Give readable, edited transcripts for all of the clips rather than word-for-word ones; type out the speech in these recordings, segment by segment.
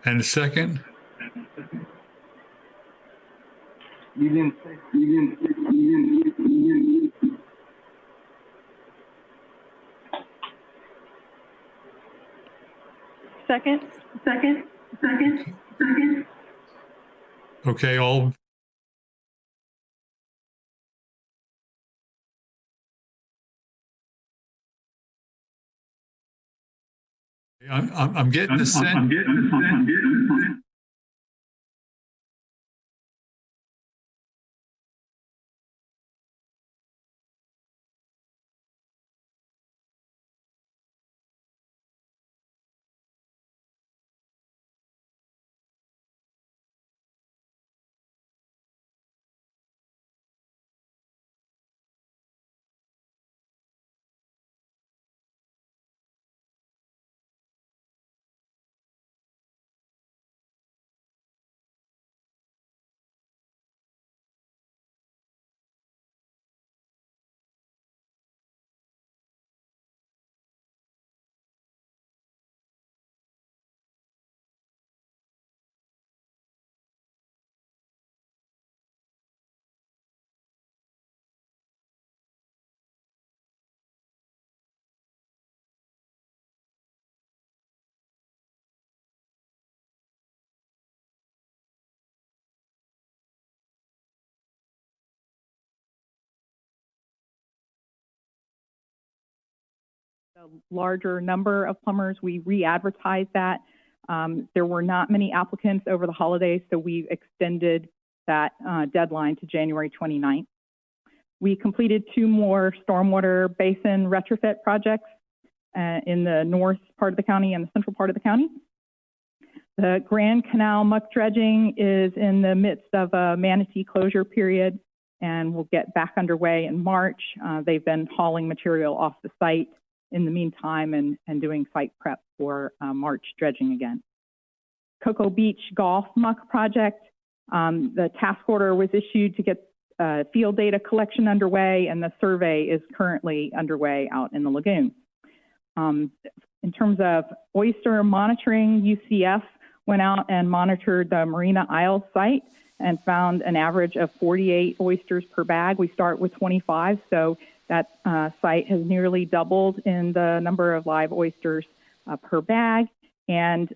And a second? Second. Okay, all. I'm getting the sense. A larger number of plumbers. We re-advertised that. There were not many applicants over the holidays, so we extended that deadline to January 29th. We completed 2 more stormwater basin retrofit projects in the north part of the county and the central part of the county. The Grand Canal muck dredging is in the midst of a manatee closure period and will get back underway in March. They've been hauling material off the site in the meantime and doing site prep for March dredging again. Cocoa Beach Golf Muck Project, the task order was issued to get field data collection underway, and the survey is currently underway out in the lagoon. In terms of oyster monitoring, UCF went out and monitored the Marina Isle site and found an average of 48 oysters per bag. We start with 25, so that site has nearly doubled in the number of live oysters per bag, and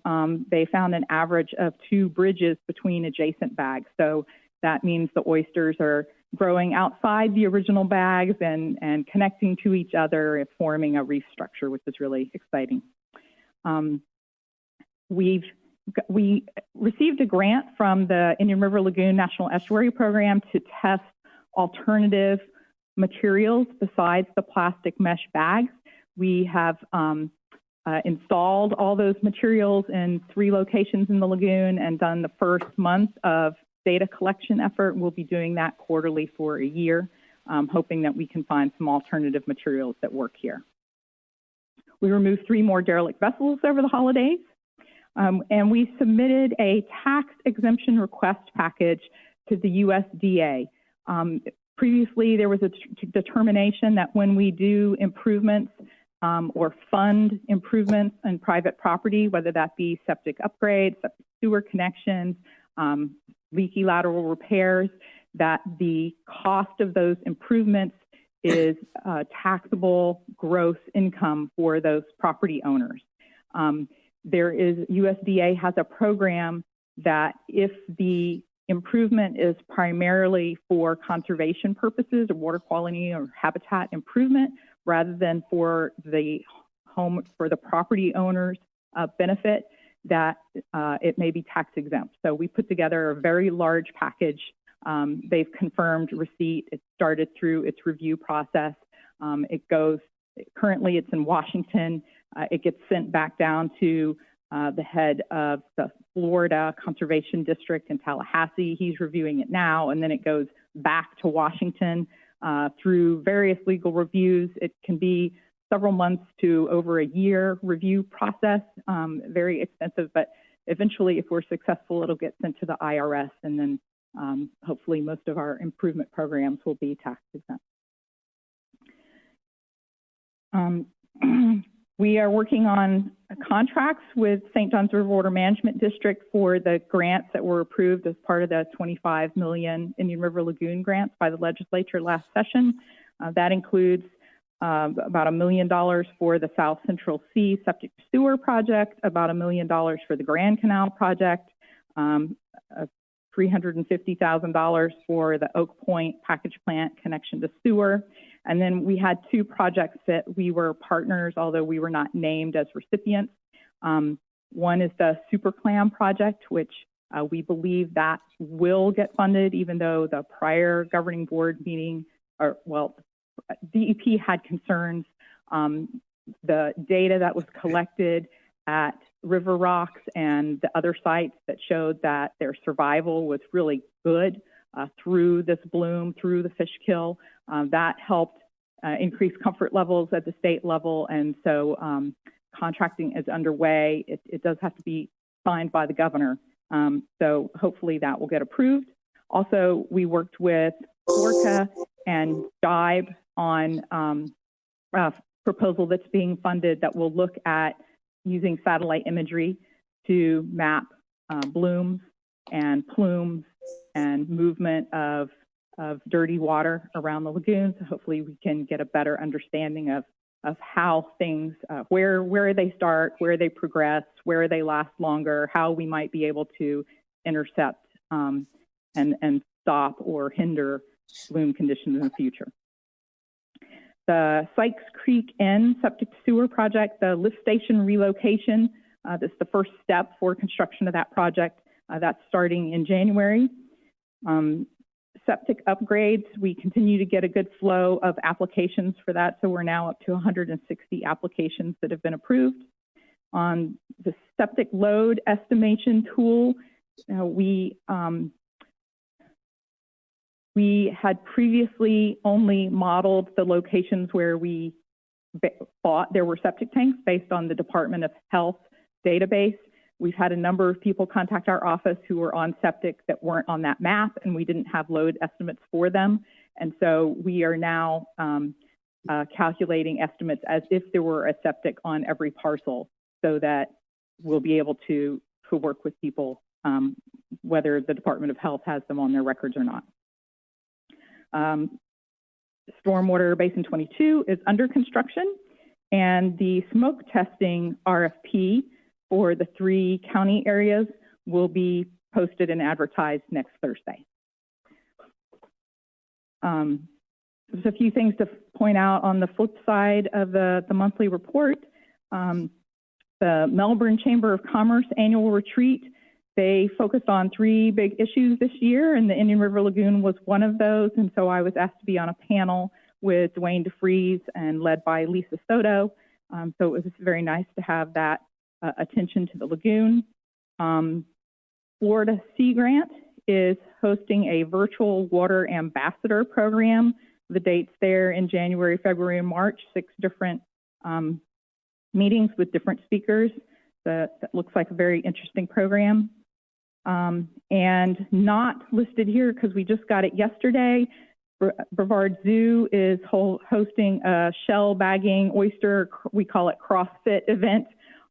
they found an average of 2 bridges between adjacent bags. So that means the oysters are growing outside the original bags and connecting to each other, forming a reef structure, which is really exciting. We received a grant from the Indian River Lagoon National Estuary Program to test alternative materials besides the plastic mesh bags. We have installed all those materials in 3 locations in the lagoon and done the first month of data collection effort. We'll be doing that quarterly for a year, hoping that we can find some alternative materials that work here. We removed 3 more derelict vessels over the holidays, and we submitted a tax exemption request package to the USDA. Previously, there was a determination that when we do improvements or fund improvements in private property, whether that be septic upgrades, septic sewer connections, leaky lateral repairs, that the cost of those improvements is taxable gross income for those property owners. USDA has a program that if the improvement is primarily for conservation purposes or water quality or habitat improvement, rather than for the property owner's benefit, that it may be tax exempt. So we put together a very large package. They've confirmed receipt. It started through its review process. Currently it's in Washington. It gets sent back down to the head of the Florida Conservation District in Tallahassee. He's reviewing it now, and then it goes back to Washington through various legal reviews. It can be several months to over a year review process, very expensive, but eventually if we're successful, it'll get sent to the IRS, and then hopefully most of our improvement programs will be tax exempt. We are working on contracts with St. John's River Water Management District for the grants that were approved as part of the $25 million Indian River Lagoon grants by the legislature last session. That includes about $1 million for the South Central Sea Septic Sewer Project, about $1 million for the Grand Canal Project, $350,000 for the Oak Point Package Plant connection to sewer. And then we had two projects that we were partners, although we were not named as recipients. One is the Super Clam project, which we believe that will get funded, even though the prior governing board meeting, DEP had concerns. The data that was collected at River Rocks and the other sites that showed that their survival was really good through this bloom, through the fish kill. That helped increase comfort levels at the state level, and so contracting is underway. It does have to be signed by the governor, so hopefully that will get approved. Also, we worked with Orca and Jibe on a proposal that's being funded that will look at using satellite imagery to map blooms and plumes and movement of dirty water around the lagoon. So hopefully we can get a better understanding of how things, where they start, where they progress, where they last longer, how we might be able to intercept and stop or hinder bloom conditions in the future. The Sykes Creek End Septic Sewer Project, the lift station relocation, this is the first step for construction of that project. That's starting in January. Septic Upgrades, we continue to get a good flow of applications for that, so we're now up to 160 applications that have been approved. On the septic load estimation tool, we had previously only modeled the locations where we thought there were septic tanks based on the Department of Health database. We've had a number of people contact our office who were on septic that weren't on that map, and we didn't have load estimates for them. And so we are now calculating estimates as if there were a septic on every parcel, so that we'll be able to work with people, whether the Department of Health has them on their records or not. Stormwater Basin 22 is under construction, and the smoke testing RFP for the 3 county areas will be posted and advertised next Thursday. There's a few things to point out on the flip side of the monthly report. The Melbourne Chamber of Commerce annual retreat, they focused on 3 big issues this year, and the Indian River Lagoon was one of those. And so I was asked to be on a panel with Dwayne DeFries and led by Lisa Soto. So it was very nice to have that attention to the lagoon. Florida Sea Grant is hosting a virtual water ambassador program. The dates there in January, February, and March, 6 different meetings with different speakers. That looks like a very interesting program. And not listed here because we just got it yesterday, Brevard Zoo is hosting a shell bagging oyster, we call it CrossFit event,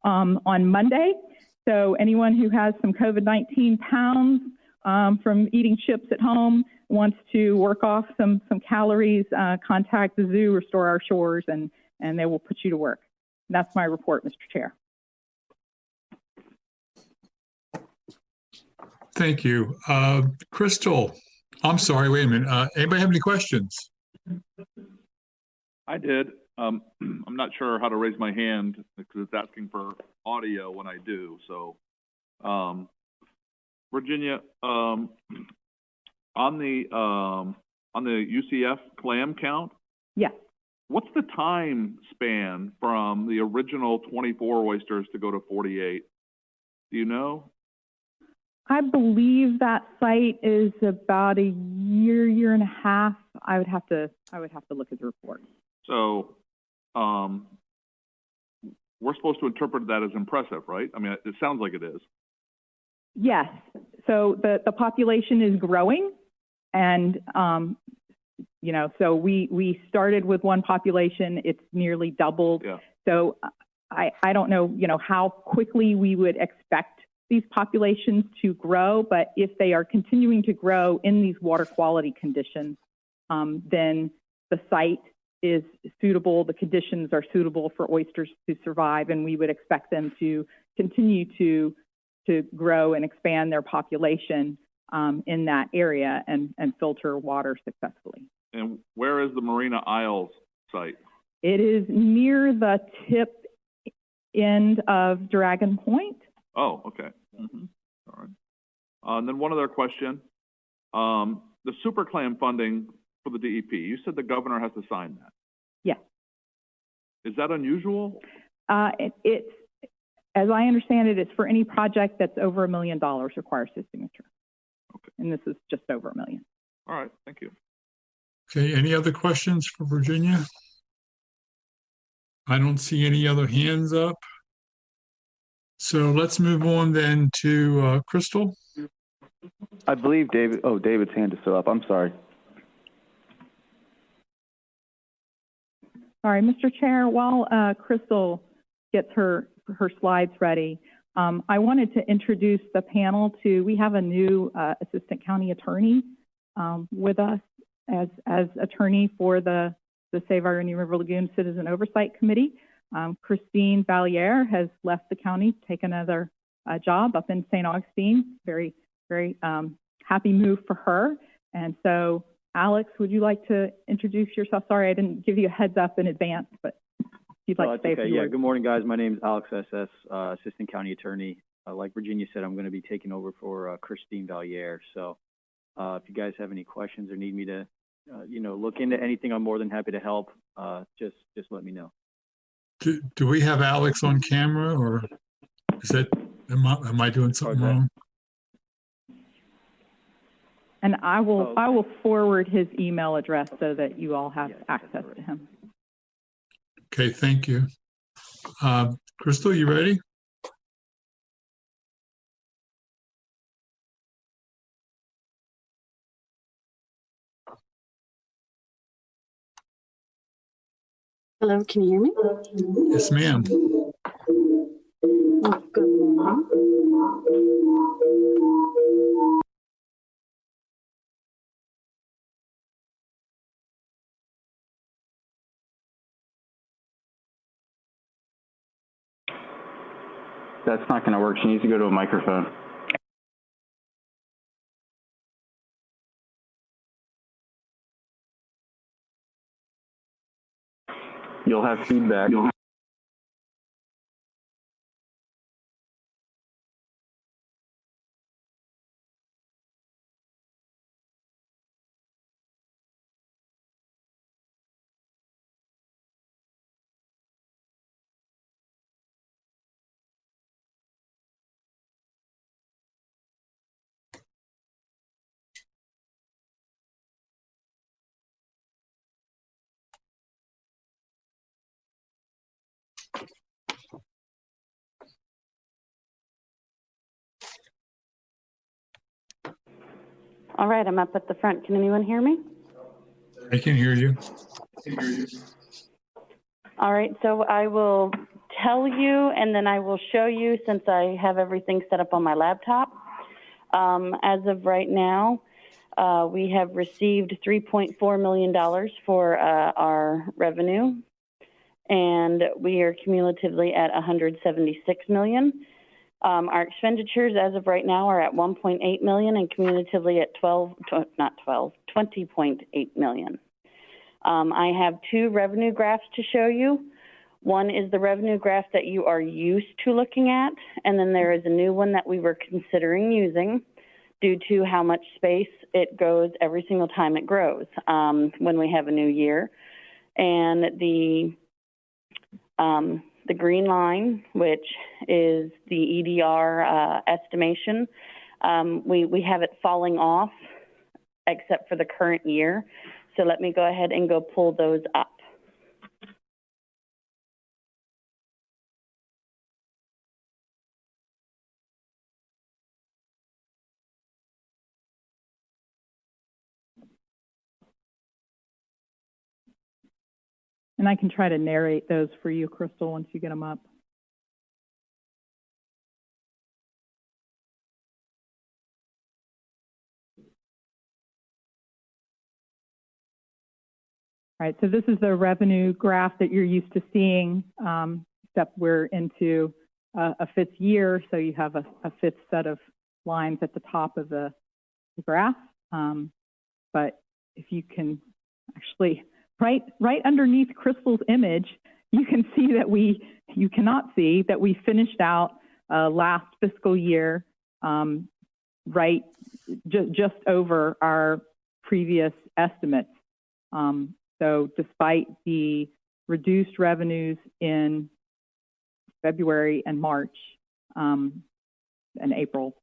on Monday. So anyone who has some COVID-19 pounds from eating chips at home, wants to work off some calories, contact the zoo, Restore Our Shores, and they will put you to work. That's my report, Mr. Chair. Thank you. Crystal, I'm sorry, wait a minute. Anybody have any questions? I did. I'm not sure how to raise my hand because it's asking for audio when I do. So, Virginia, on the UCF clam count, yes. What's the time span from the original 24 oysters to go to 48? Do you know? I believe that site is about a year and a half. I would have to look at the report. So, we're supposed to interpret that as impressive, right? I mean, it sounds like it is. Yes. So the population is growing, and you know, so we started with one population, it's nearly doubled. Yeah. So I don't know, you know, how quickly we would expect these populations to grow, but if they are continuing to grow in these water quality conditions, then the site is suitable, the conditions are suitable for oysters to survive, and we would expect them to continue to grow and expand their population in that area and filter water successfully. And where is the Marina Isles site? It is near the tip end of Dragon Point. Oh, okay. Mm-hmm. All right. And then one other question. The super clam funding for the DEP, you said the governor has to sign that. Yes. Is that unusual? It's, as I understand it, it's for any project that's over $1 million requires his signature. Okay. And this is just over $1 million. All right, thank you. Okay, any other questions for Virginia? I don't see any other hands up. So let's move on then to Crystal. I believe David's hand is still up. I'm sorry. Sorry, Mr. Chair, while Crystal gets her slides ready, I wanted to introduce the panel to, we have a new Assistant County Attorney with us as attorney for the Save Our Indian River Lagoon Citizen Oversight Committee. Christine Valliere has left the county to take another job up in St. Augustine. Very, very happy move for her. And so, Alex, would you like to introduce yourself? Sorry, I didn't give you a heads up in advance, but if you'd like to say a few words. Good morning, guys. My name is Alex SS, Assistant County Attorney. Like Virginia said, I'm going to be taking over for Christine Valliere. So if you guys have any questions or need me to, look into anything, I'm more than happy to help. Just let me know. Do we have Alex on camera, or is that, am I doing something wrong? And I will forward his email address so that you all have access to him. Okay, thank you. Crystal, you ready? Hello, can you hear me? Yes, ma'am. Oh, good morning. That's not going to work. She needs to go to a microphone. You'll have feedback. All right, I'm up at the front. Can anyone hear me? I can hear you. All right, so I will tell you and then I will show you since I have everything set up on my laptop. As of right now, we have received $3.4 million for our revenue, and we are cumulatively at $176 million. Our expenditures as of right now are at $1.8 million and cumulatively at $20.8 million. I have two revenue graphs to show you. One is the revenue graph that you are used to looking at, and then there is a new one that we were considering using due to how much space it goes every single time it grows when we have a new year. And the green line, which is the EDR estimation, we have it falling off except for the current year. So let me go ahead and go pull those up. And I can try to narrate those for you, Crystal, once you get them up. All right, so this is the revenue graph that you're used to seeing, except we're into a fifth year, so you have a fifth set of lines at the top of the graph. But if you can actually, right underneath Crystal's image, you can see that you cannot see that we finished out last fiscal year just over our previous estimates. So despite the reduced revenues in February and March and April,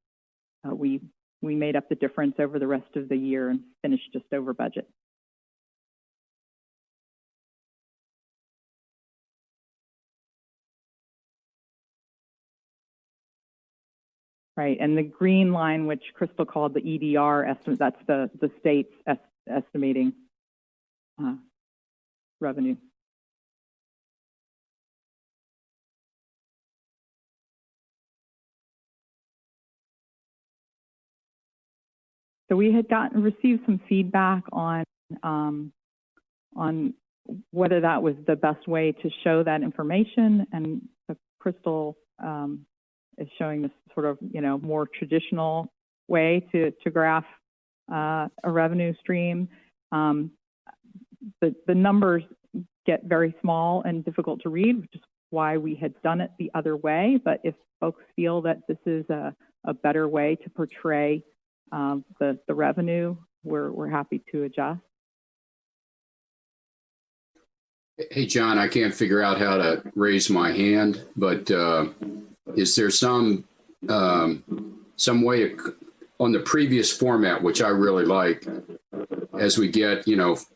we made up the difference over the rest of the year and finished just over budget. Right, and the green line, which Crystal called the EDR estimate, that's the state's estimating revenue. So we had received some feedback on whether that was the best way to show that information, and the Crystal is showing this sort of more traditional way to graph a revenue stream. The numbers get very small and difficult to read, which is why we had done it the other way. But if folks feel that this is a better way to portray the revenue, we're happy to adjust. Hey, John, I can't figure out how to raise my hand, but is there some way on the previous format, which I really like, as we get,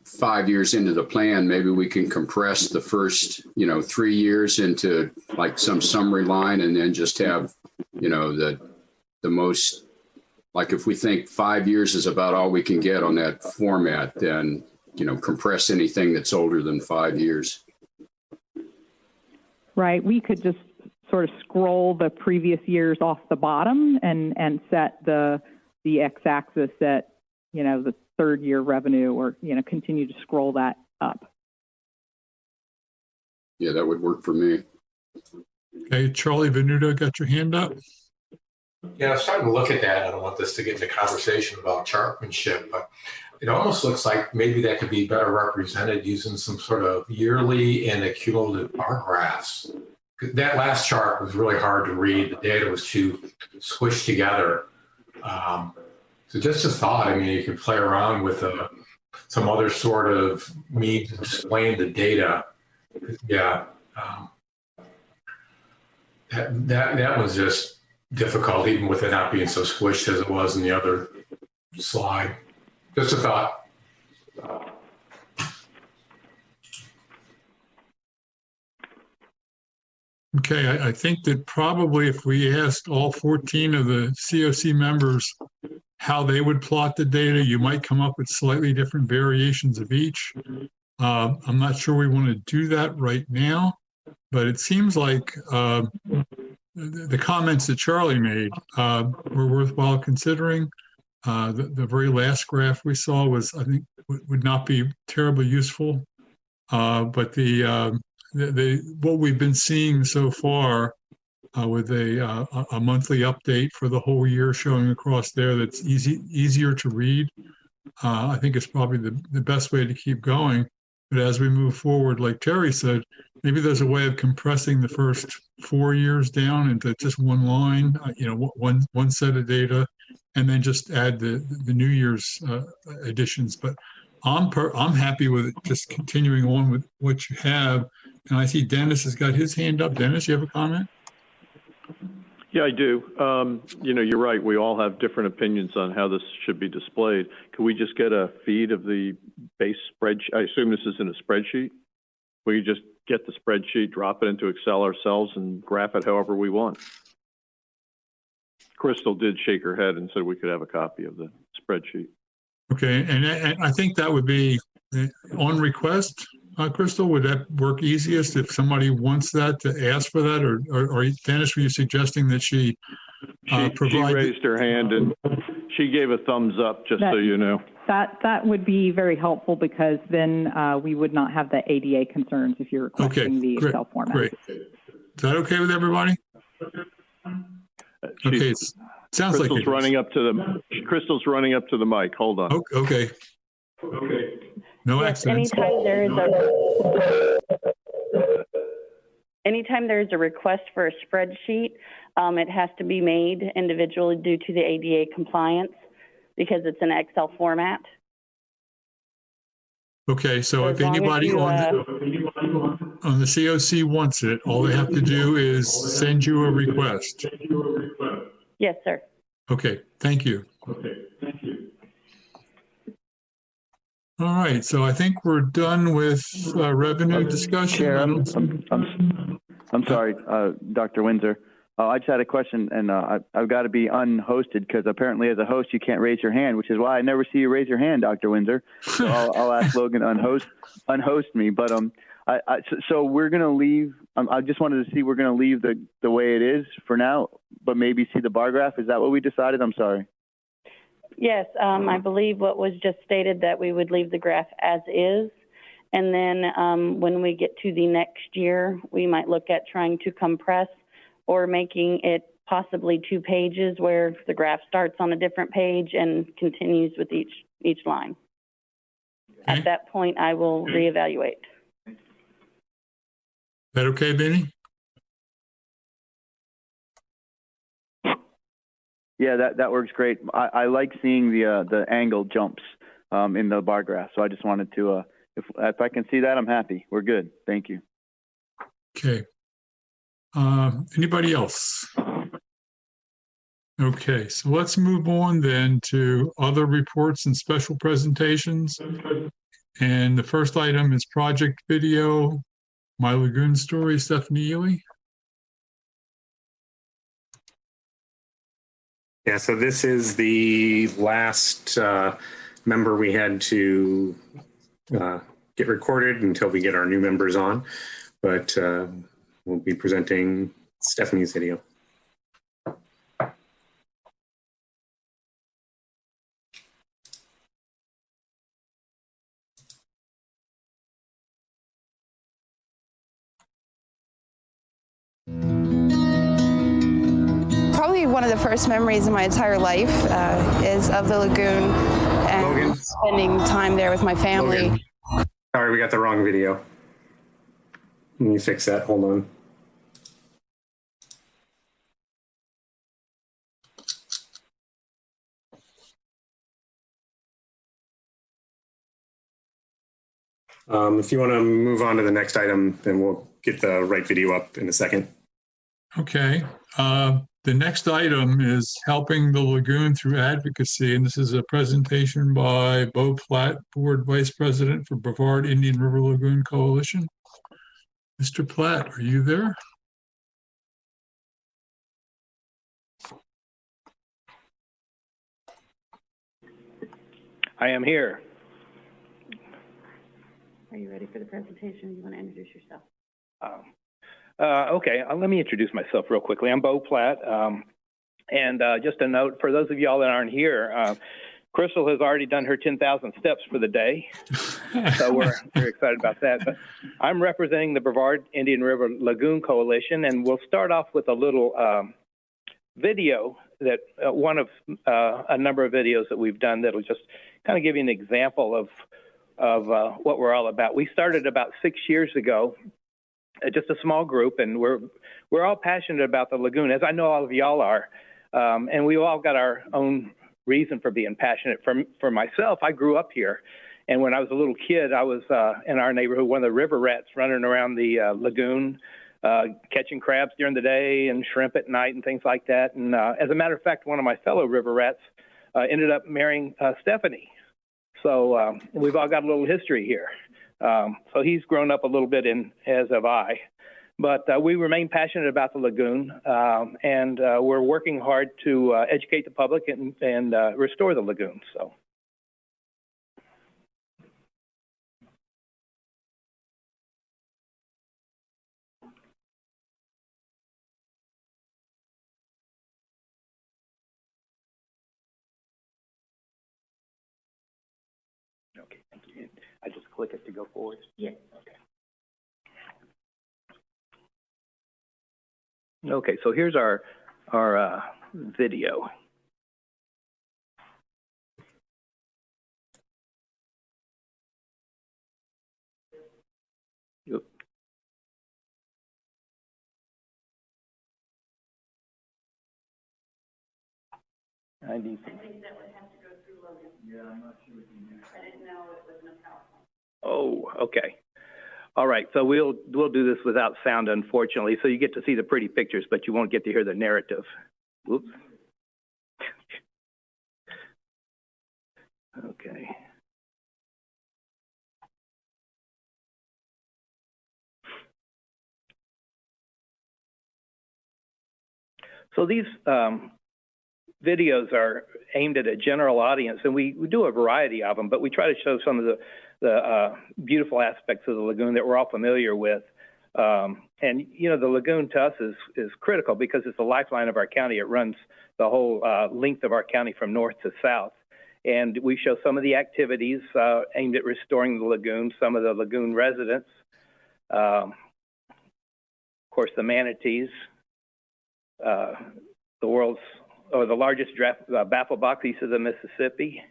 5 years into the plan, maybe we can compress the first, 3 years into like some summary line, and then just have, the most, like if we think 5 years is about all we can get on that format, then, compress anything that's older than 5 years. Right. We could just sort of scroll the previous years off the bottom and set the x-axis at, the third year revenue, or, continue to scroll that up. Yeah, that would work for me. Okay, Charlie Venuto, got your hand up? Yeah, I'm starting to look at that. I don't want this to get into conversation about chartmanship, but it almost looks like maybe that could be better represented using some sort of yearly and accumulative bar graphs. That last chart was really hard to read. The data was too squished together. So just a thought, you could play around with some other sort of means of displaying the data. Yeah, that was just difficult, even with it not being so squished as it was in the other slide. Just a thought. Okay, I think that probably if we asked all 14 of the COC members how they would plot the data, you might come up with slightly different variations of each. I'm not sure we want to do that right now, but it seems like the comments that Charlie made were worthwhile considering. The very last graph we saw was, I think, would not be terribly useful, but what we've been seeing so far with a monthly update for the whole year showing across there that's easier to read, I think it's probably the best way to keep going. But as we move forward, like Terry said, maybe there's a way of compressing the first 4 years down into just one line, one set of data, and then just add the New Year's additions. But I'm happy with it, just continuing on with what you have. And I see Dennis has got his hand up. Dennis, you have a comment? Yeah, I do. You're right. We all have different opinions on how this should be displayed. Can we just get a feed of the base spreadsheet? I assume this is in a spreadsheet. We just get the spreadsheet, drop it into Excel ourselves, and graph it however we want. Crystal did shake her head and said we could have a copy of the spreadsheet. Okay, and I think that would be on request. Crystal? Would that work easiest if somebody wants that to ask for that, or Dennis, were you suggesting that she She provide? raised her hand and she gave a thumbs up, just so you know. That would be very helpful, because then we would not have the ADA concerns if you're requesting the Excel format. Great. Is that okay with everybody? Okay. Sounds Crystal's like running up to the Crystal's running up to the mic. Hold on. Okay. No accidents. Anytime there's a request for a spreadsheet, it has to be made individually due to the ADA compliance, because it's an Excel format. Okay, so if anybody on the COC wants it, all they have to do is send you a request. Yes, sir. Okay, thank you. All right, so I think we're done with revenue discussion. Chair, I'm sorry, Dr. Windsor. I just had a question, and I've got to be unhosted, because apparently as a host you can't raise your hand, which is why I never see you raise your hand, Dr. Windsor. So I'll ask Logan to unhost me. But so we're going to leave. I just wanted to see, we're going to leave the way it is for now, but maybe see the bar graph. Is that what we decided? I'm sorry. Yes, I believe what was just stated, that we would leave the graph as is. And then when we get to the next year, we might look at trying to compress or making it possibly 2 pages, where the graph starts on a different page and continues with each line. Okay. At that point, I will reevaluate. Is that okay, Benny? Yeah, that works great. I like seeing the angle jumps in the bar graph. So I just wanted to, if I can see that, I'm happy. We're good. Thank you. Okay. Anybody else? Okay, so let's move on then to other reports and special presentations. And the first item is project video, My Lagoon Story, Stephanie Ely. Yeah, so this is the last member we had to get recorded until we get our new members on, but we'll be presenting Stephanie's video. Probably one of the first memories of my entire life is of the lagoon and Logan. spending time there with my family. Logan. Sorry, we got the wrong video. Let me fix that. Hold on. If you want to move on to the next item, then we'll get the right video up in a second. Okay. The next item is helping the lagoon through advocacy, and this is a presentation by Beau Platt, Board Vice President for Brevard Indian River Lagoon Coalition. Mr. Platt, are you there? I am here. Are you ready for the presentation? You want to introduce yourself? Okay, let me introduce myself real quickly. I'm Beau Platt, and just a note for those of y'all that aren't here, Crystal has already done her 10,000 steps for the day, so we're very excited about that. But I'm representing the Brevard Indian River Lagoon Coalition, and we'll start off with a little video that one of a number of videos that we've done that'll just kind of give you an example of what we're all about. We started about 6 years ago, just a small group, and we're all passionate about the lagoon, as I know all of y'all are, and we all got our own reason for being passionate. For myself, I grew up here, and when I was a little kid, I was in our neighborhood, one of the river rats running around the lagoon, catching crabs during the day and shrimp at night and things like that. And as a matter of fact, one of my fellow river rats ended up marrying Stephanie. So we've all got a little history here. So he's grown up a little bit, as have I. But we remain passionate about the lagoon, and we're working hard to educate the public and restore the lagoon. So. click it to go forward? Yeah. Okay, so here's our video. Yep. I think that would have to go through Logan. Yeah, I'm not sure we can do that. I didn't know it was in a PowerPoint. Oh, okay. All right, so we'll do this without sound, unfortunately. So you get to see the pretty pictures, but you won't get to hear the narrative. Whoops. Okay. So these videos are aimed at a general audience, and we do a variety of them, but we try to show some of the beautiful aspects of the lagoon that we're all familiar with. And, you know, the lagoon to us is critical because it's the lifeline of our county. It runs the whole length of our county from north to south. And we show some of the activities aimed at restoring the lagoon, some of the lagoon residents, of course, the manatees, the largest baffle box east of the Mississippi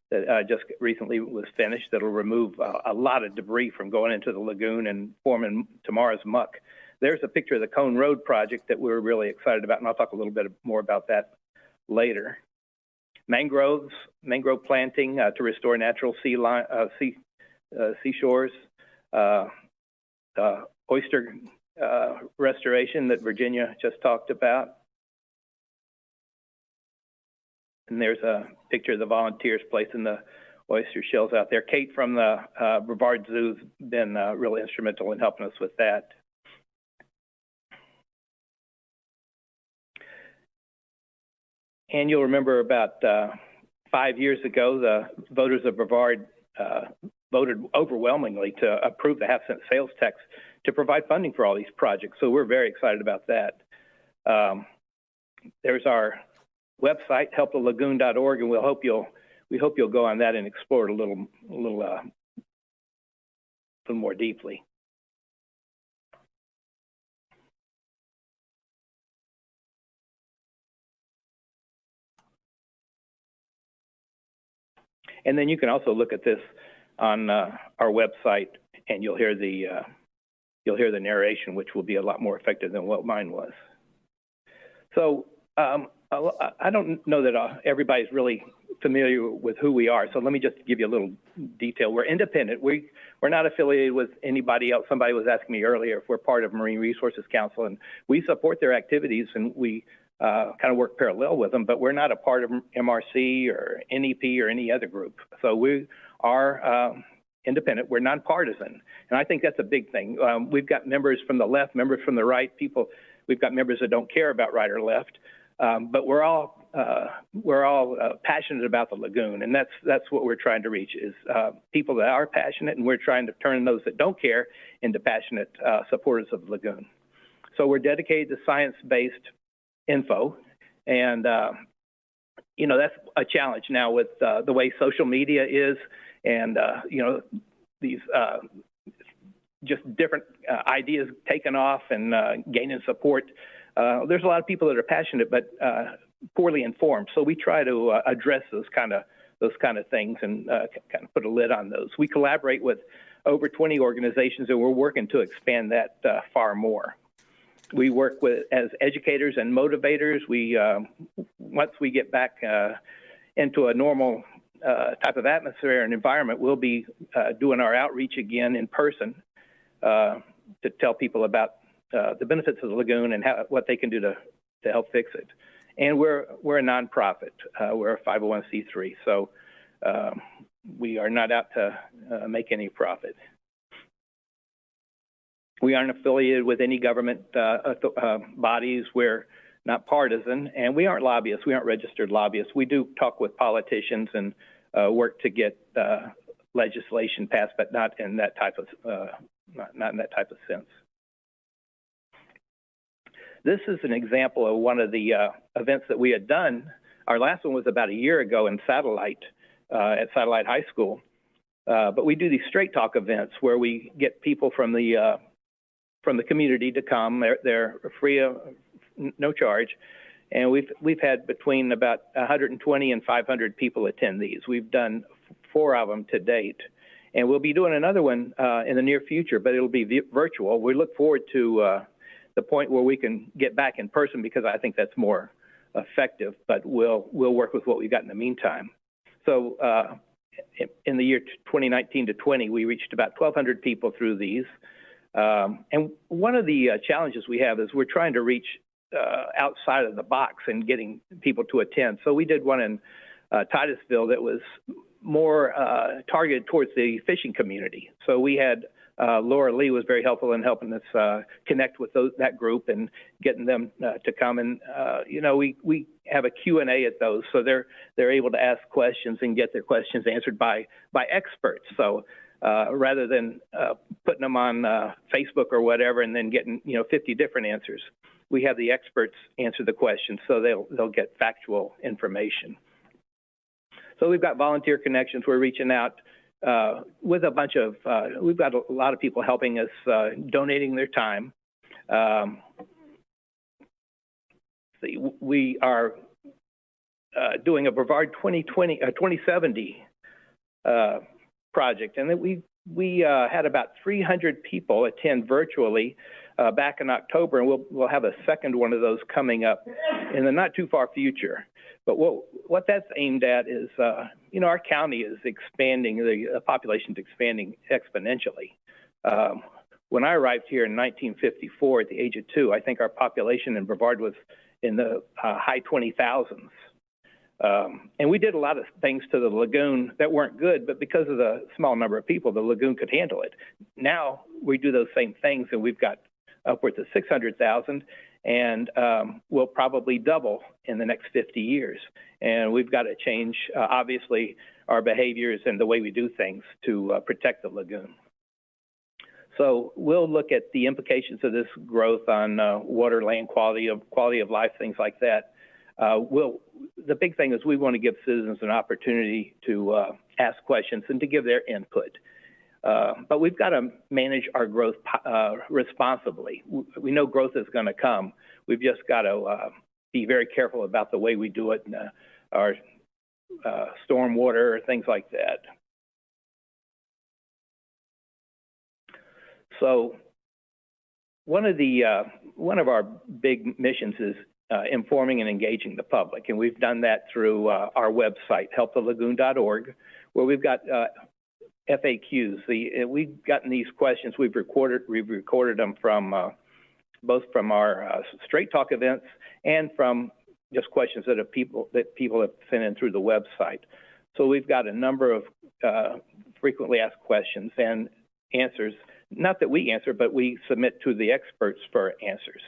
that just recently was finished that'll remove a lot of debris from going into the lagoon and forming tomorrow's muck. There's a picture of the Cone Road project that we're really excited about, and I'll talk a little bit more about that later. Mangrove planting to restore natural seashores. Oyster restoration that Virginia just talked about. And there's a picture of the volunteers placing the oyster shells out there. Kate from the Brevard Zoo's been really instrumental in helping us with that. And you'll remember about 5 years ago, the voters of Brevard voted overwhelmingly to approve the half-cent sales tax to provide funding for all these projects. So we're very excited about that. There's our website, helpthelagoon.org, and we hope you'll go on that and explore it a little more deeply. And then you can also look at this on our website, and you'll hear the narration, which will be a lot more effective than what mine was. So I don't know that everybody's really familiar with who we are. So let me just give you a little detail. We're independent. We're not affiliated with anybody else. Somebody was asking me earlier if we're part of Marine Resources Council, and we support their activities, and we kind of work parallel with them, but we're not a part of MRC or NEP or any other group. So we are independent. We're nonpartisan, and I think that's a big thing. We've got members from the left, members from the right, people. We've got members that don't care about right or left, but we're all passionate about the lagoon, and that's what we're trying to reach is people that are passionate, and we're trying to turn those that don't care into passionate supporters of the lagoon. So we're dedicated to science-based info, and you know, that's a challenge now with the way social media is, and you know, these just different ideas taking off and gaining support. There's a lot of people that are passionate but poorly informed, so we try to address those kind of things and kind of put a lid on those. We collaborate with over 20 organizations, and we're working to expand that far more. We work as educators and motivators. We once we get back into a normal type of atmosphere and environment, we'll be doing our outreach again in person to tell people about the benefits of the lagoon and what they can do to help fix it. And we're a nonprofit. We're a 501c3, so we are not out to make any profit. We aren't affiliated with any government bodies. We're not partisan, and we aren't lobbyists. We aren't registered lobbyists. We do talk with politicians and work to get legislation passed, but not in that type of not in that type of sense. This is an example of one of the events that we had done. Our last one was about a year ago in Satellite at Satellite High School. But we do these straight talk events where we get people from the community to come. They're free of no charge. And we've had between about 120 and 500 people attend these. We've done 4 of them to date. And we'll be doing another one in the near future, but it'll be virtual. We look forward to the point where we can get back in person because I think that's more effective, but we'll work with what we've got in the meantime. So in the year 2019 to 20, we reached about 1,200 people through these. And one of the challenges we have is we're trying to reach outside of the box and getting people to attend. So we did one in Titusville that was more targeted towards the fishing community. So we had Laura Lee was very helpful in helping us connect with that group and getting them to come. And we have a Q&A at those, so they're able to ask questions and get their questions answered by experts. So rather than putting them on Facebook or whatever and then getting 50 different answers, we have the experts answer the questions, so they'll get factual information. So we've got volunteer connections. We're reaching out with a bunch of, we've got a lot of people helping us, donating their time. We are doing a Brevard 2070 project, and that we had about 300 people attend virtually back in October, and we'll have a second one of those coming up in the not too far future. But what that's aimed at is, our county is expanding, the population's expanding exponentially. When I arrived here in 1954 at the age of 2, I think our population in Brevard was in the high 20,000s. And we did a lot of things to the lagoon that weren't good, but because of the small number of people, the lagoon could handle it. Now we do those same things, and we've got upwards of 600,000, and we'll probably double in the next 50 years. And we've got to change, obviously, our behaviors and the way we do things to protect the lagoon. So we'll look at the implications of this growth on water, land quality of life, things like that. The big thing is we want to give citizens an opportunity to ask questions and to give their input. But we've got to manage our growth responsibly. We know growth is going to come. We've just got to be very careful about the way we do it, and our stormwater, things like that. So one of our big missions is informing and engaging the public, and we've done that through our website, helpthelagoon.org, where we've got FAQs. We've gotten these questions. We've recorded them from both from our straight talk events and from just questions that people have sent in through the website. So we've got a number of frequently asked questions and answers. Not that we answer, but we submit to the experts for answers.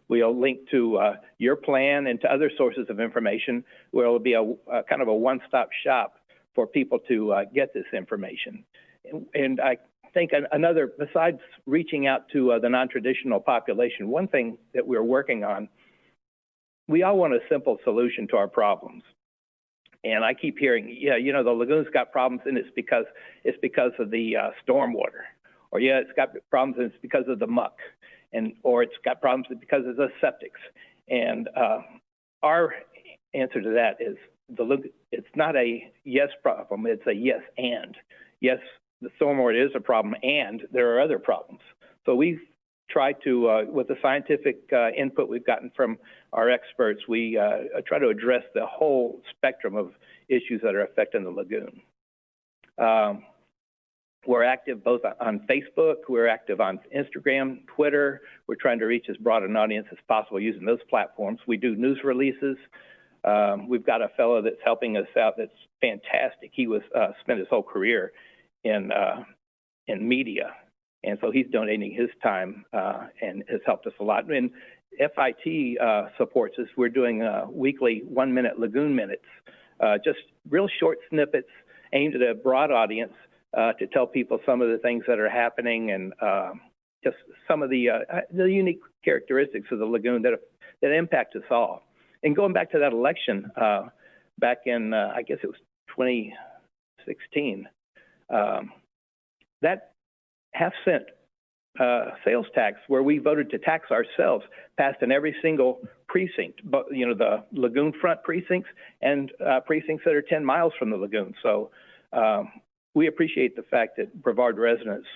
We'll link to your plan and to other sources of information where it'll be a kind of a one-stop shop for people to get this information. And I think another, besides reaching out to the non-traditional population, one thing that we're working on, we all want a simple solution to our problems. And I keep hearing, the lagoon's got problems and it's because of the stormwater. Or it's got problems and it's because of the muck. Or it's got problems because of the septics. And our answer to that is it's not a yes problem, it's a yes and. Yes, the stormwater is a problem and there are other problems. So we've tried to, with the scientific input we've gotten from our experts, we try to address the whole spectrum of issues that are affecting the lagoon. We're active both on Facebook, we're active on Instagram, Twitter. We're trying to reach as broad an audience as possible using those platforms. We do news releases. We've got a fellow that's helping us out that's fantastic. He was spent his whole career in media, and so he's donating his time and has helped us a lot. And FIT supports us. We're doing weekly 1-minute lagoon minutes, just real short snippets aimed at a broad audience to tell people some of the things that are happening and just some of the unique characteristics of the lagoon that impact us all. And going back to that election back in, I guess it was 2016, That half-cent sales tax, where we voted to tax ourselves, passed in every single precinct, but the lagoon front precincts and precincts that are 10 miles from the lagoon. So we appreciate the fact that Brevard residents,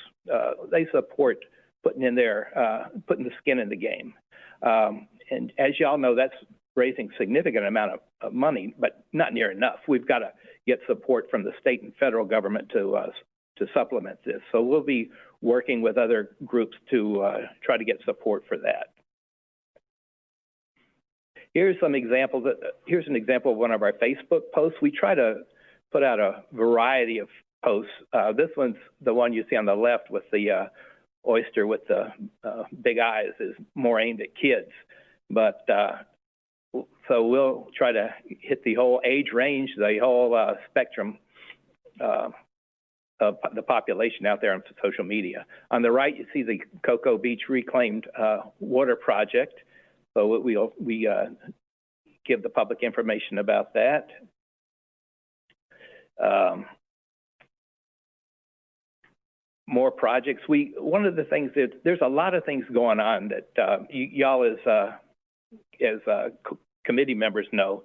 they support putting the skin in the game. And as y'all know, that's raising significant amount of money, but not near enough. We've got to get support from the state and federal government to supplement this. So we'll be working with other groups to try to get support for that. Here's some examples. Here's an example of one of our Facebook posts. We try to put out a variety of posts. This one's the one you see on the left with the oyster with the big eyes, is more aimed at kids. But so we'll try to hit the whole age range, the whole spectrum of the population out there on social media. On the right, you see the Cocoa Beach Reclaimed Water Project. So we give the public information about that. More projects. One of the things that there's a lot of things going on that y'all as committee members know,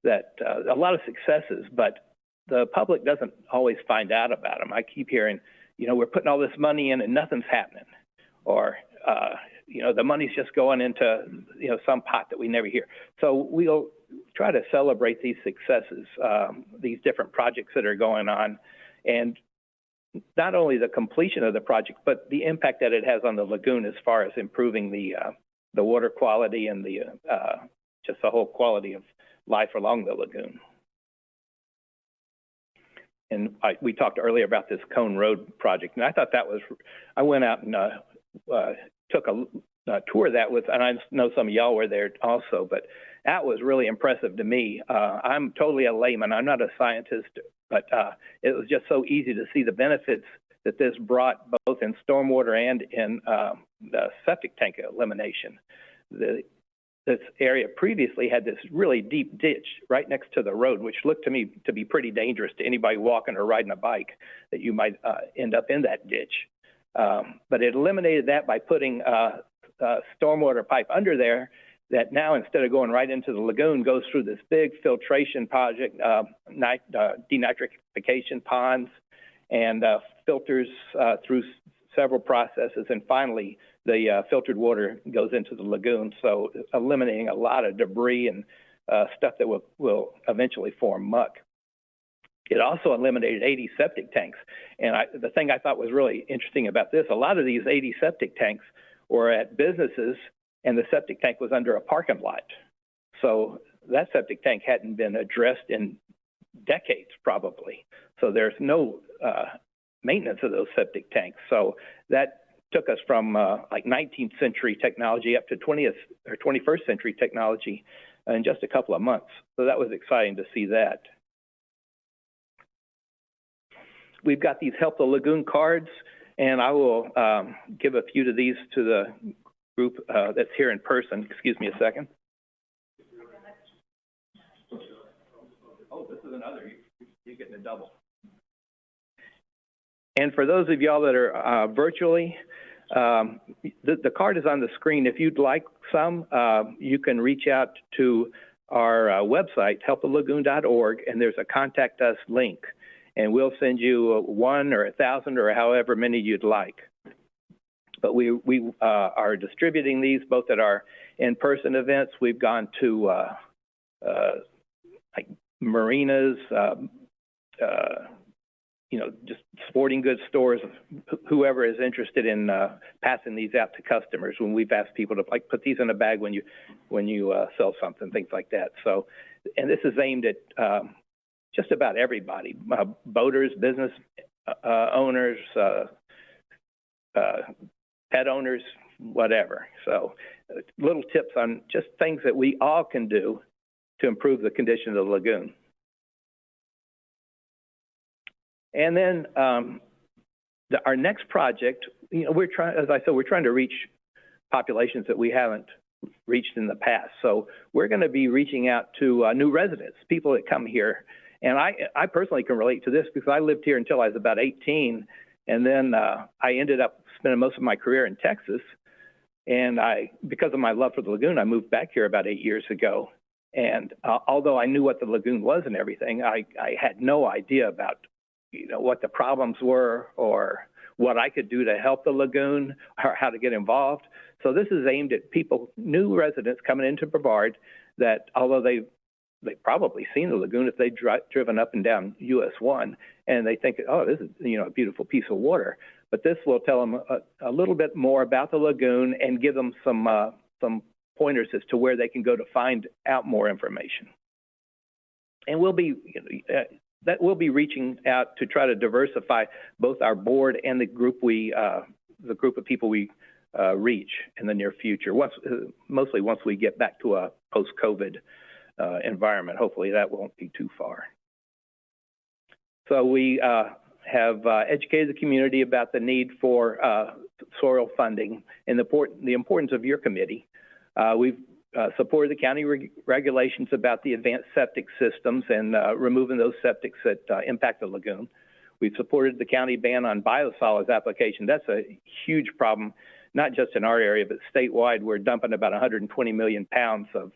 that a lot of successes, but the public doesn't always find out about them. I keep hearing, we're putting all this money in and nothing's happening, or the money's just going into some pot that we never hear. So we'll try to celebrate these successes, these different projects that are going on, and not only the completion of the project, but the impact that it has on the lagoon as far as improving the water quality and the just the whole quality of life along the lagoon. And we talked earlier about this Cone Road project, and I thought that was, I went out and took a tour of that with, and I know some of y'all were there also, but that was really impressive to me. I'm totally a layman. I'm not a scientist, but it was just so easy to see the benefits that this brought both in stormwater and in the septic tank elimination. This area previously had this really deep ditch right next to the road, which looked to me to be pretty dangerous to anybody walking or riding a bike, that you might end up in that ditch. But it eliminated that by putting a stormwater pipe under there that now, instead of going right into the lagoon, goes through this big filtration project, denitrification ponds, and filters through several processes, and finally the filtered water goes into the lagoon, so eliminating a lot of debris and stuff that will eventually form muck. It also eliminated 80 septic tanks, and the thing I thought was really interesting about this, a lot of these 80 septic tanks were at businesses, and the septic tank was under a parking lot. So that septic tank hadn't been addressed in decades, probably. So there's no maintenance of those septic tanks. So that took us from like 19th century technology up to 20th or 21st century technology in just a couple of months. So that was exciting to see that. We've got these Help the Lagoon cards, and I will give a few of these to the group that's here in person. Excuse me a second. Oh, this is another. You're getting a double. And for those of y'all that are virtually, the card is on the screen. If you'd like some, you can reach out to our website, helpthelagoon.org, and there's a contact us link. And we'll send you 1 or 1,000 or however many you'd like. But we are distributing these both at our in-person events. We've gone to like marinas, just sporting goods stores, whoever is interested in passing these out to customers. When we've asked people to put these in a bag when you sell something, things like that. So, and this is aimed at just about everybody: boaters, business owners, pet owners, whatever. So, little tips on just things that we all can do to improve the condition of the lagoon. And then our next project, we're trying, as I said, we're trying to reach populations that we haven't reached in the past. So we're going to be reaching out to new residents, people that come here And I personally can relate to this because I lived here until I was about 18. And then I ended up spending most of my career in Texas. And because of my love for the lagoon, I moved back here about 8 years ago. And although I knew what the lagoon was and everything, I had no idea about, what the problems were or what I could do to help the lagoon or how to get involved. So this is aimed at people, new residents coming into Brevard that although they've probably seen the lagoon if they've driven up and down US 1 and they think, oh, this is, a beautiful piece of water. But this will tell them a little bit more about the lagoon and give them some pointers as to where they can go to find out more information. And we'll be reaching out to try to diversify both our board and the group of people we reach in the near future. Mostly once we get back to a post-COVID environment. Hopefully that won't be too far. So we have educated the community about the need for soil funding and the importance of your committee. We've supported the county regulations about the advanced septic systems and removing those septics that impact the lagoon. We've supported the county ban on biosolids application. That's a huge problem, not just in our area, but statewide. We're dumping about 120 million pounds of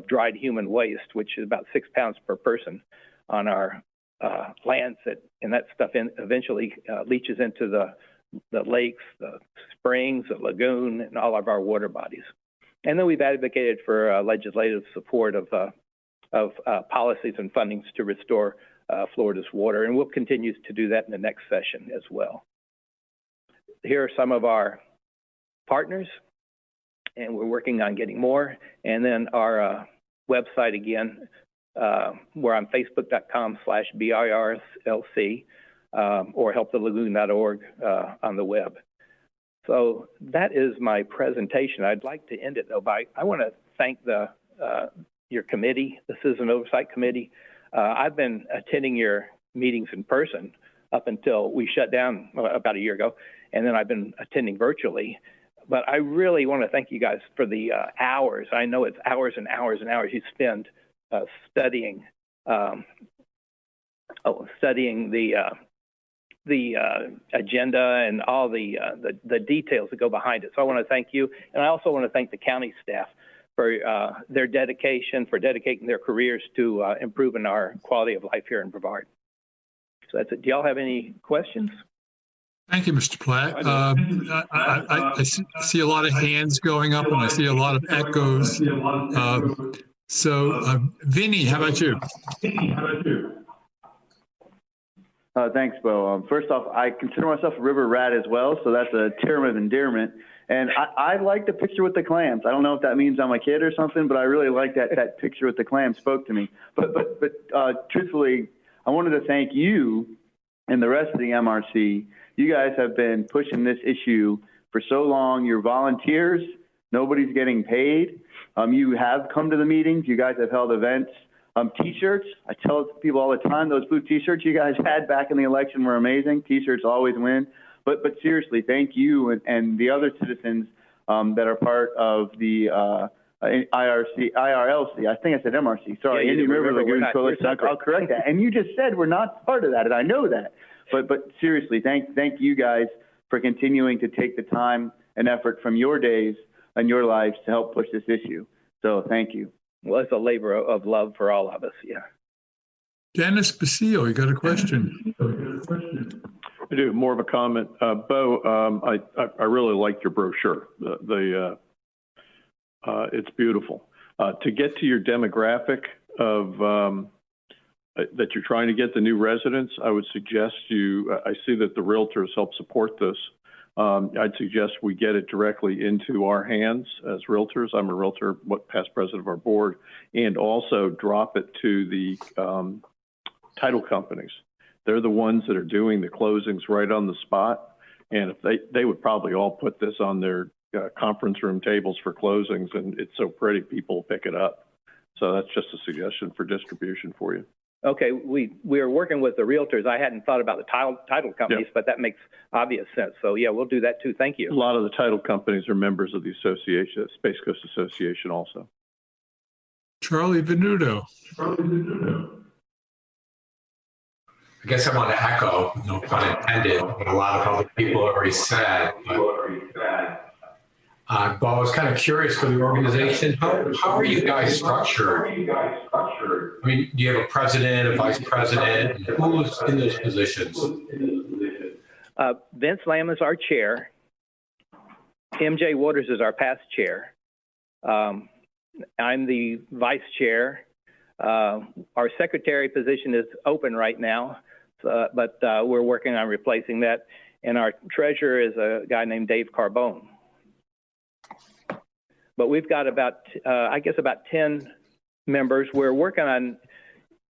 dried human waste, which is about 6 pounds per person on our lands, and that stuff eventually leaches into the lakes, the springs, the lagoon, and all of our water bodies. And then we've advocated for legislative support of policies and fundings to restore Florida's water, and we'll continue to do that in the next session as well. Here are some of our partners, and we're working on getting more. And then our website again, we're on facebook.com/BIRSLC or helpthelagoon.org on the web. So that is my presentation. I'd like to end it though by, I want to thank your committee, the Citizen Oversight Committee. I've been attending your meetings in person up until we shut down about a year ago, and then I've been attending virtually. But I really want to thank you guys for the hours. I know it's hours and hours and hours you spend studying the agenda and all the details that go behind it. So I want to thank you, and I also want to thank the county staff for their dedication, for dedicating their careers to improving our quality of life here in Brevard. So that's it. Do y'all have any questions? Thank you, Mr. Platt. I see a lot of hands going up, and I see a lot of echoes. Vinny, how about you? Thanks, Beau. First off, I consider myself a river rat as well, so that's a term of endearment. And I like the picture with the clams. I don't know if that means I'm a kid or something, but I really like that picture with the clams spoke to me. But truthfully, I wanted to thank you and the rest of the MRC. You guys have been pushing this issue for so long. You're volunteers. Nobody's getting paid. You have come to the meetings. You guys have held events. T-shirts. I tell people all the time, those blue T-shirts you guys had back in the election were amazing. T-shirts always win. But seriously, thank you and the other citizens that are part of the IRLC. I think I said MRC. Sorry, Indian River Lagoon Coalition. I'll correct that. And you just said we're not part of that, and I know that. But seriously, thank you guys for continuing to take the time and effort from your days and your lives to help push this issue. So thank you. Well, it's a labor of love for all of us. Yeah. Dennis Basile, you got a question? I do. More of a comment. Beau, I really like your brochure. It's beautiful. To get to your demographic of that you're trying to get the new residents, I would suggest I see that the realtors help support this. I'd suggest we get it directly into our hands as realtors. I'm a realtor, past president of our board, and also drop it to the title companies. They're the ones that are doing the closings right on the spot. And if they would probably all put this on their conference room tables for closings, and it's so pretty, people pick it up. So that's just a suggestion for distribution for you. Okay, we're working with the realtors. I hadn't thought about the title companies, but that makes obvious sense. So yeah, we'll do that too. Thank you. A lot of the title companies are members of the association, Space Coast Association also. Charlie Venuto. I guess I want to echo, no pun intended, what a lot of other people already said. But I was kind of curious for the organization. How are you guys structured? I mean, do you have a president, a vice president? And who's in those positions? Vince Lamb is our chair. MJ Waters is our past chair. I'm the vice chair. Our secretary position is open right now, but we're working on replacing that. And our treasurer is a guy named Dave Carbone. But we've got about, I guess, about 10 members. We're working on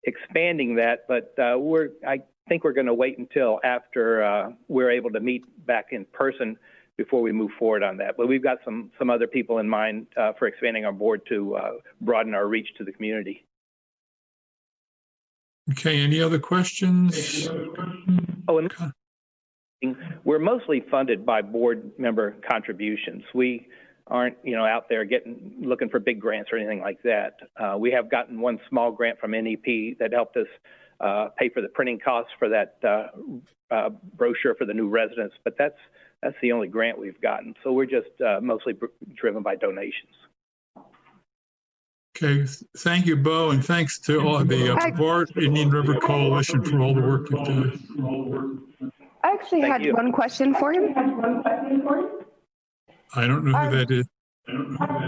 expanding that, but I think we're going to wait until after we're able to meet back in person before we move forward on that. But we've got some other people in mind for expanding our board to broaden our reach to the community. Okay, any other questions? Oh, and we're mostly funded by board member contributions. We aren't, out there looking for big grants or anything like that. We have gotten one small grant from NEP that helped us pay for the printing costs for that brochure for the new residents, but that's the only grant we've gotten. So we're just mostly driven by donations. Okay, thank you, Beau, and thanks to all the Brevard Indian River Coalition for all the work you've done. I actually had one question for him. I don't know who that is.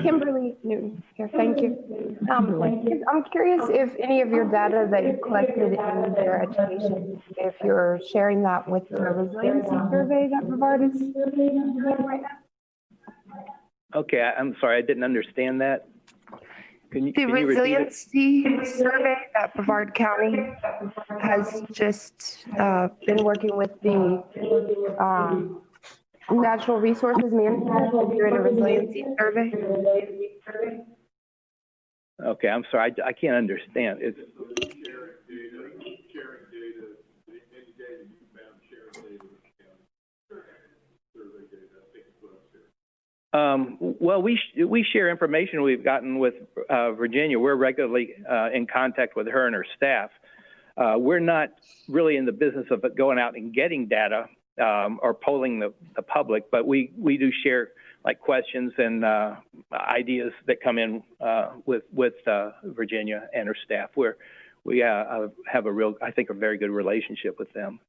Kimberly Newton here, thank you. I'm curious if any of your data that you collected in your education, if you're sharing that with the resiliency survey that Brevard is doing right now. Okay, I'm sorry, I didn't understand that. Can you resiliency survey that Brevard County has just been working with the Natural Resources Management during a resiliency survey. Okay, I'm sorry, I can't understand. It's well, we share information we've gotten with Virginia. We're regularly in contact with her and her staff. We're not really in the business of going out and getting data or polling the public, but we do share like questions and ideas that come in with Virginia and her staff. We have I think a very good relationship with them.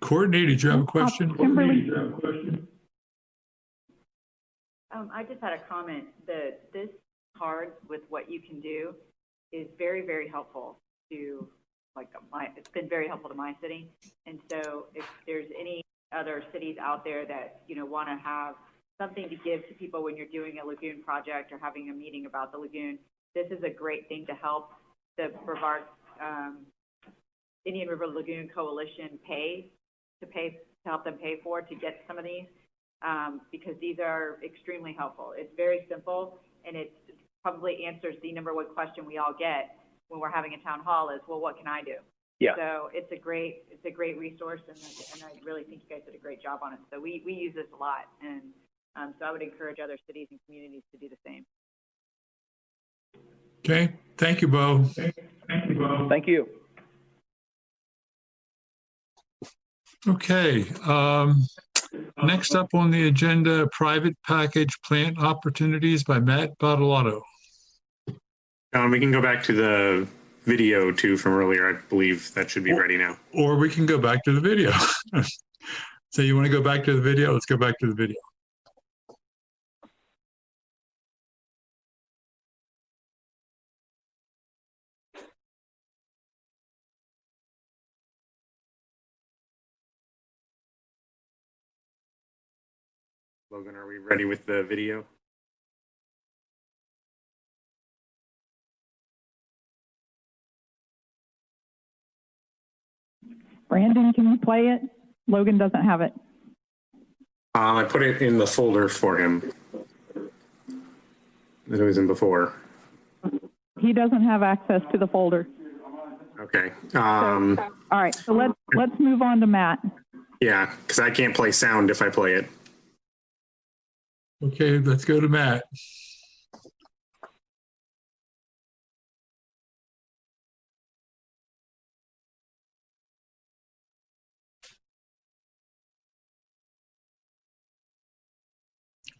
Courtney, did you have a question? Kimberly. I just had a comment that this card with what you can do is very, very helpful to it's been very helpful to my city. And so if there's any other cities out there that, want to have something to give to people when you're doing a lagoon project or having a meeting about the lagoon, this is a great thing to help the Brevard Indian River Lagoon Coalition to help them pay for to get some of these. Because these are extremely helpful. It's very simple, and it probably answers the number one question we all get when we're having a town hall is, well, what can I do? Yeah. So it's a great resource, and I really think you guys did a great job on it. So we use this a lot, and so I would encourage other cities and communities to do the same. Okay, thank you, Beau. Thank you. Okay. Next up on the agenda, private package plant opportunities by Matt Badolato. We can go back to the video too from earlier. I believe that should be ready now. Or we can go back to the video. So you want to go back to the video? Let's go back to the video. Logan, are we ready with the video? Brandon, can you play it? Logan doesn't have it. I put it in the folder for him that it was in before. He doesn't have access to the folder. Okay. All right, so let's move on to Matt. Yeah, because I can't play sound if I play it. Okay, let's go to Matt.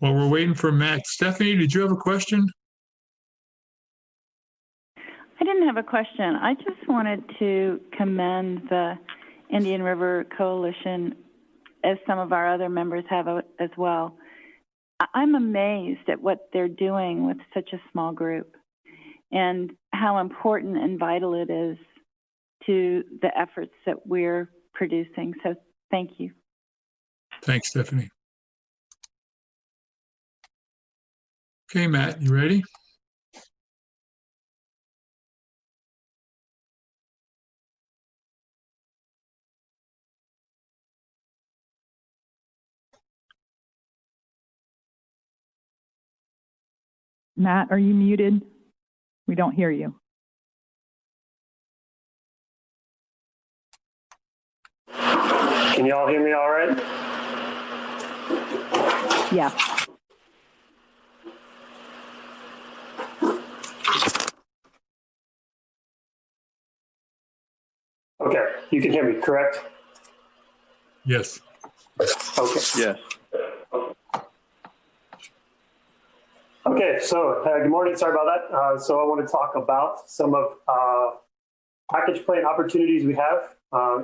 While we're waiting for Matt, Stephanie, did you have a question? I didn't have a question. I just wanted to commend the Indian River Coalition, as some of our other members have as well. I'm amazed at what they're doing with such a small group and how important and vital it is to the efforts that we're producing. So thank you. Thanks, Stephanie. Okay, Matt, you ready? Matt, are you muted? We don't hear you. Can you all hear me all right? Yeah. Okay, you can hear me, correct? Yes. Okay. Yes. Okay, so good morning. Sorry about that. So I want to talk about some of package plan opportunities we have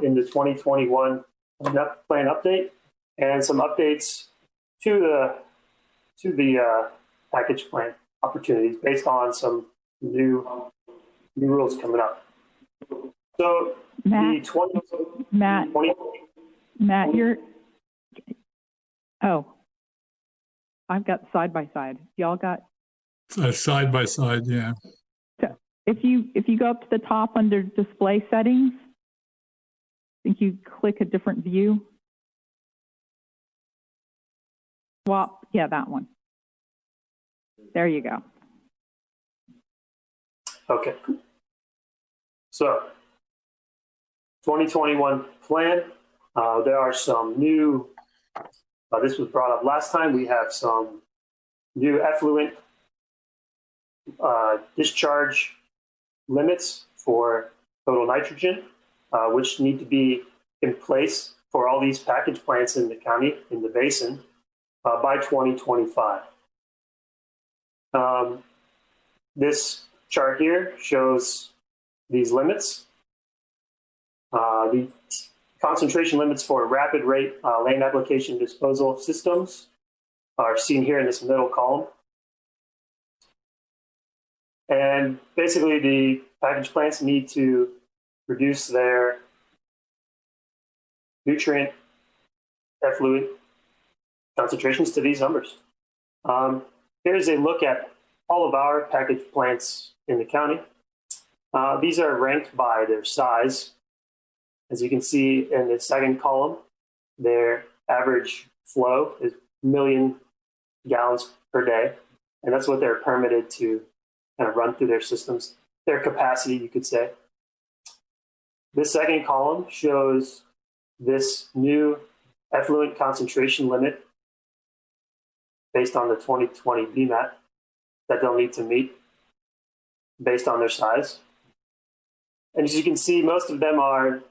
in the 2021 plan update, and some updates to the package plan opportunities based on some new rules coming up. So Matt, the Matt, you're. Oh. I've got side by side. Y'all got Side by side, yeah. So if you go up to the top under display settings, I think you click a different view. Swap, yeah, that one. There you go. Okay. So 2021 plan. There are some new. This was brought up last time. We have some new effluent discharge limits for total nitrogen, which need to be in place for all these package plants in the county, in the basin, by 2025. This chart here shows these limits. The concentration limits for rapid rate land application disposal systems are seen here in this middle column. And basically the package plants need to reduce their nutrient effluent concentrations to these numbers. Here's a look at all of our package plants in the county. These are ranked by their size. As you can see in the second column, their average flow is 1 million gallons per day. And that's what they're permitted to kind of run through their systems, their capacity, you could say. This second column shows this new effluent concentration limit based on the 2020 BMAT that they'll need to meet based on their size. And as you can see, most of them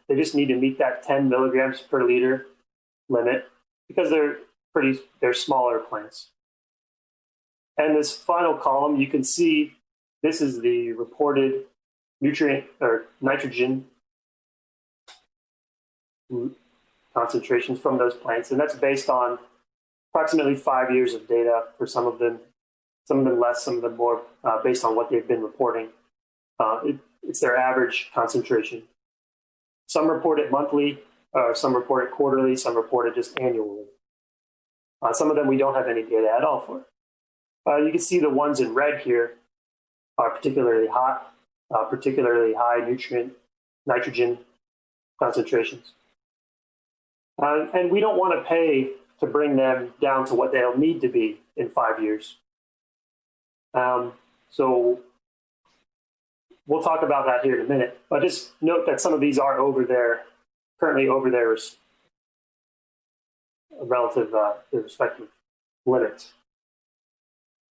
they just need to meet that 10 milligrams per liter limit because they're smaller plants. And this final column, you can see this is the reported nutrient or nitrogen concentrations from those plants. And that's based on approximately 5 years of data for some of them less, some of them more, based on what they've been reporting. It's their average concentration. Some report it monthly, some report it quarterly, some report it just annually. Some of them we don't have any data at all for. You can see the ones in red here are particularly hot, particularly high nitrogen concentrations. And we don't want to pay to bring them down to what they'll need to be in 5 years. So we'll talk about that here in a minute, but just note that some of these are currently over their relative, their respective limits.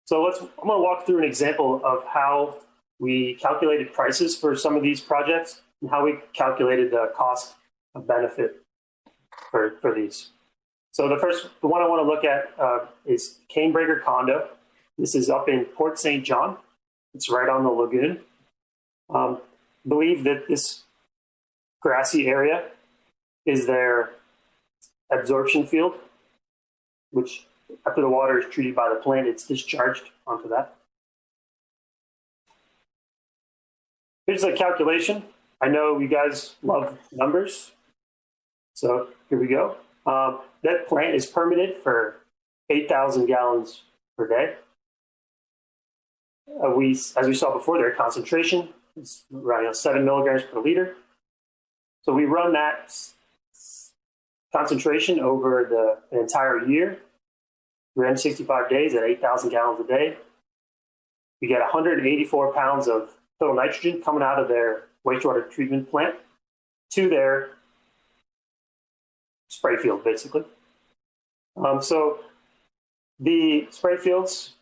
So I'm going to walk through an example of how we calculated prices for some of these projects and how we calculated the cost of benefit for these. So the one I want to look at is Cambrigger Condo. This is up in Port St. John. It's right on the lagoon. Believe that this grassy area is their absorption field, which after the water is treated by the plant, it's discharged onto that. Here's a calculation. I know you guys love numbers, so here we go. That plant is permitted for 8,000 gallons per day. As we saw before, their concentration is around 7 milligrams per liter. So we run that concentration over the entire year, 365 days at 8,000 gallons a day. We get 184 pounds of total nitrogen coming out of their wastewater treatment plant to their spray field, basically. So the spray fields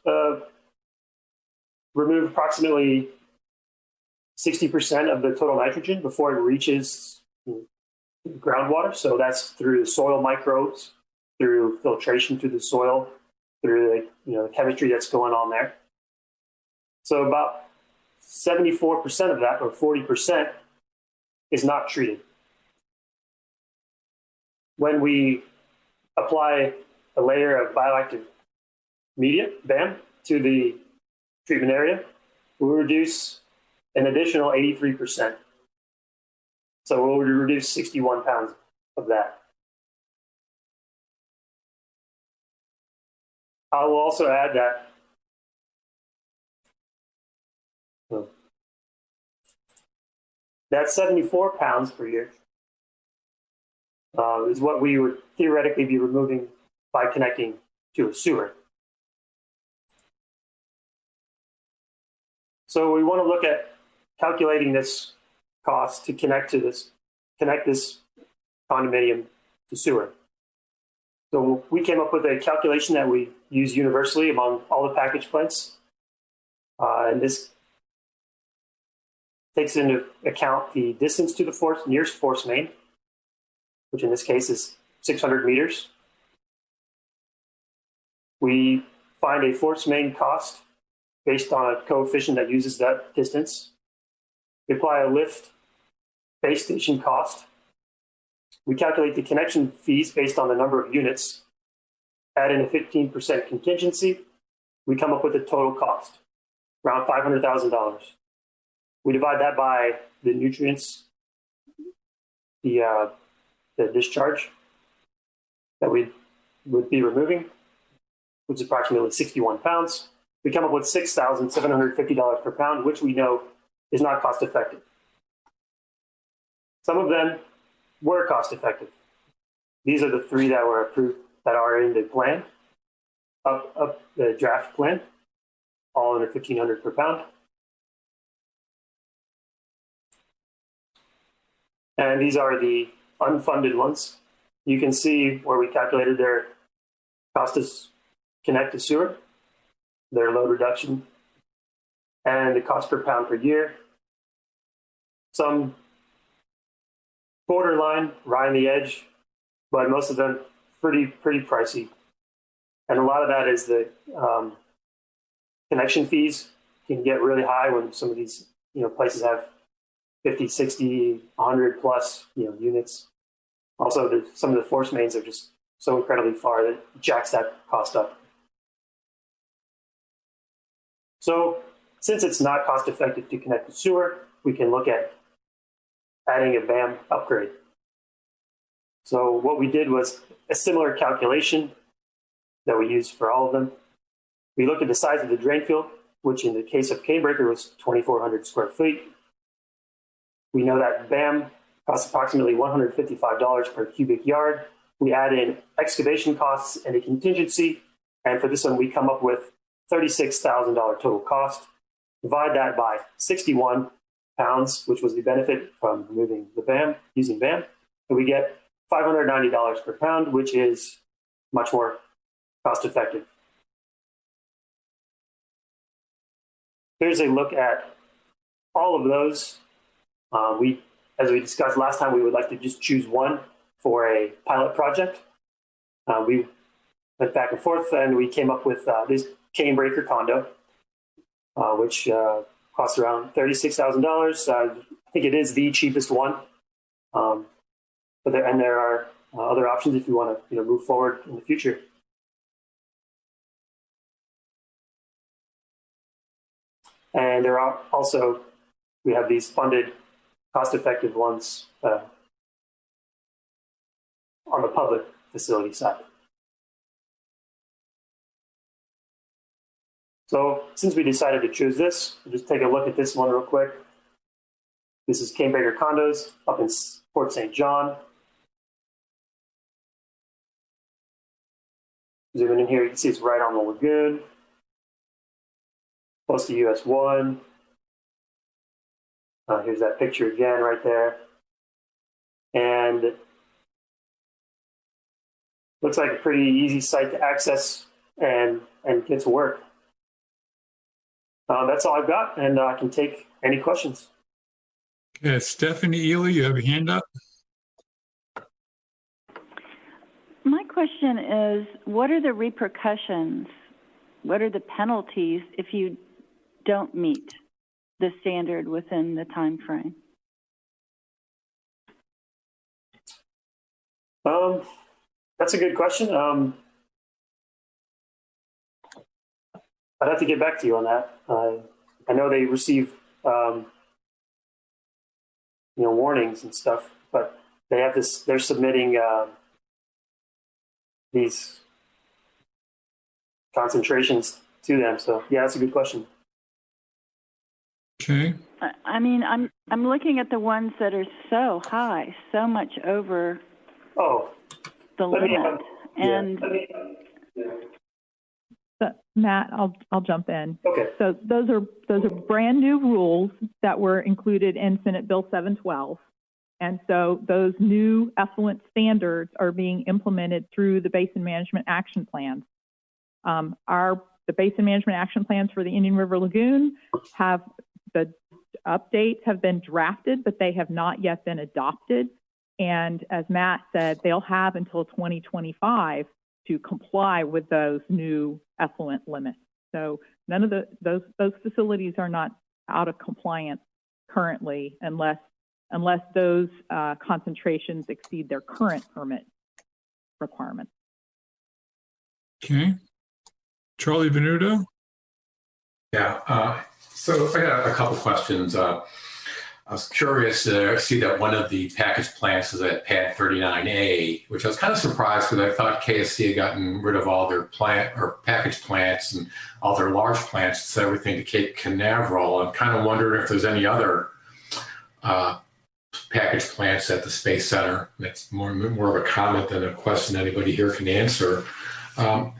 remove approximately 60% of the total nitrogen before it reaches groundwater. So that's through soil microbes, through filtration through the soil, through the chemistry that's going on there. So about 74% of that, or 40%, is not treated. When we apply a layer of bioactive media, BAM, to the treatment area, we'll reduce an additional 83%. So we'll reduce 61 pounds of that. I will also add that that 74 pounds per year is what we would theoretically be removing by connecting to a sewer. So we want to look at calculating this cost to connect this condominium to sewer. So we came up with a calculation that we use universally among all the package plants. And this takes into account the distance to the nearest force main, which in this case is 600 meters. We find a force main cost based on a coefficient that uses that distance. We apply a lift base station cost. We calculate the connection fees based on the number of units. Add in a 15% contingency. We come up with a total cost, around $500,000. We divide that by the nutrients, the discharge that we would be removing, which is approximately 61 pounds. We come up with $6,750 per pound, which we know is not cost effective. Some of them were cost effective. These are the three that were approved that are in the plan, up the draft plan, all under $1,500 per pound. And these are the unfunded ones. You can see where we calculated their cost to connect to sewer, their load reduction, and the cost per pound per year. Some borderline, right on the edge, but most of them pretty pricey. And a lot of that is the connection fees can get really high when some of these places have 50, 60, 100 plus units. Also, some of the force mains are just so incredibly far that it jacks that cost up. So since it's not cost effective to connect to sewer, we can look at adding a BAM upgrade. So what we did was a similar calculation that we used for all of them. We looked at the size of the drain field, which in the case of Cambrigger was 2,400 square feet. We know that BAM costs approximately $155 per cubic yard. We add in excavation costs and a contingency, and for this one we come up with $36,000 total cost. Divide that by 61 pounds, which was the benefit from removing the BAM, using BAM, and we get $590 per pound, which is much more cost effective. Here's a look at all of those. As we discussed last time, we would like to just choose one for a pilot project. We went back and forth, and we came up with this Cambrigger condo, which costs around $36,000. I think it is the cheapest one, but there are other options if you want to move forward in the future. And there are also, we have these funded, cost-effective ones on the public facility side. So since we decided to choose this, we'll just take a look at this one real quick. This is Cambrigger Condos up in Port St. John. Zooming in here, you can see it's right on the lagoon, close to US 1. Here's that picture again right there. And looks like a pretty easy site to access and get to work. That's all I've got, and I can take any questions. Okay, Stephanie Ely, you have a hand up? My question is, what are the repercussions? What are the penalties if you don't meet the standard within the time frame? That's a good question. I'd have to get back to you on that. I know they receive warnings and stuff, but they have this. They're submitting these concentrations to them. So yeah, that's a good question. Okay. I mean, I'm looking at the ones that are so high, so much over the limit, and. Matt, I'll jump in. Okay. So those are brand new rules that were included in Senate Bill 712. And so those new effluent standards are being implemented through the Basin Management Action Plans. The Basin Management Action Plans for the Indian River Lagoon the updates have been drafted, but they have not yet been adopted. And as Matt said, they'll have until 2025 to comply with those new effluent limits. So none of those facilities are not out of compliance currently unless those concentrations exceed their current permit requirements. Okay. Charlie Venuto? Yeah, so I got a couple questions. I was curious to see that one of the package plants is at pad 39A, which I was kind of surprised because I thought KSC had gotten rid of all their package plants and all their large plants, so everything to Cape Canaveral. I'm kind of wondering if there's any other package plants at the Space Center. That's more of a comment than a question anybody here can answer. So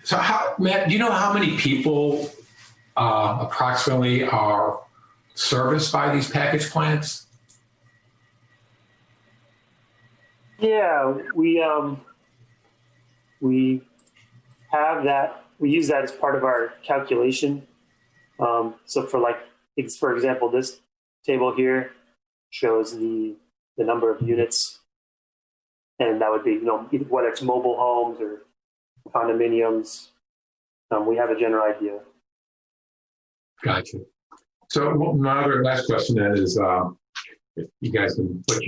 Matt, do you know how many people approximately are serviced by these package plants? Yeah, we have that. We use that as part of our calculation. So for example, this table here shows the number of units, and that would be whether it's mobile homes or condominiums. We have a general idea. Gotcha. So my other last question then is, if you guys can get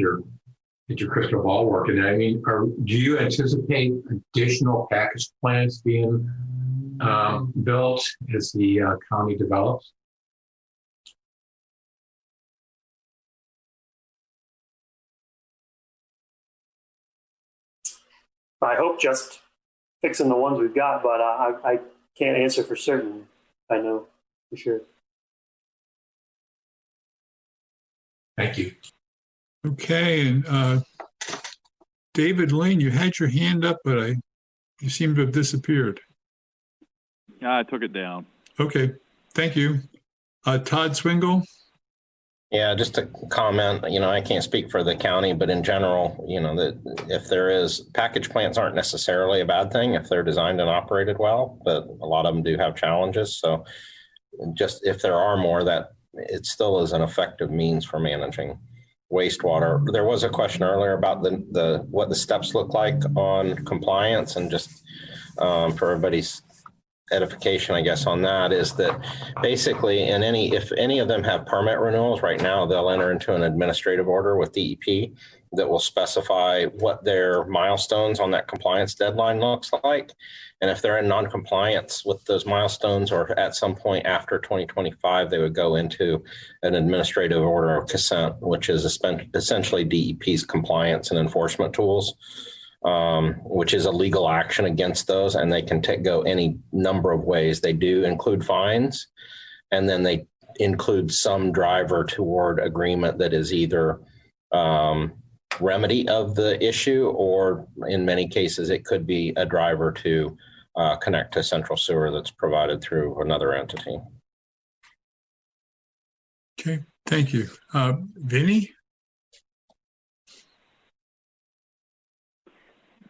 your crystal ball working. I mean, do you anticipate additional package plants being built as the county develops? I hope just fixing the ones we've got, but I can't answer for certain. I know for sure. Thank you. Okay, and David Lane, you had your hand up, but you seem to have disappeared. I took it down. Okay, thank you. Todd Swingle? Yeah, just a comment, I can't speak for the county, but in general, that if there is, package plants aren't necessarily a bad thing if they're designed and operated well, but a lot of them do have challenges. So just if there are more, that it still is an effective means for managing wastewater. There was a question earlier about the what the steps look like on compliance, and just for everybody's edification, I guess, on that is that basically if any of them have permit renewals right now, they'll enter into an administrative order with DEP that will specify what their milestones on that compliance deadline looks like. And if they're in non-compliance with those milestones, or at some point after 2025, they would go into an administrative order of consent, which is essentially DEP's compliance and enforcement tools, which is a legal action against those. And they can go any number of ways. They do include fines, and then they include some driver toward agreement that is either remedy of the issue, or in many cases, it could be a driver to connect to central sewer that's provided through another entity. Okay, thank you. Vinny?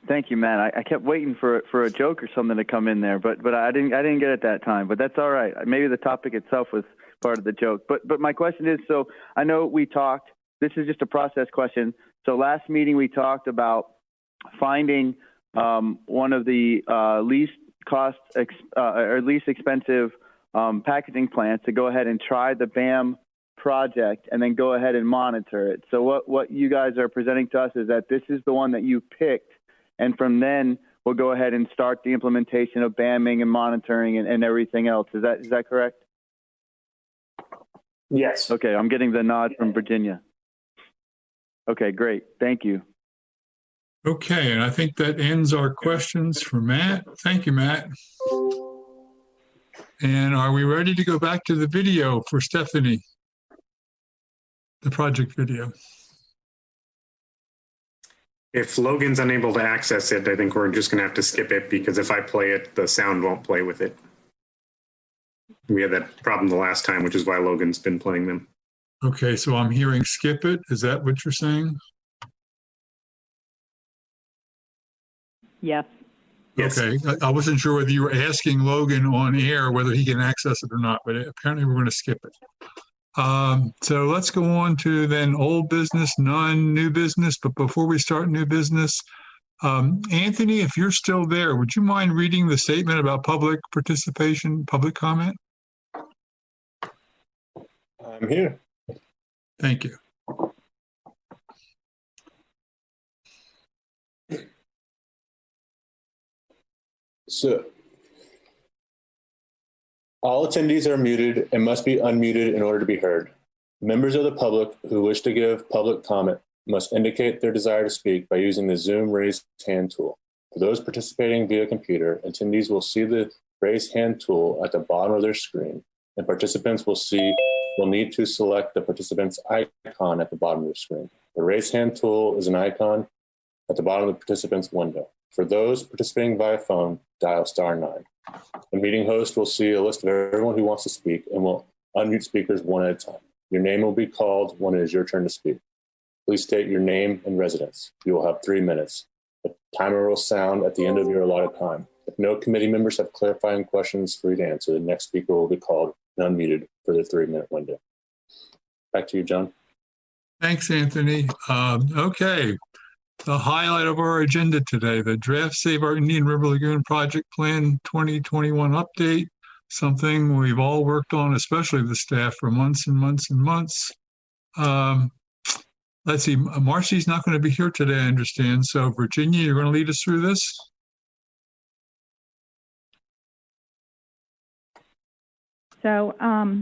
Thank you, Matt. I kept waiting for a joke or something to come in there, but I didn't get it that time. But that's all right. Maybe the topic itself was part of the joke. But my question is, so I know we talked. This is just a process question. So last meeting we talked about finding one of the least cost or least expensive packaging plants to go ahead and try the BAM project and then go ahead and monitor it. So what you guys are presenting to us is that this is the one that you picked, and from then we'll go ahead and start the implementation of BAMing and monitoring and everything else. Is that correct? Yes. Okay, I'm getting the nod from Virginia. Okay, great. Thank you. Okay, and I think that ends our questions for Matt. Thank you, Matt. And are we ready to go back to the video for Stephanie? The project video. If Logan's unable to access it, I think we're just going to have to skip it, because if I play it, the sound won't play with it. We had that problem the last time, which is why Logan's been playing them. Okay, so I'm hearing skip it. Is that what you're saying? Yes. Yes. Okay, I wasn't sure whether you were asking Logan on air whether he can access it or not, but apparently we're going to skip it. So let's go on to then old business, none, new business. But before we start new business, Anthony, if you're still there, would you mind reading the statement about public participation, public comment? I'm here. Thank you. So, all attendees are muted and must be unmuted in order to be heard. Members of the public who wish to give public comment must indicate their desire to speak by using the Zoom raise hand tool. For those participating via computer, attendees will see the raise hand tool at the bottom of their screen, and participants will need to select the participant's icon at the bottom of the screen. The raise hand tool is an icon at the bottom of the participant's window. For those participating via phone, dial *9. The meeting host will see a list of everyone who wants to speak and will unmute speakers one at a time. Your name will be called when it is your turn to speak. Please state your name and residence. You will have 3 minutes. The timer will sound at the end of your allotted time. If no committee members have clarifying questions for you to answer, the next speaker will be called and unmuted for the 3-minute window. Back to you, John. Thanks, Anthony. Okay. The highlight of our agenda today, the draft Save Our Indian River Lagoon Project Plan 2021 update, something we've all worked on, especially the staff, for months and months and months. Let's see, Marcy's not going to be here today, I understand. So Virginia, you're going to lead us through this? So I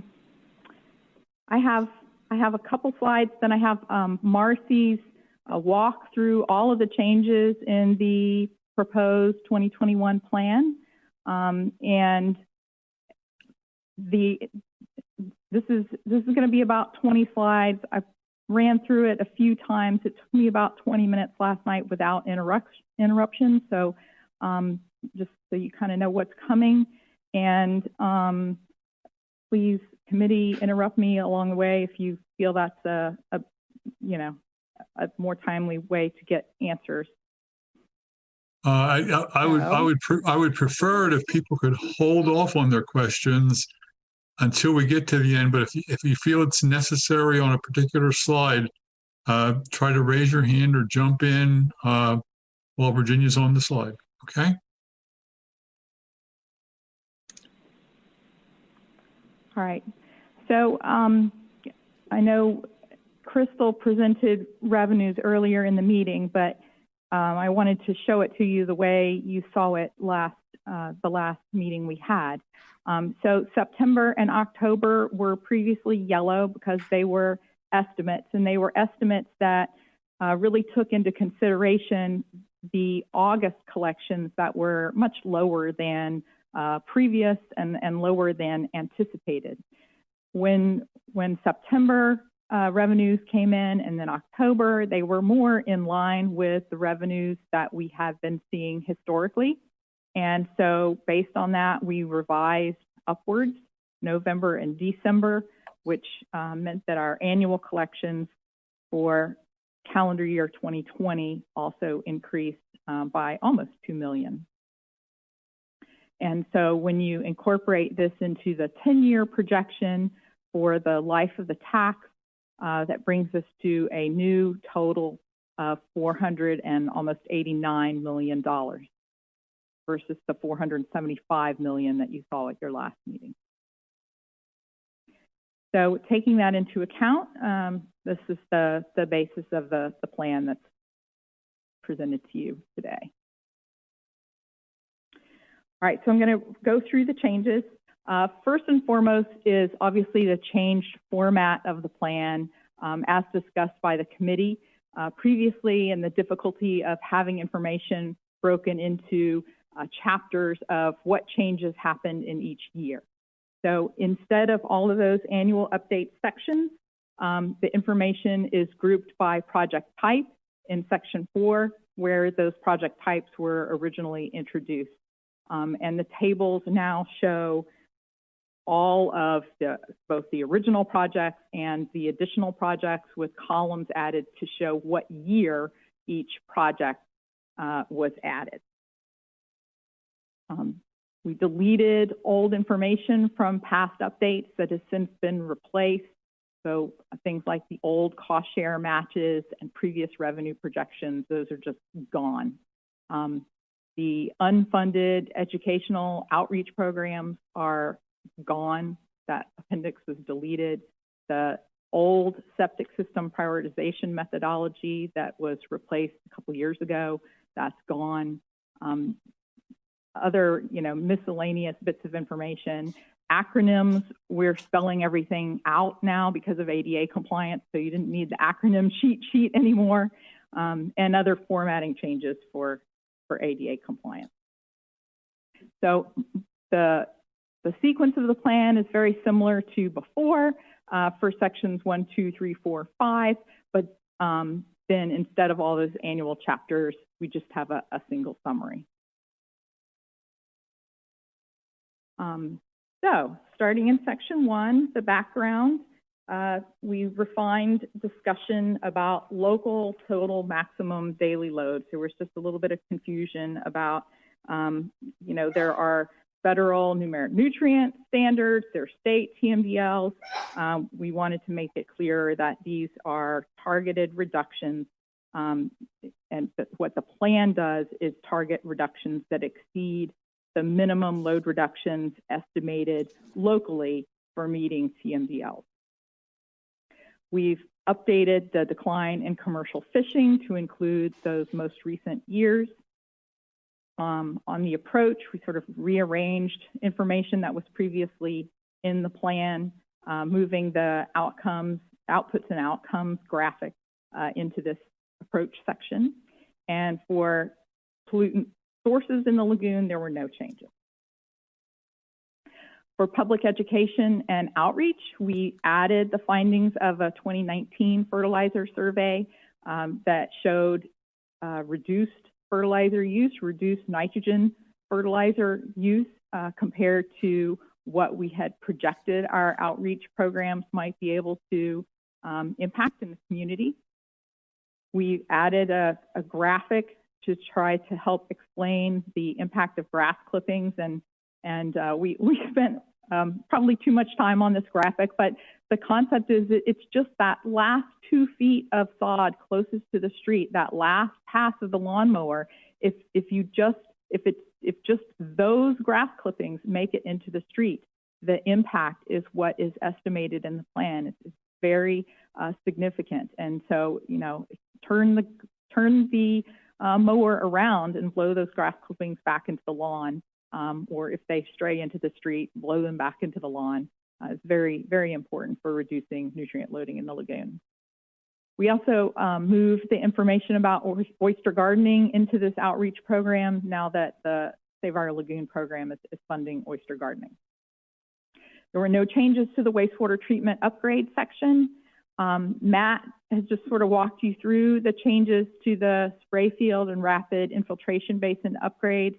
have a couple slides, then I have Marcy's walk through all of the changes in the proposed 2021 plan. And this is going to be about 20 slides. I ran through it a few times. It took me about 20 minutes last night without interruption. So just so you kind of know what's coming. And please, committee, interrupt me along the way if you feel that's a more timely way to get answers. I would prefer it if people could hold off on their questions until we get to the end. But if you feel it's necessary on a particular slide, try to raise your hand or jump in while Virginia's on the slide, okay? All right. So I know Crystal presented revenues earlier in the meeting, but I wanted to show it to you the way you saw it the last meeting we had. So September and October were previously yellow because they were estimates, and they were estimates that really took into consideration the August collections that were much lower than previous and lower than anticipated. When September revenues came in and then October, they were more in line with the revenues that we have been seeing historically. And so based on that, we revised upwards November and December, which meant that our annual collections for calendar year 2020 also increased by almost $2 million. And so when you incorporate this into the 10-year projection for the life of the tax, that brings us to a new total of $489 million versus the $475 million that you saw at your last meeting. So taking that into account, this is the basis of the plan that's presented to you today. All right, so I'm going to go through the changes. First and foremost is obviously the changed format of the plan as discussed by the committee previously, and the difficulty of having information broken into chapters of what changes happened in each year. So instead of all of those annual update sections, the information is grouped by project type in section 4, where those project types were originally introduced. And the tables now show all of both the original projects and the additional projects, with columns added to show what year each project was added. We deleted old information from past updates that has since been replaced. So things like the old cost share matches and previous revenue projections, those are just gone. The unfunded educational outreach programs are gone. That appendix was deleted. The old septic system prioritization methodology that was replaced a couple years ago, that's gone. Other, miscellaneous bits of information. Acronyms, we're spelling everything out now because of ADA compliance, so you didn't need the acronym sheet anymore, and other formatting changes for ADA compliance. So the sequence of the plan is very similar to before for sections 1, 2, 3, 4, 5, but then instead of all those annual chapters, we just have a single summary. So starting in section 1, the background, we refined discussion about local total maximum daily load. So there's just a little bit of confusion about, there are federal numeric nutrient standards, there are state TMDLs. We wanted to make it clear that these are targeted reductions, and what the plan does is target reductions that exceed the minimum load reductions estimated locally for meeting TMDLs. We've updated the decline in commercial fishing to include those most recent years. On the approach, we sort of rearranged information that was previously in the plan, moving the outputs and outcomes graphic into this approach section. And for pollutant sources in the lagoon, there were no changes. For public education and outreach, we added the findings of a 2019 fertilizer survey that showed reduced fertilizer use, reduced nitrogen fertilizer use compared to what we had projected our outreach programs might be able to impact in the community. We added a graphic to try to help explain the impact of grass clippings, and we spent probably too much time on this graphic, but the concept is that it's just that last 2 feet of sod closest to the street, that last pass of the lawnmower. If just those grass clippings make it into the street, the impact is what is estimated in the plan. It's very significant, and so turn the mower around and blow those grass clippings back into the lawn, or if they stray into the street, blow them back into the lawn. It's very, very important for reducing nutrient loading in the lagoon. We also moved the information about oyster gardening into this outreach program now that the Save Our Lagoon program is funding oyster gardening. There were no changes to the wastewater treatment upgrade section. Matt has just sort of walked you through the changes to the spray field and rapid infiltration basin upgrades,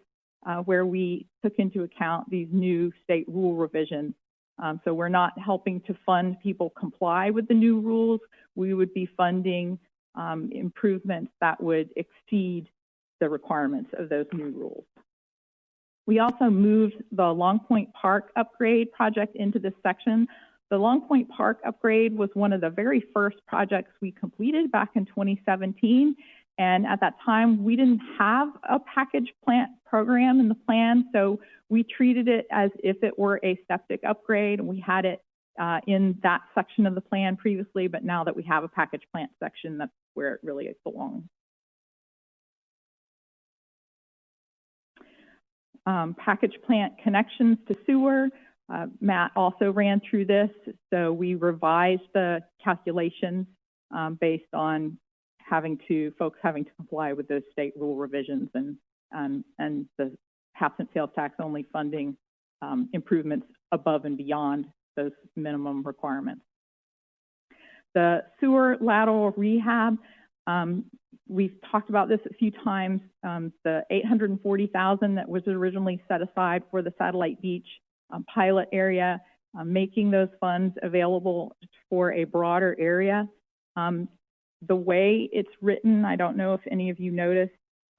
where we took into account these new state rule revisions. So we're not helping to fund people comply with the new rules. We would be funding improvements that would exceed the requirements of those new rules. We also moved the Longpoint Park upgrade project into this section. The Longpoint Park upgrade was one of the very first projects we completed back in 2017. And at that time, we didn't have a package plant program in the plan. So we treated it as if it were a septic upgrade. We had it in that section of the plan previously, but now that we have a package plant section, that's where it really belongs. Package plant connections to sewer. Matt also ran through this. So we revised the calculations based on folks having to comply with those state rule revisions and the absent sales tax only funding improvements above and beyond those minimum requirements. The sewer lateral rehab, we've talked about this a few times. The $840,000 that was originally set aside for the Satellite Beach pilot area, making those funds available for a broader area. The way it's written, I don't know if any of you noticed,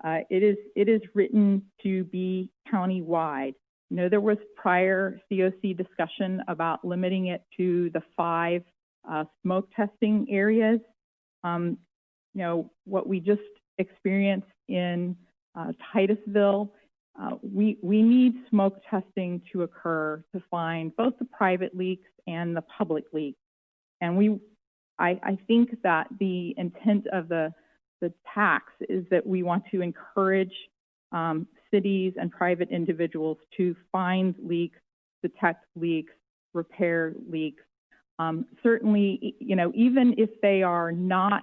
it is written to be county-wide. There was prior COC discussion about limiting it to the 5 smoke testing areas. What we just experienced in Titusville, we need smoke testing to occur to find both the private leaks and the public leaks. And I think that the intent of the tax is that we want to encourage cities and private individuals to find leaks, detect leaks, repair leaks. Certainly, even if they are not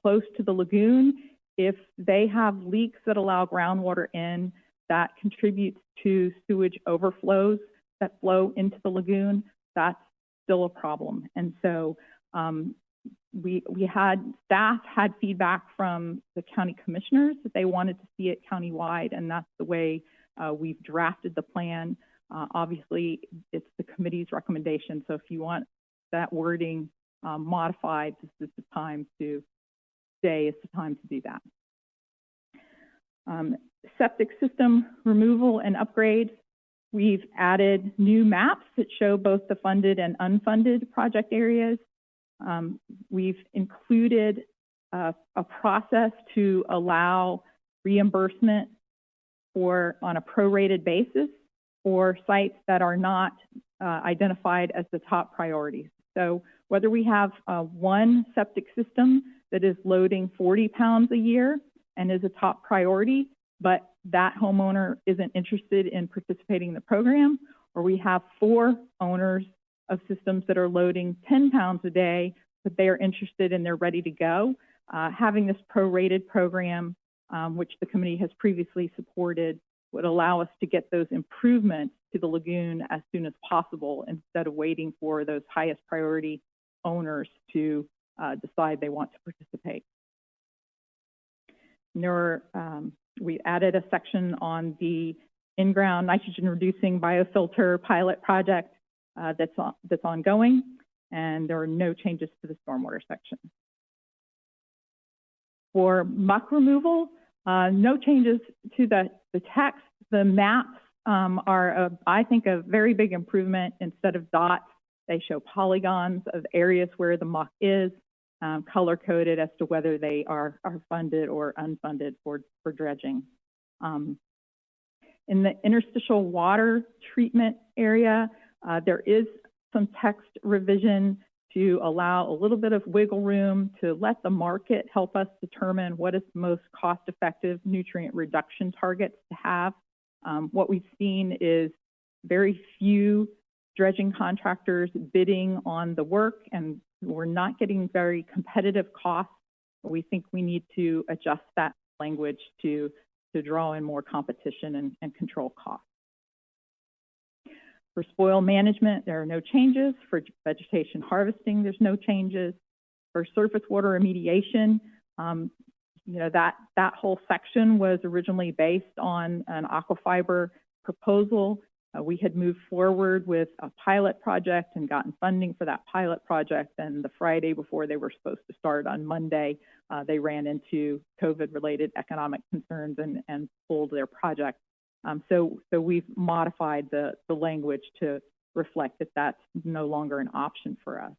close to the lagoon, if they have leaks that allow groundwater in, that contributes to sewage overflows that flow into the lagoon, that's still a problem. And so staff had feedback from the county commissioners that they wanted to see it countywide, and that's the way we've drafted the plan. Obviously, it's the committee's recommendation, so if you want that wording modified, this is the time to do that. Septic system removal and upgrades. We've added new maps that show both the funded and unfunded project areas. We've included a process to allow reimbursement on a prorated basis for sites that are not identified as the top priorities. So whether we have one septic system that is loading 40 pounds a year and is a top priority, but that homeowner isn't interested in participating in the program, or we have 4 owners of systems that are loading 10 pounds a day, but they are interested and they're ready to go. Having this prorated program, which the committee has previously supported, would allow us to get those improvements to the lagoon as soon as possible instead of waiting for those highest priority owners to decide they want to participate. We added a section on the in-ground nitrogen-reducing biofilter pilot project that's ongoing, and there are no changes to the stormwater section. For muck removal, no changes to the text. The maps are, I think, a very big improvement. Instead of dots, they show polygons of areas where the muck is, color-coded as to whether they are funded or unfunded for dredging. In the interstitial water treatment area, there is some text revision to allow a little bit of wiggle room to let the market help us determine what is the most cost-effective nutrient reduction targets to have. What we've seen is very few dredging contractors bidding on the work, and we're not getting very competitive costs. We think we need to adjust that language to draw in more competition and control costs. For spoil management, there are no changes. For vegetation harvesting, there's no changes. For surface water remediation, you know, that whole section was originally based on an aquafiber proposal. We had moved forward with a pilot project and gotten funding for that pilot project. And the Friday before they were supposed to start on Monday, they ran into COVID-related economic concerns and pulled their project. So we've modified the language to reflect that that's no longer an option for us.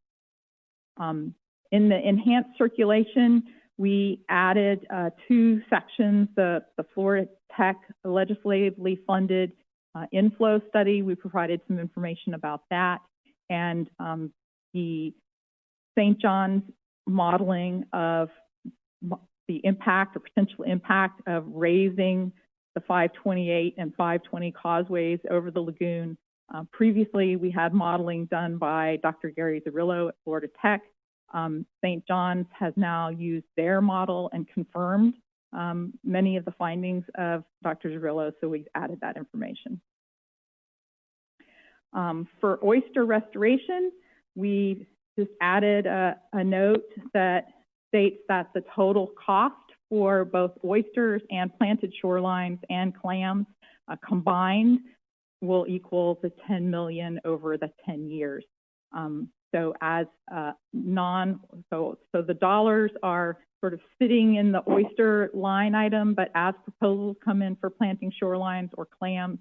In the enhanced circulation, we added 2 sections, the Florida Tech legislatively funded inflow study. We provided some information about that, and the St. John's modeling of the impact or potential impact of raising the 528 and 520 causeways over the lagoon. Previously, we had modeling done by Dr. Gary Zarillo at Florida Tech. St. John's has now used their model and confirmed many of the findings of Dr. Zarillo, so we've added that information. For oyster restoration, we just added a note that states that the total cost for both oysters and planted shorelines and clams combined will equal the $10 million over the 10 years. So as so the dollars are sort of sitting in the oyster line item, but as proposals come in for planting shorelines or clams,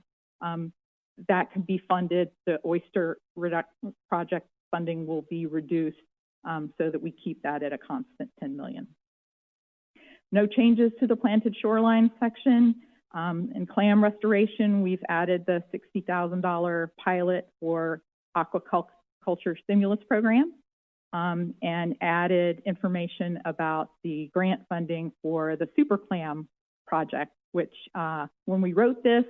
that can be funded. The oyster project funding will be reduced so that we keep that at a constant 10 million. No changes to the planted shoreline section. In clam restoration, we've added the $60,000 pilot for aquaculture stimulus program and added information about the grant funding for the super clam project, which when we wrote this,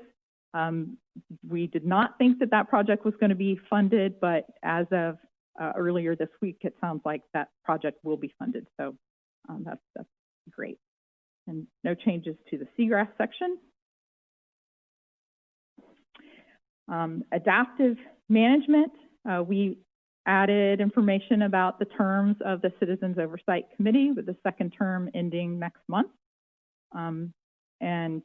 we did not think that that project was going to be funded, but as of earlier this week, it sounds like that project will be funded. So that's great. And no changes to the seagrass section. Adaptive management, we added information about the terms of the Citizens Oversight Committee with the second term ending next month, and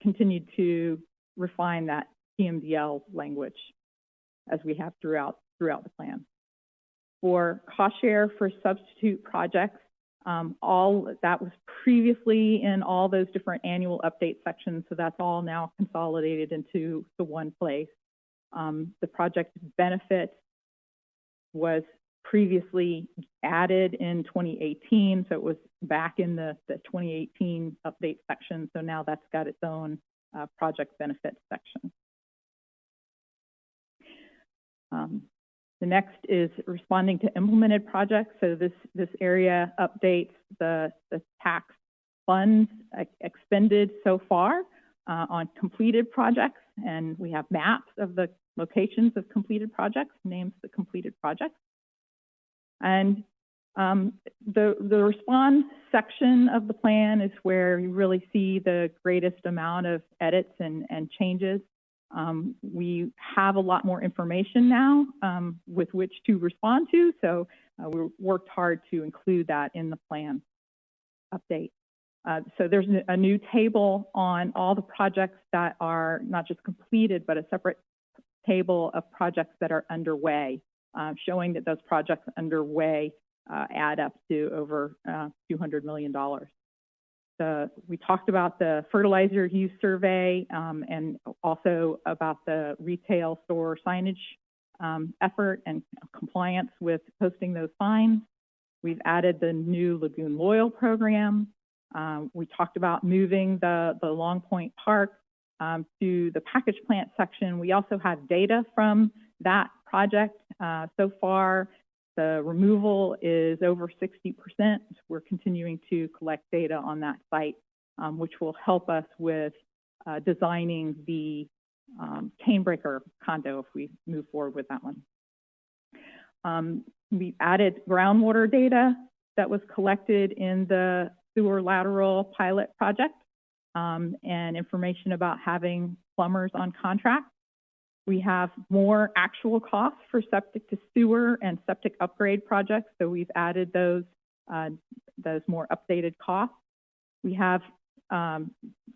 continued to refine that PMDL language as we have throughout the plan. For cost share for substitute projects, all that was previously in all those different annual update sections, so that's all now consolidated into the one place. The project benefit was previously added in 2018, so it was back in the 2018 update section, so now that's got its own project benefit section. The next is responding to implemented projects. So this area updates the tax funds expended so far on completed projects, and we have maps of the locations of completed projects, names of the completed projects. And the respond section of the plan is where you really see the greatest amount of edits and changes. We have a lot more information now with which to respond to, so we worked hard to include that in the plan update. So there's a new table on all the projects that are not just completed, but a separate table of projects that are underway, showing that those projects underway add up to over $200 million. we talked about the fertilizer use survey and also about the retail store signage effort and compliance with posting those signs. We've added the new Lagoon Loyal program. We talked about moving the Longpoint Park to the package plant section. We also have data from that project. So far, the removal is over 60%. We're continuing to collect data on that site, which will help us with designing the Cambrigger condo if we move forward with that one. We added groundwater data that was collected in the sewer lateral pilot project and information about having plumbers on contract. We have more actual costs for septic to sewer and septic upgrade projects, so we've added those more updated costs. We have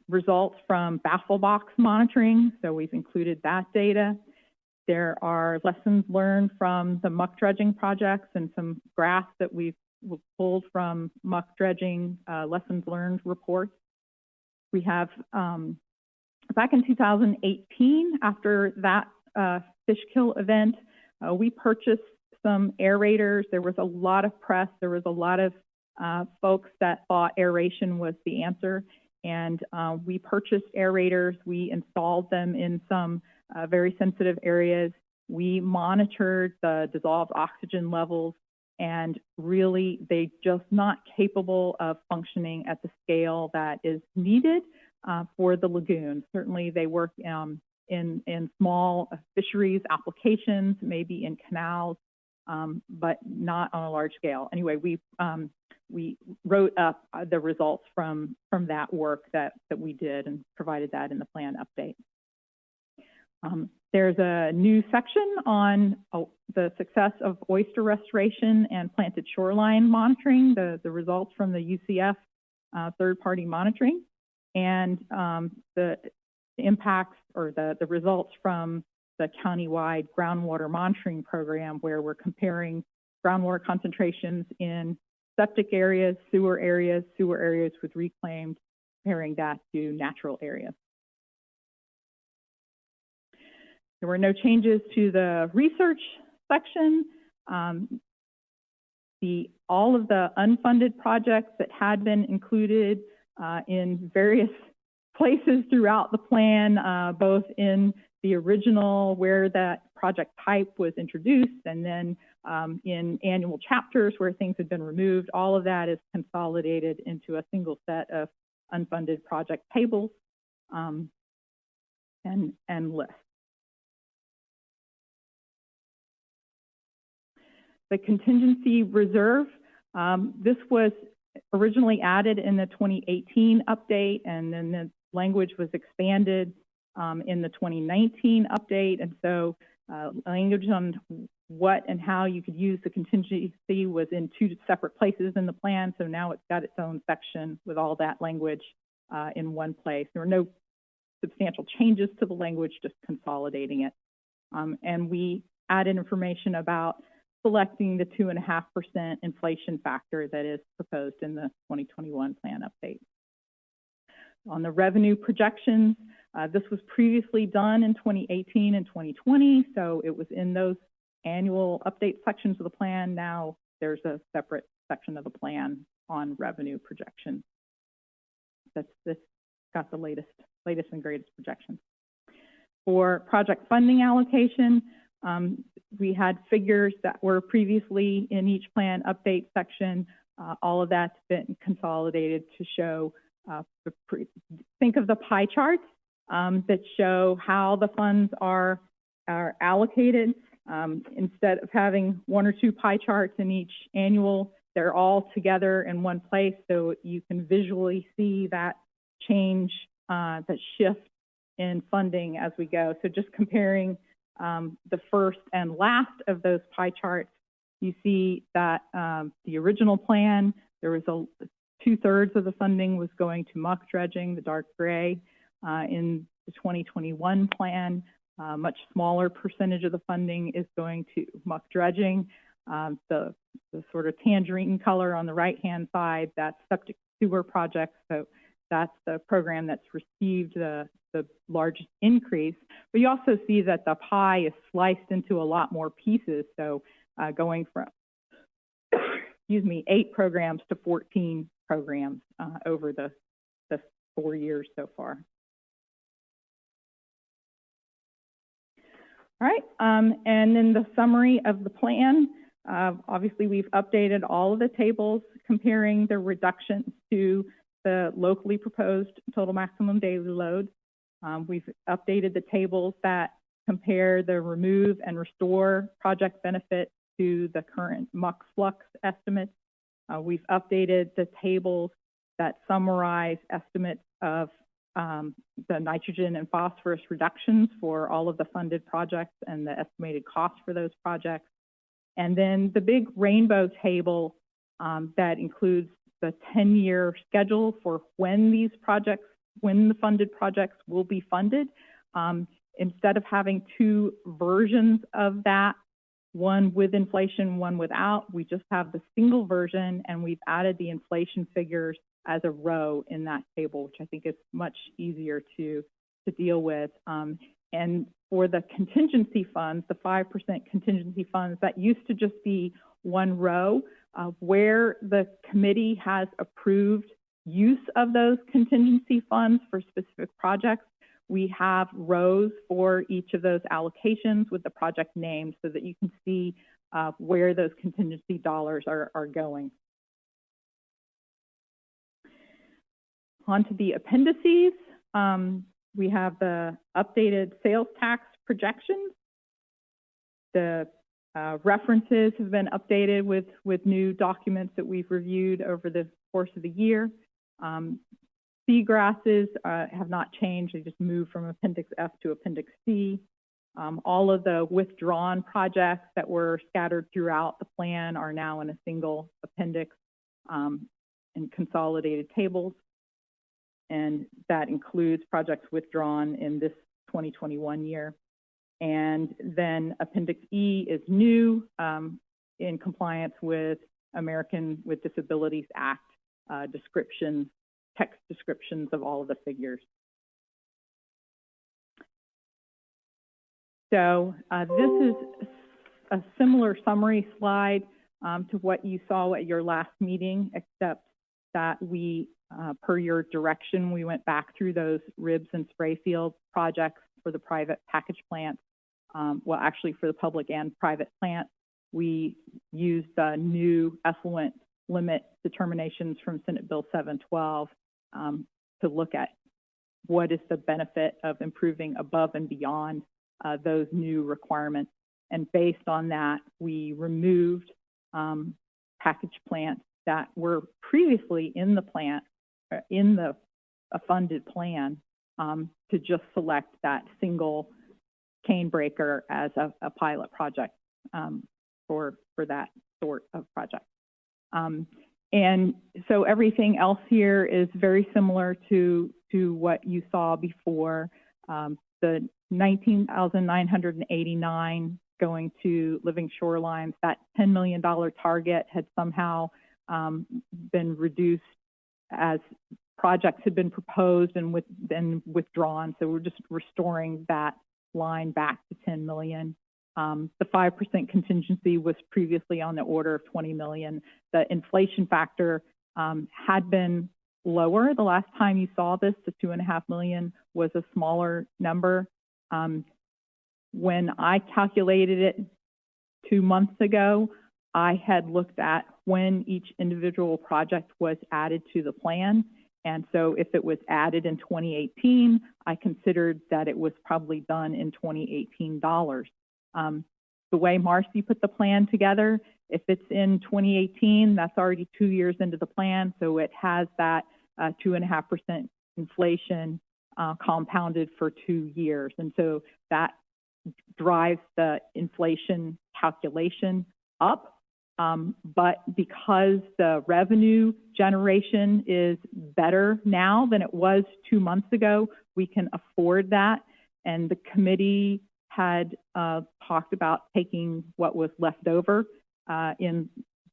results from baffle box monitoring, so we've included that data. There are lessons learned from the muck dredging projects and some graphs that we've pulled from muck dredging lessons learned reports. We have, back in 2018, after that fish kill event, we purchased some aerators. There was a lot of press. There was a lot of folks that thought aeration was the answer. And we purchased aerators. We installed them in some very sensitive areas. We monitored the dissolved oxygen levels, and really they're just not capable of functioning at the scale that is needed for the lagoon. Certainly they work in small fisheries applications, maybe in canals, but not on a large scale. Anyway, we wrote up the results from that work that we did and provided that in the plan update. There's a new section on the success of oyster restoration and planted shoreline monitoring, the results from the UCF third-party monitoring, and the impacts or the results from the countywide groundwater monitoring program, where we're comparing groundwater concentrations in septic areas, sewer areas with reclaimed, comparing that to natural areas. There were no changes to the research section. All of the unfunded projects that had been included in various places throughout the plan, both in the original where that project type was introduced and then in annual chapters where things had been removed, all of that is consolidated into a single set of unfunded project tables and lists. The contingency reserve, this was originally added in the 2018 update, and then the language was expanded in the 2019 update. And so language on what and how you could use the contingency was in two separate places in the plan. So now it's got its own section with all that language in one place. There were no substantial changes to the language, just consolidating it. And we added information about selecting the 2.5% inflation factor that is proposed in the 2021 plan update. On the revenue projections, this was previously done in 2018 and 2020, so it was in those annual update sections of the plan. Now there's a separate section of the plan on revenue projections. This got the latest and greatest projections. For project funding allocation, we had figures that were previously in each plan update section. All of that's been consolidated to show, think of the pie charts that show how the funds are allocated. Instead of having one or two pie charts in each annual, they're all together in one place, so you can visually see that change, that shift in funding as we go. So just comparing the first and last of those pie charts, you see that the original plan, there was 2/3 of the funding was going to muck dredging, the dark gray. In the 2021 plan, much smaller percentage of the funding is going to muck dredging. The sort of tangerine color on the right-hand side, that's septic sewer projects. So that's the program that's received the largest increase. But you also see that the pie is sliced into a lot more pieces. So going from, 8 programs to 14 programs over the 4 years so far. All right, and then the summary of the plan. Obviously, we've updated all of the tables comparing the reductions to the locally proposed total maximum daily load. We've updated the tables that compare the remove and restore project benefit to the current MUX flux estimates. We've updated the tables that summarize estimates of the nitrogen and phosphorus reductions for all of the funded projects and the estimated cost for those projects. And then the big rainbow table that includes the 10-year schedule for when these projects, when the funded projects will be funded. Instead of having 2 versions of that, one with inflation, one without, we just have the single version, and we've added the inflation figures as a row in that table, which I think is much easier to deal with. And for the contingency funds, the 5% contingency funds, that used to just be one row. Where the committee has approved use of those contingency funds for specific projects, we have rows for each of those allocations with the project name so that you can see where those contingency dollars are going. On to the appendices. We have the updated sales tax projections. The references have been updated with new documents that we've reviewed over the course of the year. Seagrasses have not changed. They just moved from Appendix F to Appendix C. All of the withdrawn projects that were scattered throughout the plan are now in a single appendix in consolidated tables. And that includes projects withdrawn in this 2021 year. And then Appendix E is new in compliance with American with Disabilities Act descriptions, text descriptions of all of the figures. So this is a similar summary slide to what you saw at your last meeting, except that we, per your direction, we went back through those ribs and spray field projects for the private package plants. Well, actually for the public and private plants, we used the new effluent limit determinations from Senate Bill 712 to look at what is the benefit of improving above and beyond those new requirements. And based on that, we removed package plants that were previously in the plant, in the funded plan, to just select that single cane breaker as a pilot project for that sort of project. And so everything else here is very similar to what you saw before. The 19,989 going to living shorelines, that $10 million target had somehow been reduced as projects had been proposed and then withdrawn. So we're just restoring that line back to 10 million. The 5% contingency was previously on the order of 20 million. The inflation factor had been lower. The last time you saw this, the 2.5 million was a smaller number. When I calculated it 2 months ago, I had looked at when each individual project was added to the plan. And so if it was added in 2018, I considered that it was probably done in 2018 dollars. The way Marcy put the plan together, if it's in 2018, that's already 2 years into the plan. So it has that 2.5% inflation compounded for 2 years. And so that drives the inflation calculation up. But because the revenue generation is better now than it was 2 months ago, we can afford that. And the committee had talked about taking what was left over in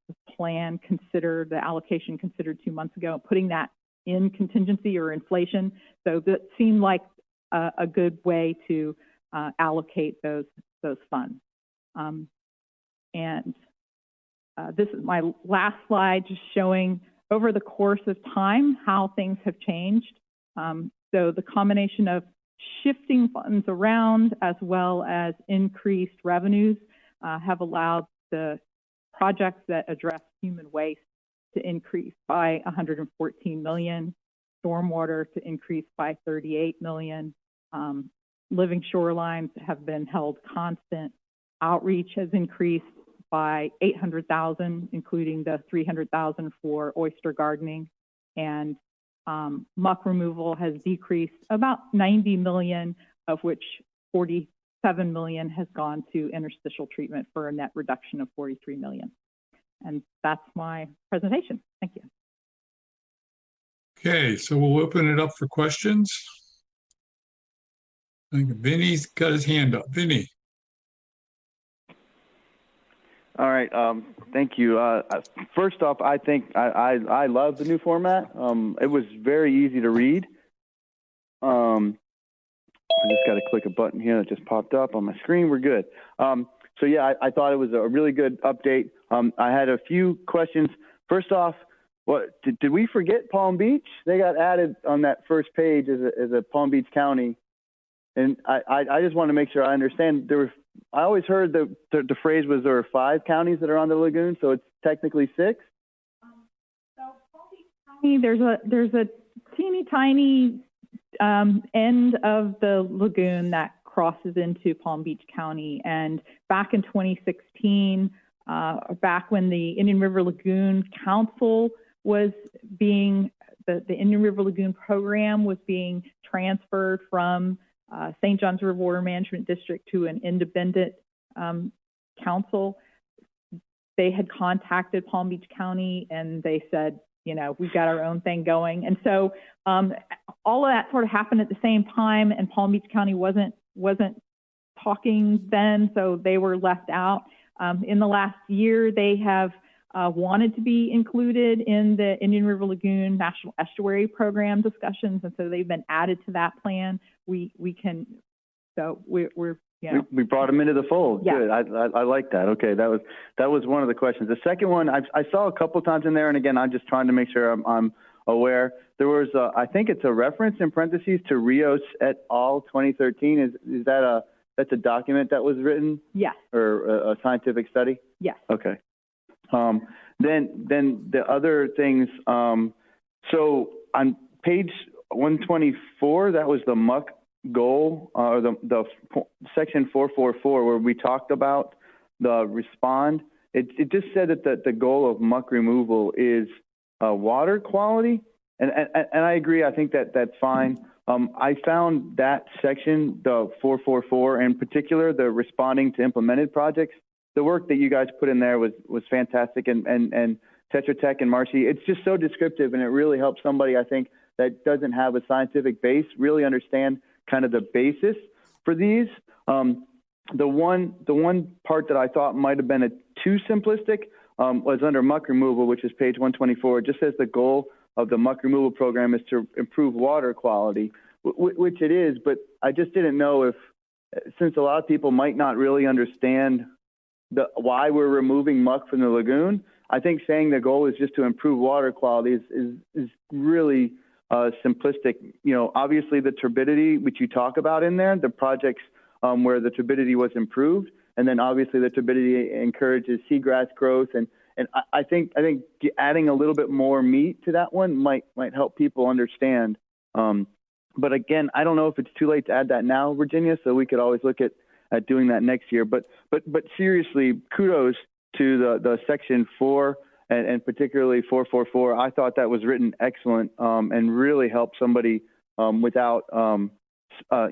the plan considered, the allocation considered 2 months ago, putting that in contingency or inflation. So that seemed like a good way to allocate those funds. This is my last slide, just showing over the course of time how things have changed. So the combination of shifting funds around as well as increased revenues have allowed the projects that address human waste to increase by $114 million, stormwater to increase by $38 million, living shorelines have been held constant, outreach has increased by $800,000, including the $300,000 for oyster gardening, and muck removal has decreased about $90 million, of which $47 million has gone to interstitial treatment for a net reduction of $43 million. And that's my presentation. Thank you. Okay, so we'll open it up for questions. I think Vinny's got his hand up. Vinny. All right, thank you. First off, I think I love the new format. It was very easy to read. I just got to click a button here that just popped up on my screen. We're good. So yeah, I thought it was a really good update. I had a few questions. First off, what did we forget Palm Beach? They got added on that first page as a Palm Beach County, and I just want to make sure I understand. I always heard the phrase was there are 5 counties that are on the lagoon, so it's technically 6. So Palm Beach County, there's a teeny tiny end of the lagoon that crosses into Palm Beach County, and back in 2016, back when the Indian River Lagoon Council was being, the Indian River Lagoon program was being transferred from St. Johns River Water Management District to an independent council. They had contacted Palm Beach County and they said, you know, we've got our own thing going. And so all of that sort of happened at the same time, and Palm Beach County wasn't talking then, so they were left out. In the last year, they have wanted to be included in the Indian River Lagoon National Estuary Program discussions, and so they've been added to that plan. We're you know. We brought them into the fold. Yeah. Good. I like that. Okay, that was one of the questions. The second one I saw a couple times in there, and again, I'm just trying to make sure I'm aware. There was I think it's a reference in parentheses to Rios et al. 2013. Is that that's a document that was written? Yes. Or a scientific study? Yes. Okay. Then the other things. So on page 124, that was the muck goal, or the section 444, where we talked about the respond. It just said that the goal of muck removal is water quality, and I agree. I think that's fine. I found that section, the 444 in particular, the responding to implemented projects, the work that you guys put in there was fantastic, and Tetra Tech and Marcy, it's just so descriptive, and it really helps somebody, I think, that doesn't have a scientific base really understand kind of the basis for these. The one part that I thought might have been too simplistic was under muck removal, which is page 124. It just says the goal of the muck removal program is to improve water quality, which it is, but I just didn't know if, since a lot of people might not really understand why we're removing muck from the lagoon, I think saying the goal is just to improve water quality is really simplistic. You know, obviously the turbidity, which you talk about in there, the projects where the turbidity was improved, and then obviously the turbidity encourages seagrass growth, and I think adding a little bit more meat to that one might help people understand. But again, I don't know if it's too late to add that now, Virginia, so we could always look at doing that next year. But seriously, kudos to the section 4 and particularly 444. I thought that was written excellent and really helped somebody without a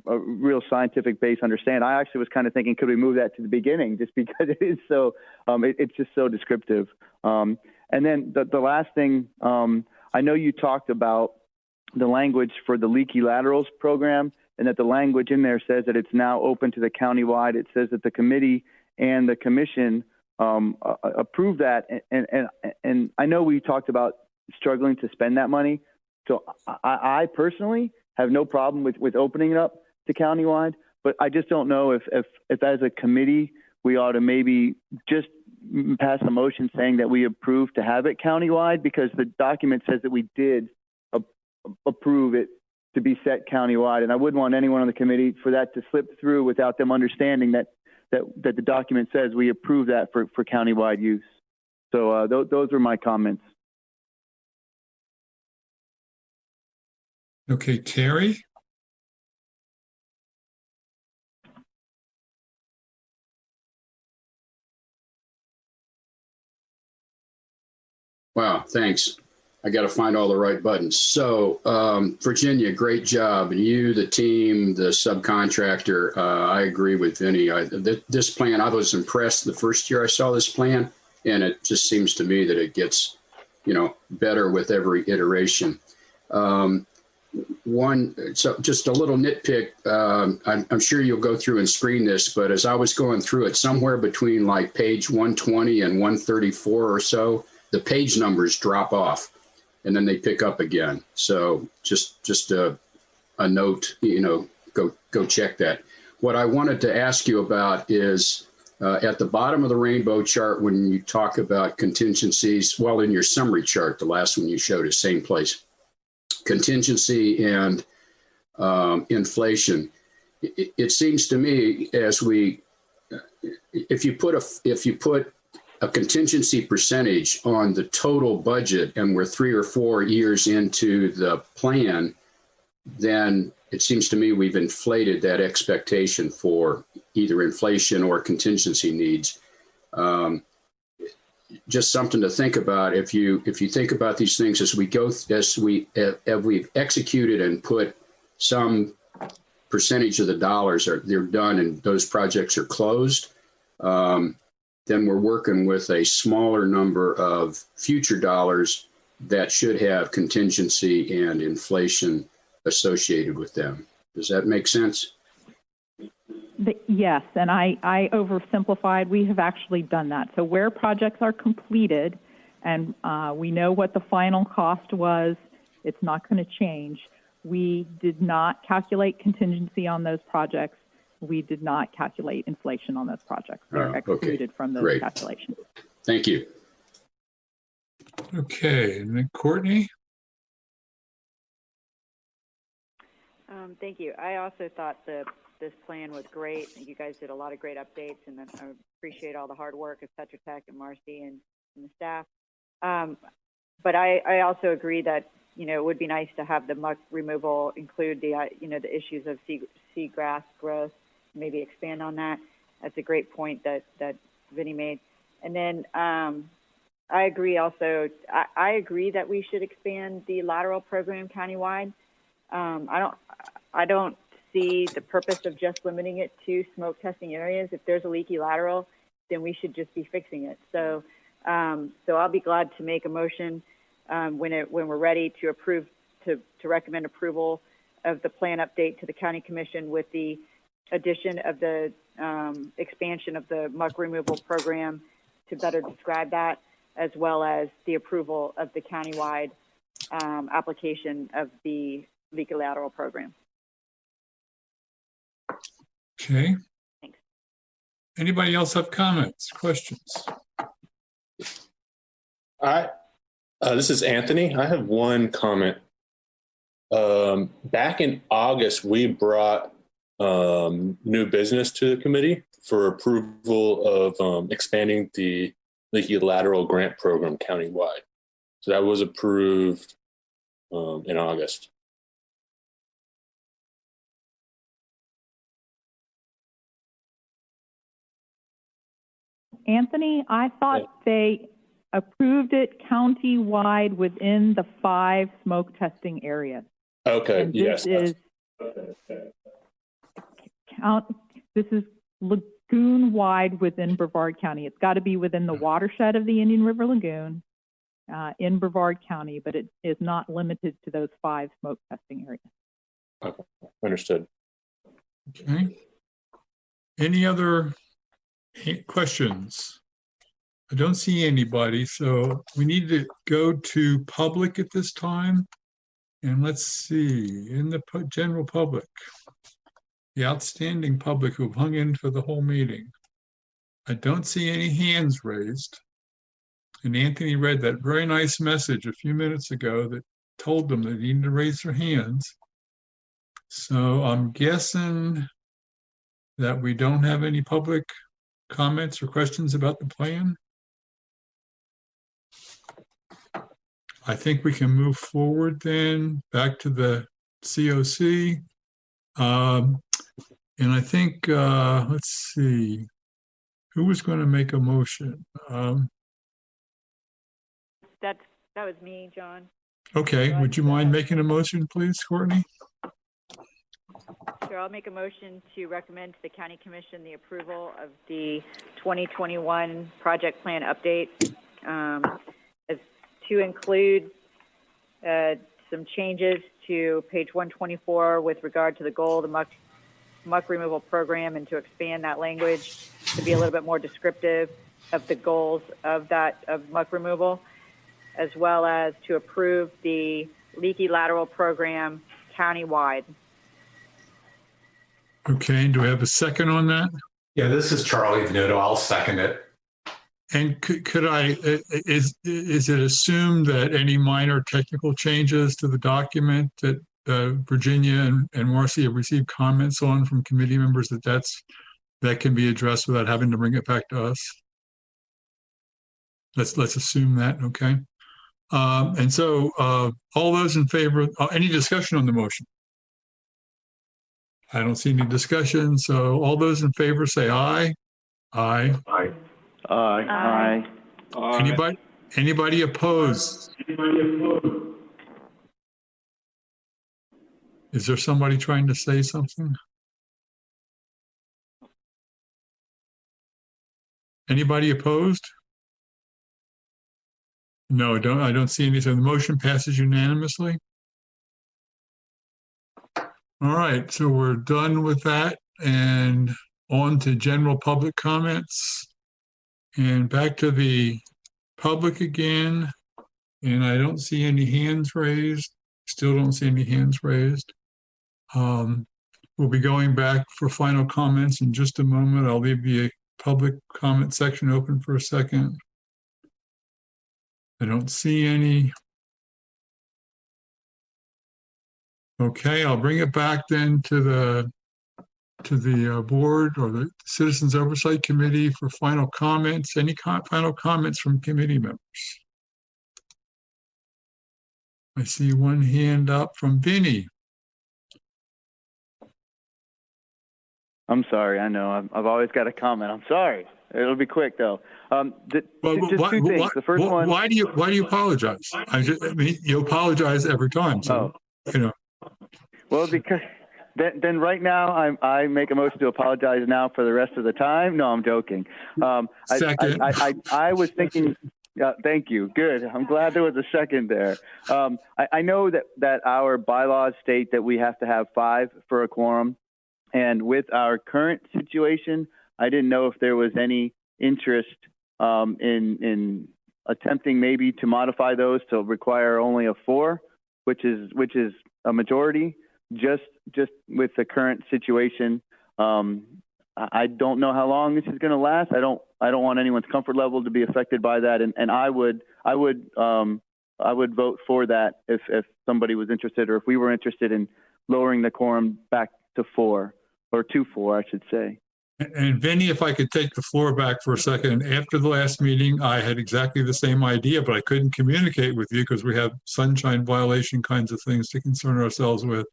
real scientific base understand. I actually was kind of thinking, could we move that to the beginning, just because it is so it's just so descriptive. And then the last thing, I know you talked about the language for the leaky laterals program, and that the language in there says that it's now open to the countywide. It says that the committee and the commission approve that. And I know we talked about struggling to spend that money. So I personally have no problem with opening it up to countywide, but I just don't know if as a committee, we ought to maybe just pass a motion saying that we approve to have it countywide, because the document says that we did approve it to be set countywide. And I wouldn't want anyone on the committee for that to slip through without them understanding that the document says we approve that for countywide use. So those are my comments. Okay, Terry? Wow, thanks. I got to find all the right buttons. So, Virginia, great job. And you, the team, the subcontractor, I agree with Vinny. This plan, I was impressed the first year I saw this plan, and it just seems to me that it gets, better with every iteration. So just a little nitpick. I'm sure you'll go through and screen this, but as I was going through it, somewhere between like page 120 and 134 or so, the page numbers drop off and then they pick up again. So just a note, go check that. What I wanted to ask you about is at the bottom of the rainbow chart, when you talk about contingencies, well, in your summary chart, the last one you showed is same place, contingency and inflation. It seems to me if you put a contingency percentage on the total budget and we're 3 or 4 years into the plan, then it seems to me we've inflated that expectation for either inflation or contingency needs. Just something to think about. If you think about these things as we've executed and put some percentage of the dollars they're done and those projects are closed, then we're working with a smaller number of future dollars that should have contingency and inflation associated with them. Does that make sense? Yes, and I oversimplified. We have actually done that. So where projects are completed and we know what the final cost was, it's not going to change. We did not calculate contingency on those projects. We did not calculate inflation on those projects. They're excluded from those calculations. Thank you. Okay, and then Courtney? Thank you. I also thought this plan was great. You guys did a lot of great updates, and I appreciate all the hard work of Tetra Tech and Marcy and the staff. But I also agree that, it would be nice to have the muck removal include the issues of seagrass growth, maybe expand on that. That's a great point that Vinny made. And then I agree also, I agree that we should expand the lateral program countywide. I don't see the purpose of just limiting it to smoke testing areas. If there's a leaky lateral, then we should just be fixing it. So I'll be glad to make a motion when we're ready to approve, to recommend approval of the plan update to the county commission with the addition of the expansion of the muck removal program to better describe that, as well as the approval of the countywide application of the leaky lateral program. Okay. Thanks. Anybody else have comments, questions? This is Anthony. I have one comment. Back in August, we brought new business to the committee for approval of expanding the leaky lateral grant program countywide. So that was approved in August. Anthony, I thought they approved it countywide within the 5 smoke testing areas. Okay, and yes. This is lagoon-wide within Brevard County. It's got to be within the watershed of the Indian River Lagoon in Brevard County, but it is not limited to those 5 smoke testing areas. Okay, understood. Okay. Any other questions? I don't see anybody, so we need to go to public at this time. And let's see, in the general public, the outstanding public who've hung in for the whole meeting. I don't see any hands raised. And Anthony read that very nice message a few minutes ago that told them they needed to raise their hands. So I'm guessing that we don't have any public comments or questions about the plan. I think we can move forward then back to the COC. And I think, let's see, who was going to make a motion? That was me, John. Okay, would you mind making a motion, please, Courtney? Sure, I'll make a motion to recommend to the County Commission the approval of the 2021 project plan update as to include some changes to page 124 with regard to the goal of the muck removal program, and to expand that language to be a little bit more descriptive of the goals of muck removal, as well as to approve the leaky lateral program countywide. Okay, do we have a second on that? Yeah, this is Charlie Venuto. I'll second it. And could I, is it assumed that any minor technical changes to the document that Virginia and Marcy have received comments on from committee members, that can be addressed without having to bring it back to us? Let's assume that, okay? And so all those in favor, any discussion on the motion? I don't see any discussion, so all those in favor say aye. Aye. Aye. Aye. Aye. Anybody opposed? Is there somebody trying to say something? Anybody opposed? No, I don't see any. So the motion passes unanimously. All right, so we're done with that and on to general public comments. And back to the public again. And I don't see any hands raised. Still don't see any hands raised. We'll be going back for final comments in just a moment. I'll leave the public comment section open for a second. I don't see any. Okay, I'll bring it back then to the board or the Citizens Oversight Committee for final comments. Any final comments from committee members? I see one hand up from Vinny. I'm sorry. I know. I've always got a comment. I'm sorry. It'll be quick though. Just two things. The first one. Why do you apologize? I mean, you apologize every time. So you know. Well, because then right now I make a motion to apologize now for the rest of the time. No, I'm joking. Second. I was thinking. Thank you. Good. I'm glad there was a second there. I know that our bylaws state that we have to have 5 for a quorum, and with our current situation, I didn't know if there was any interest in attempting maybe to modify those to require only a 4, which is a majority. Just with the current situation, I don't know how long this is going to last. I don't want anyone's comfort level to be affected by that, and I would vote for that if somebody was interested, or if we were interested in lowering the quorum back to 4 or to 4, I should say. And Vinny, if I could take the floor back for a second. After the last meeting, I had exactly the same idea, but I couldn't communicate with you because we have sunshine violation kinds of things to concern ourselves with.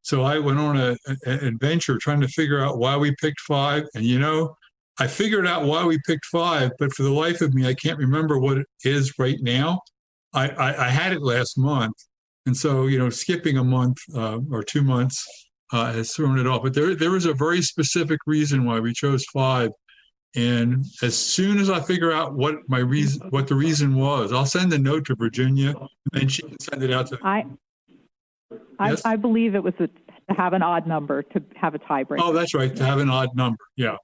So I went on an adventure trying to figure out why we picked 5. And, you know, I figured out why we picked 5, but for the life of me, I can't remember what it is right now. I had it last month. And so, you know, skipping a month or 2 months has thrown it off. But there was a very specific reason why we chose 5. And as soon as I figure out what the reason was, I'll send a note to Virginia, and then she can send it out to. Yes? I believe it was to have an odd number, to have a tiebreaker. Oh, that's right, to have an odd number. Yeah.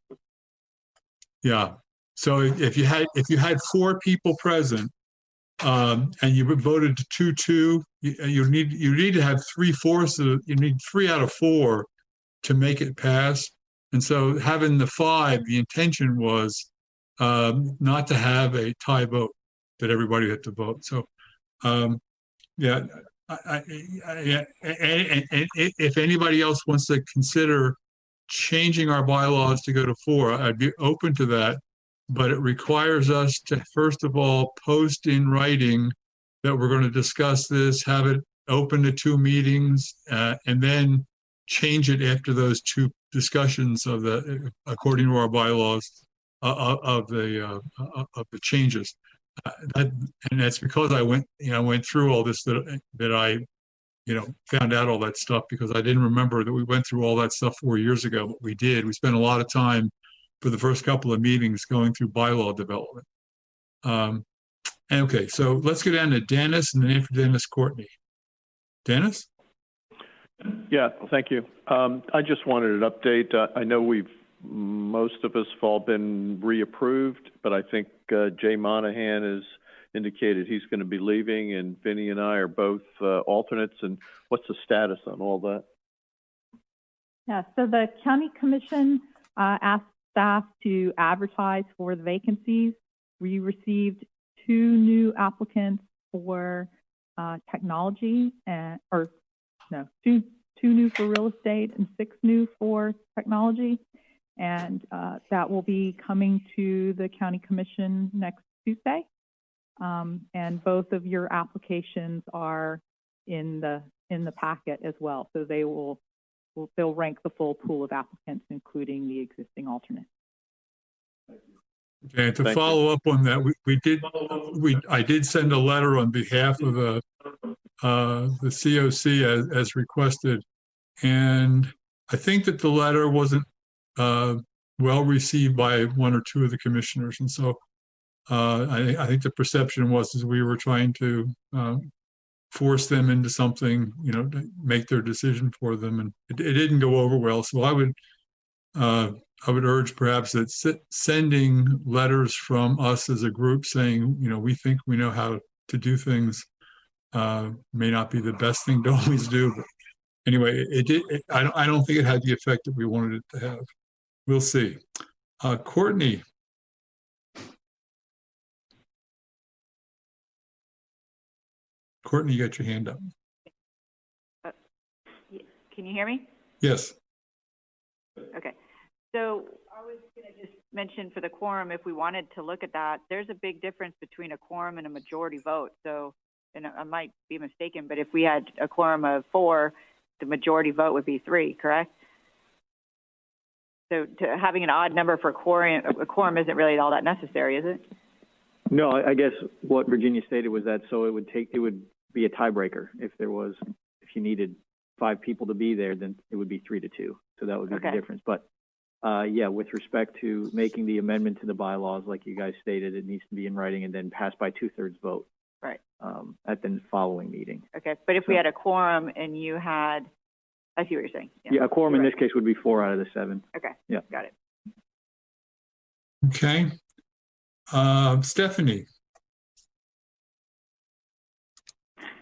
Yeah. So if you had 4 people present, and you voted to 2-2, you need to have 3/4 you need 3 out of 4 to make it pass. And so having the 5, the intention was not to have a tie vote, that everybody had to vote. So yeah, and if anybody else wants to consider changing our bylaws to go to 4, I'd be open to that. But it requires us to, first of all, post in writing that we're going to discuss this, have it open to 2 meetings, and then change it after those 2 discussions of the, according to our bylaws, of the changes. And that's because I went through all this, that I found out all that stuff, because I didn't remember that we went through all that stuff 4 years ago, but we did. We spent a lot of time for the first couple of meetings going through bylaw development. Okay, so let's go down to Dennis, and then after Dennis, Courtney. Dennis? Yeah, thank you. I just wanted an update. I know most of us have all been reapproved, but I think Jay Monahan has indicated he's going to be leaving, and Vinny and I are both alternates. And what's the status on all that? Yeah, so the county commission asked staff to advertise for the vacancies. We received 2 new applicants for technology, two new for real estate and 6 new for technology. And that will be coming to the county commission next Tuesday. And both of your applications are in the packet as well. So they'll rank the full pool of applicants, including the existing alternate. Okay, to follow up on that, I did send a letter on behalf of the COC as requested, and I think that the letter wasn't well received by 1 or 2 of the commissioners, and so I think the perception was we were trying to force them into something, to make their decision for them, and it didn't go over well. So I would urge perhaps that sending letters from us as a group saying, we think we know how to do things, may not be the best thing to always do. But anyway, I don't think it had the effect that we wanted it to have. We'll see. Courtney. Courtney, you got your hand up. Can you hear me? Yes. Okay. So I was going to just mention for the quorum, if we wanted to look at that, there's a big difference between a quorum and a majority vote. So, and I might be mistaken, but if we had a quorum of 4, the majority vote would be 3, correct? So having an odd number for a quorum isn't really all that necessary, is it? No, I guess what Virginia stated was that it would be a tiebreaker if you needed 5 people to be there, then it would be 3-2. So that would be the difference. But yeah, with respect to making the amendment to the bylaws, like you guys stated, it needs to be in writing and then passed by 2/3 vote. Right. At the following meeting. Okay, but if we had a quorum and you had, I see what you're saying. Yeah, a quorum in this case would be 4 out of the 7. Okay. Yeah. Got it. Okay. Stephanie.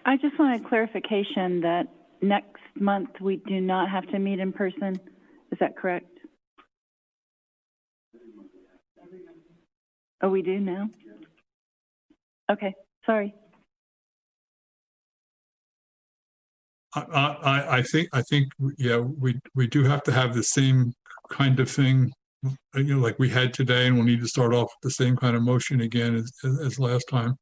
I just wanted clarification that next month we do not have to meet in person. Is that correct? Oh, we do now? Okay, sorry. I think, yeah, we do have to have the same kind of thing, like we had today, and we'll need to start off with the same kind of motion again as last time.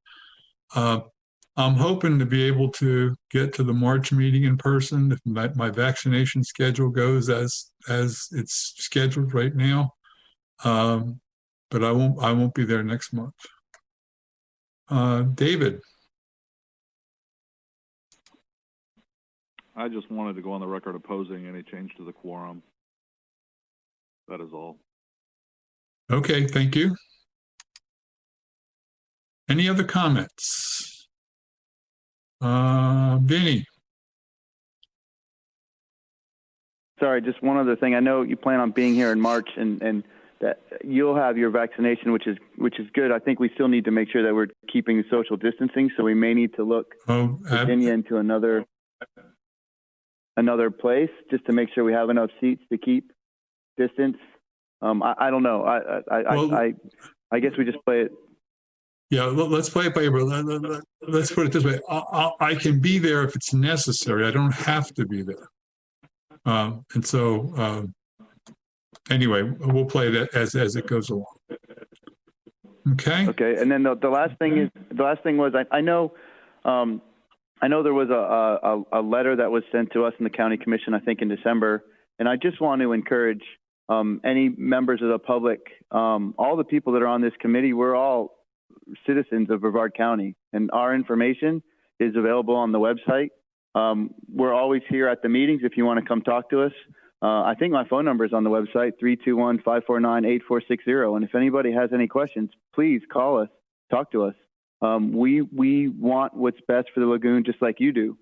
I'm hoping to be able to get to the March meeting in person if my vaccination schedule goes as it's scheduled right now. But I won't be there next month. David. I just wanted to go on the record opposing any change to the quorum. That is all. Okay, thank you. Any other comments? Vinny. Sorry, just one other thing. I know you plan on being here in March, and that you'll have your vaccination, which is good. I think we still need to make sure that we're keeping the social distancing, so we may need to look Virginia into another place just to make sure we have enough seats to keep distance. I don't know. I guess we just play it. Yeah, let's play it by ear. Let's put it this way. I can be there if it's necessary. I don't have to be there. And so, anyway, we'll play that as it goes along. Okay. Okay. And then the last thing was I know there was a letter that was sent to us in the county commission, I think in December, and I just want to encourage any members of the public, all the people that are on this committee, we're all citizens of Brevard County, and our information is available on the website. We're always here at the meetings if you want to come talk to us. I think my phone number is on the website, 321-549-8460. And if anybody has any questions, please call us, talk to us. We want what's best for the lagoon, just like you do.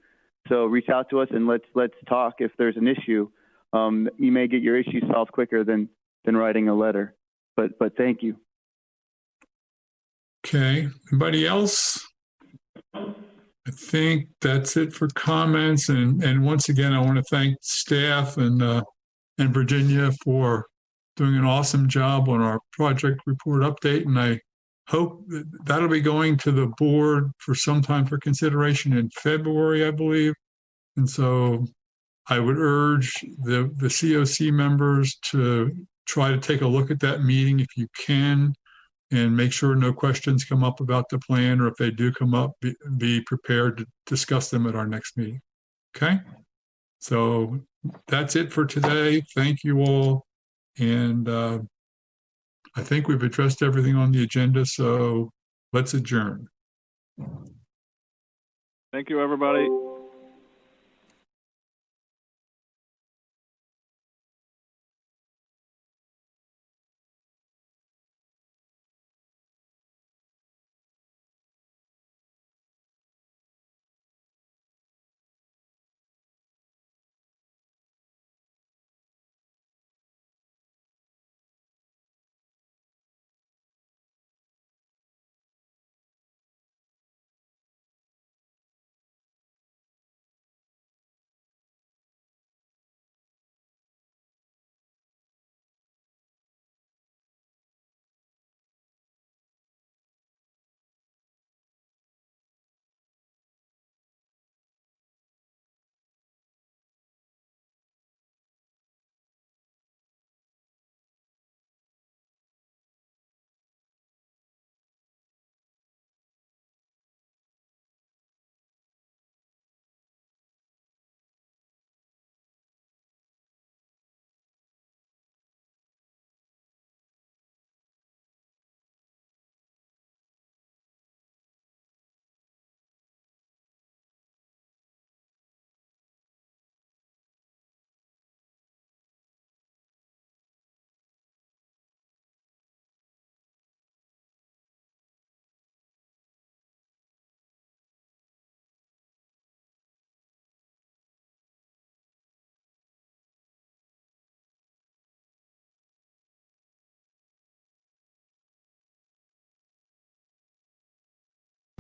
So reach out to us and let's talk. If there's an issue, you may get your issue solved quicker than writing a letter. But thank you. Okay. Anybody else? I think that's it for comments. And once again, I want to thank staff and Virginia for doing an awesome job on our project report update. And I hope that'll be going to the board for some time for consideration in February, I believe. And so I would urge the COC members to try to take a look at that meeting if you can, and make sure no questions come up about the plan, or if they do come up, be prepared to discuss them at our next meeting. Okay? So that's it for today. Thank you all. And I think we've addressed everything on the agenda, so let's adjourn. Thank you, everybody.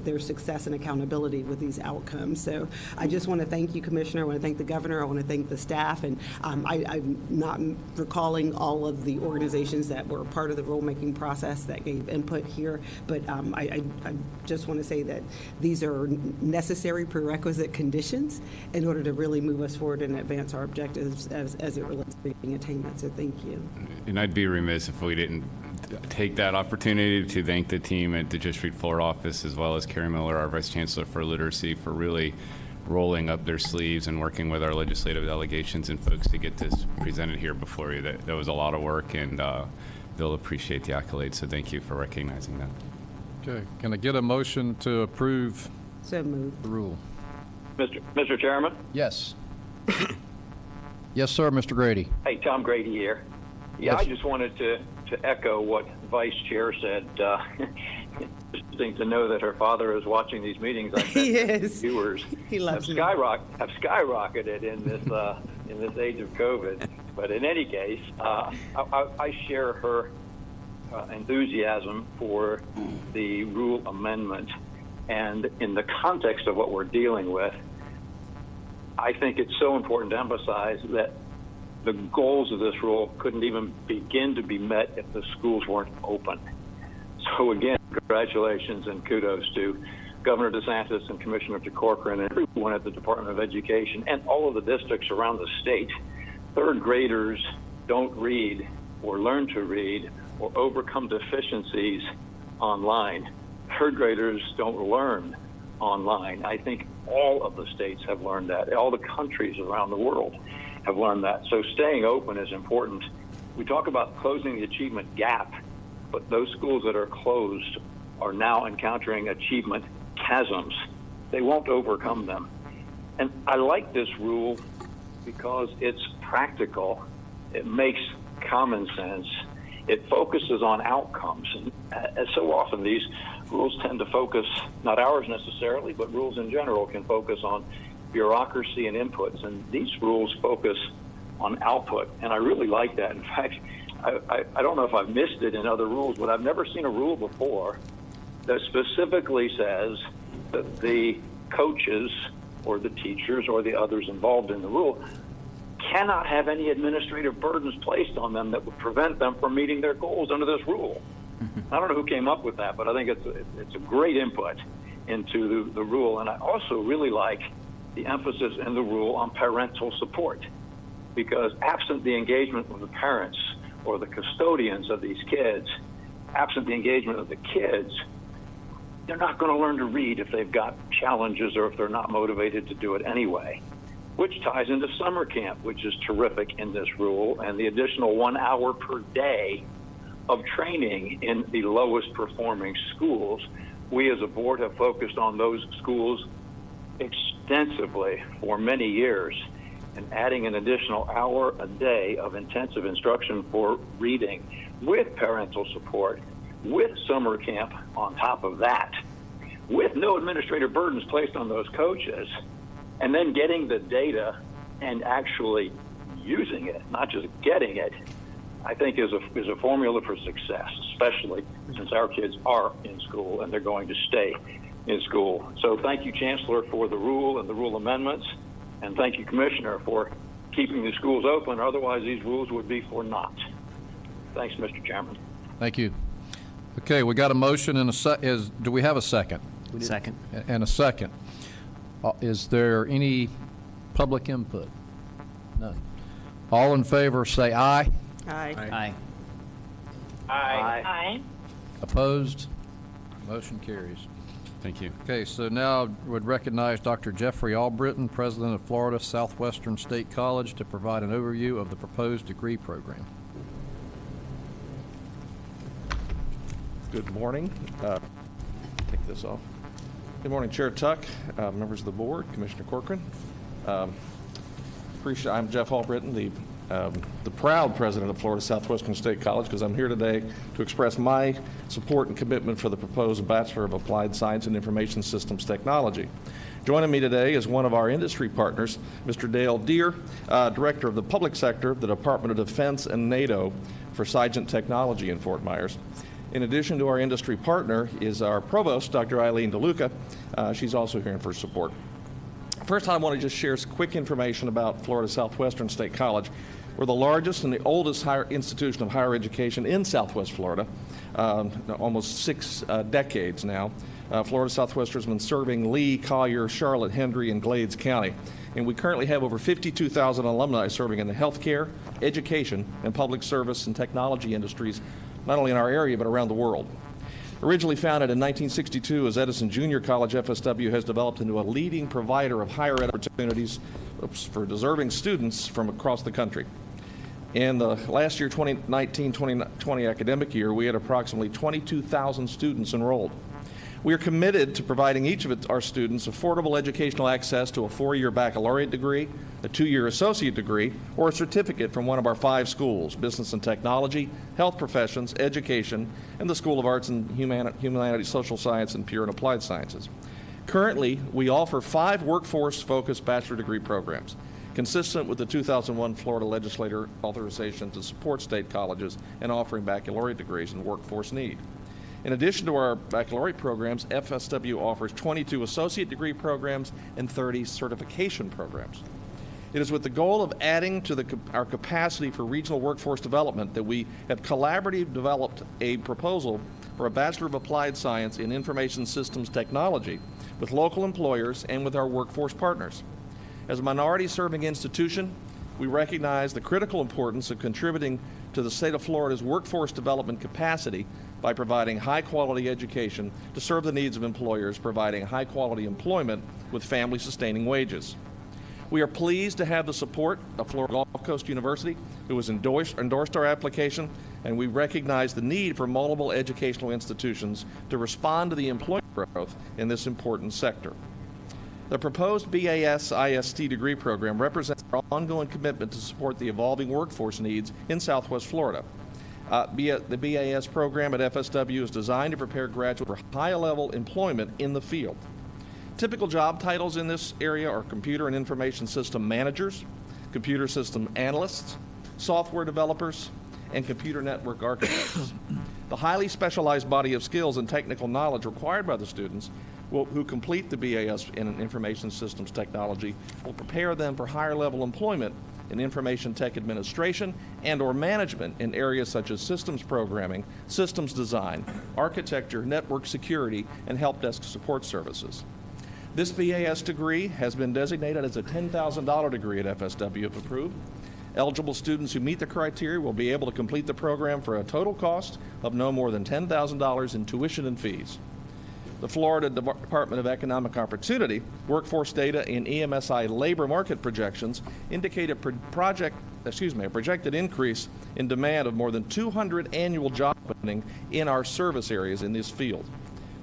their success and accountability with these outcomes. So I just want to thank you, Commissioner. I want to thank the governor. I want to thank the staff. And I'm not recalling all of the organizations that were part of the rulemaking process that gave input here, but I just want to say that these are necessary prerequisite conditions in order to really move us forward and advance our objectives as it relates to being attainment. So thank you. And I'd be remiss if we didn't take that opportunity to thank the team at the District 4 office, as well as Carrie Miller, our Vice Chancellor for Literacy, for really rolling up their sleeves and working with our legislative delegations and folks to get this presented here before you. That was a lot of work, and they'll appreciate the accolades, so thank you for recognizing that. Okay, can I get a motion to approve so moved. The rule? Mr. Chairman? Yes. Yes, sir, Mr. Grady. Hey, Tom Grady here. Yeah, Yes. I just wanted to echo what Vice Chair said. Interesting to know that her father is watching these meetings. I bet He is. viewers He loves have me. skyrocketed in this age of COVID. But in any case, I share her enthusiasm for the rule amendment. And in the context of what we're dealing with, I think it's so important to emphasize that the goals of this rule couldn't even begin to be met if the schools weren't open. So again, congratulations and kudos to Governor DeSantis and Commissioner Corcoran and everyone at the Department of Education and all of the districts around the state. Third graders don't read or learn to read or overcome deficiencies online. Third graders don't learn online. I think all of the states have learned that. All the countries around the world have learned that. So staying open is important. We talk about closing the achievement gap, but those schools that are closed are now encountering achievement chasms. They won't overcome them. And I like this rule because it's practical. It makes common sense. It focuses on outcomes. And as so often, these rules tend to focus, not ours necessarily, but rules in general can focus on bureaucracy and inputs. And these rules focus on output. And I really like that. In fact, I don't know if I've missed it in other rules, but I've never seen a rule before that specifically says that the coaches or the teachers or the others involved in the rule cannot have any administrative burdens placed on them that would prevent them from meeting their goals under this rule. I don't know who came up with that, but I think it's a great input into the rule. And I also really like the emphasis in the rule on parental support, because absent the engagement of the parents or the custodians of these kids, absent the engagement of the kids, they're not going to learn to read if they've got challenges or if they're not motivated to do it anyway, which ties into summer camp, which is terrific in this rule, and the additional 1 hour per day of training in the lowest performing schools. We as a board have focused on those schools extensively for many years, and adding an additional hour a day of intensive instruction for reading with parental support, with summer camp on top of that, with no administrative burdens placed on those coaches, and then getting the data and actually using it, not just getting it, I think is a formula for success, especially since our kids are in school and they're going to stay in school. So thank you, Chancellor, for the rule and the rule amendments, and thank you, Commissioner, for keeping the schools open. Otherwise, these rules would be for naught. Thanks, Mr. Chairman. Thank you. Okay, we got a motion and do we have a second? Second. And a second. Is there any public input? None. All in favor say aye. Aye. Aye. Aye. Aye. Opposed? Motion carries. Thank you. Okay, so now would recognize Dr. Jeffrey Albritton, President of Florida Southwestern State College, to provide an overview of the proposed degree program. Good morning. Take this off. Good morning, Chair Tuck, members of the board, Commissioner Corcoran. I'm Jeff Albritton, the proud president of Florida Southwestern State College, because I'm here today to express my support and commitment for the proposed Bachelor of Applied Science and Information Systems Technology. Joining me today is one of our industry partners, Mr. Dale Deere, Director of the Public Sector, the Department of Defense and NATO for Sigent Technology in Fort Myers. In addition to our industry partner is our provost, Dr. Eileen DeLuca. She's also here for support. First, I want to just share some quick information about Florida Southwestern State College. We're the largest and the oldest higher institution of higher education in Southwest Florida, almost 6 decades now. Florida Southwestern has been serving Lee, Collier, Charlotte, Hendry, and Glades County. And we currently have over 52,000 alumni serving in the healthcare, education, and public service and technology industries, not only in our area, but around the world. Originally founded in 1962 as Edison Junior College, FSW has developed into a leading provider of higher ed opportunities for deserving students from across the country. In the last year, 2019-2020 academic year, we had approximately 22,000 students enrolled. We are committed to providing each of our students affordable educational access to a 4-year baccalaureate degree, a 2-year associate degree, or a certificate from one of our 5 schools: business and technology, health professions, education, and the School of Arts and Humanities, Social Science, and Pure and Applied Sciences. Currently, we offer 5 workforce-focused bachelor degree programs: consistent with the 2001 Florida legislature authorization to support state colleges in offering baccalaureate degrees in workforce need. In addition to our baccalaureate programs, FSW offers 22 associate degree programs and 30 certification programs. It is with the goal of adding to our capacity for regional workforce development that we have collaboratively developed a proposal for a Bachelor of Applied Science in Information Systems Technology with local employers and with our workforce partners. As a minority-serving institution, we recognize the critical importance of contributing to the state of Florida's workforce development capacity by providing high-quality education to serve the needs of employers providing high-quality employment with family-sustaining wages. We are pleased to have the support of Florida Gulf Coast University, who has endorsed our application, and we recognize the need for multiple educational institutions to respond to the employment growth in this important sector. The proposed BAS-IST degree program represents our ongoing commitment to support the evolving workforce needs in Southwest Florida. The BAS program at FSW is designed to prepare graduates for high-level employment in the field. Typical job titles in this area are computer and information system managers, computer system analysts, software developers, and computer network architects. The highly specialized body of skills and technical knowledge required by the students who complete the BAS in Information Systems Technology will prepare them for higher level employment in information tech administration and or management in areas such as systems programming, systems design, architecture, network security, and help desk support services. This BAS degree has been designated as a $10,000 degree at FSW if approved. Eligible students who meet the criteria will be able to complete the program for a total cost of no more than $10,000 in tuition and fees. The Florida Department of Economic Opportunity, Workforce Data, and EMSI labor market projections indicate a projected increase in demand of more than 200 annual job openings in our service areas in this field.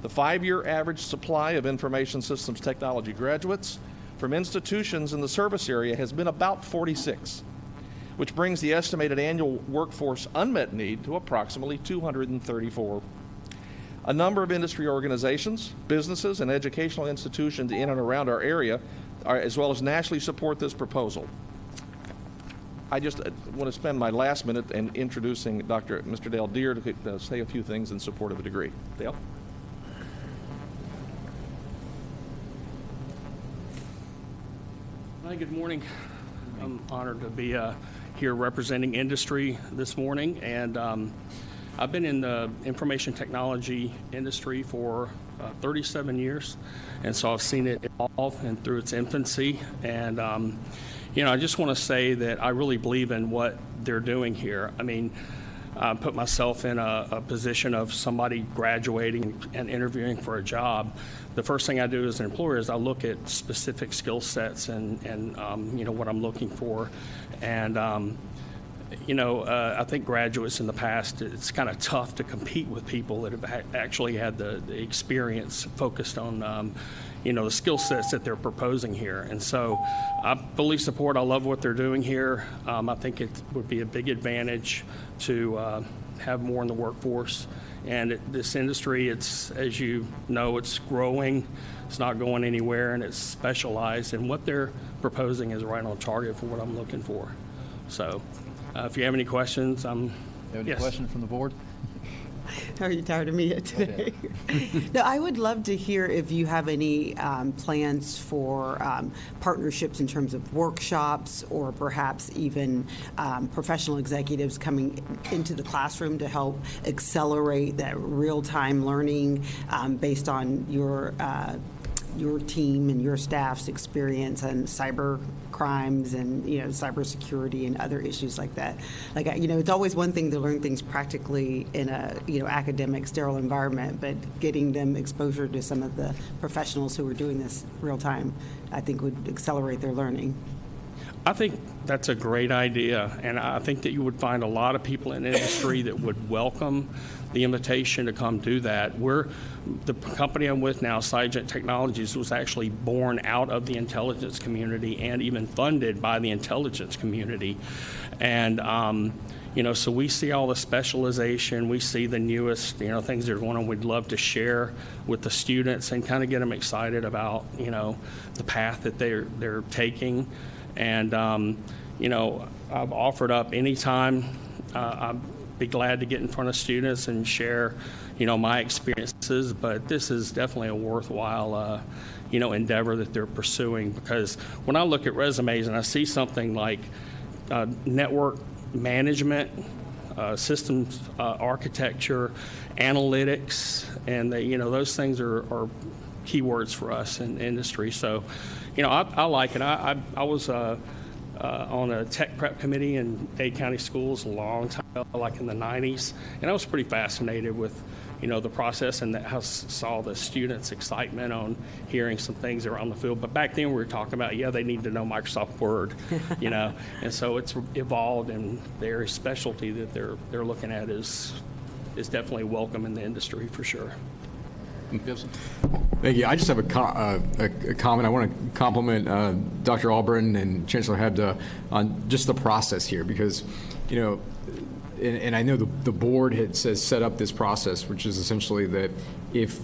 The 5-year average supply of information systems technology graduates from institutions in the service area has been about 46, which brings the estimated annual workforce unmet need to approximately 234. A number of industry organizations, businesses, and educational institutions in and around our area, as well as nationally, support this proposal. I just want to spend my last minute in introducing Mr. Dale Deere to say a few things in support of the degree. Dale? Hi, good morning. I'm honored to be here representing industry this morning, and I've been in the information technology industry for 37 years, and so I've seen it evolve and through its infancy. And I just want to say that I really believe in what they're doing here. I mean, I put myself in a position of somebody graduating and interviewing for a job. The first thing I do as an employer is I look at specific skill sets and what I'm looking for. And I think graduates in the past, it's kind of tough to compete with people that have actually had the experience focused on, the skill sets that they're proposing here. And so I fully support, I love what they're doing here. I think it would be a big advantage to have more in the workforce. And this industry, it's, as you know, it's growing. It's not going anywhere, and it's specialized. And what they're proposing is right on target for what I'm looking for. So if you have any questions, Question from the board? Are you tired of me yet today? No, I would love to hear if you have any plans for partnerships in terms of workshops or perhaps even professional executives coming into the classroom to help accelerate that real-time learning based on your team and your staff's experience on cyber crimes and cybersecurity and other issues like that. It's always one thing to learn things practically in a academic sterile environment, but getting them exposure to some of the professionals who are doing this real time, I think would accelerate their learning. I think that's a great idea, and I think that you would find a lot of people in the industry that would welcome the invitation to come do that. The company I'm with now, Cygent Technologies, was actually born out of the intelligence community and even funded by the intelligence community. And so we see all the specialization, we see the newest, things that are going on. We'd love to share with the students and kind of get them excited about, the path that they're taking. And, you know, I've offered up anytime. I'd be glad to get in front of students and share, you know, my experiences, but this is definitely a worthwhile, you know, endeavor that they're pursuing, because when I look at resumes and I see something like network management, systems architecture, analytics, and you know, those things are keywords for us in industry. So, you know, I like it. I was on a tech prep committee in Dade County Schools a long time ago, like in the 90s, and I was pretty fascinated with, you know, the process, and I saw the students' excitement on hearing some things that were on the field. But back then we were talking about, yeah, they need to know Microsoft Word, you know, and so it's evolved, and their specialty that they're looking at is definitely welcome in the industry for sure. Thank you. I just have a comment. I want to compliment Dr. Albritton and Chancellor Hebda on just the process here, because, you know, and I know the board says set up this process, which is essentially that if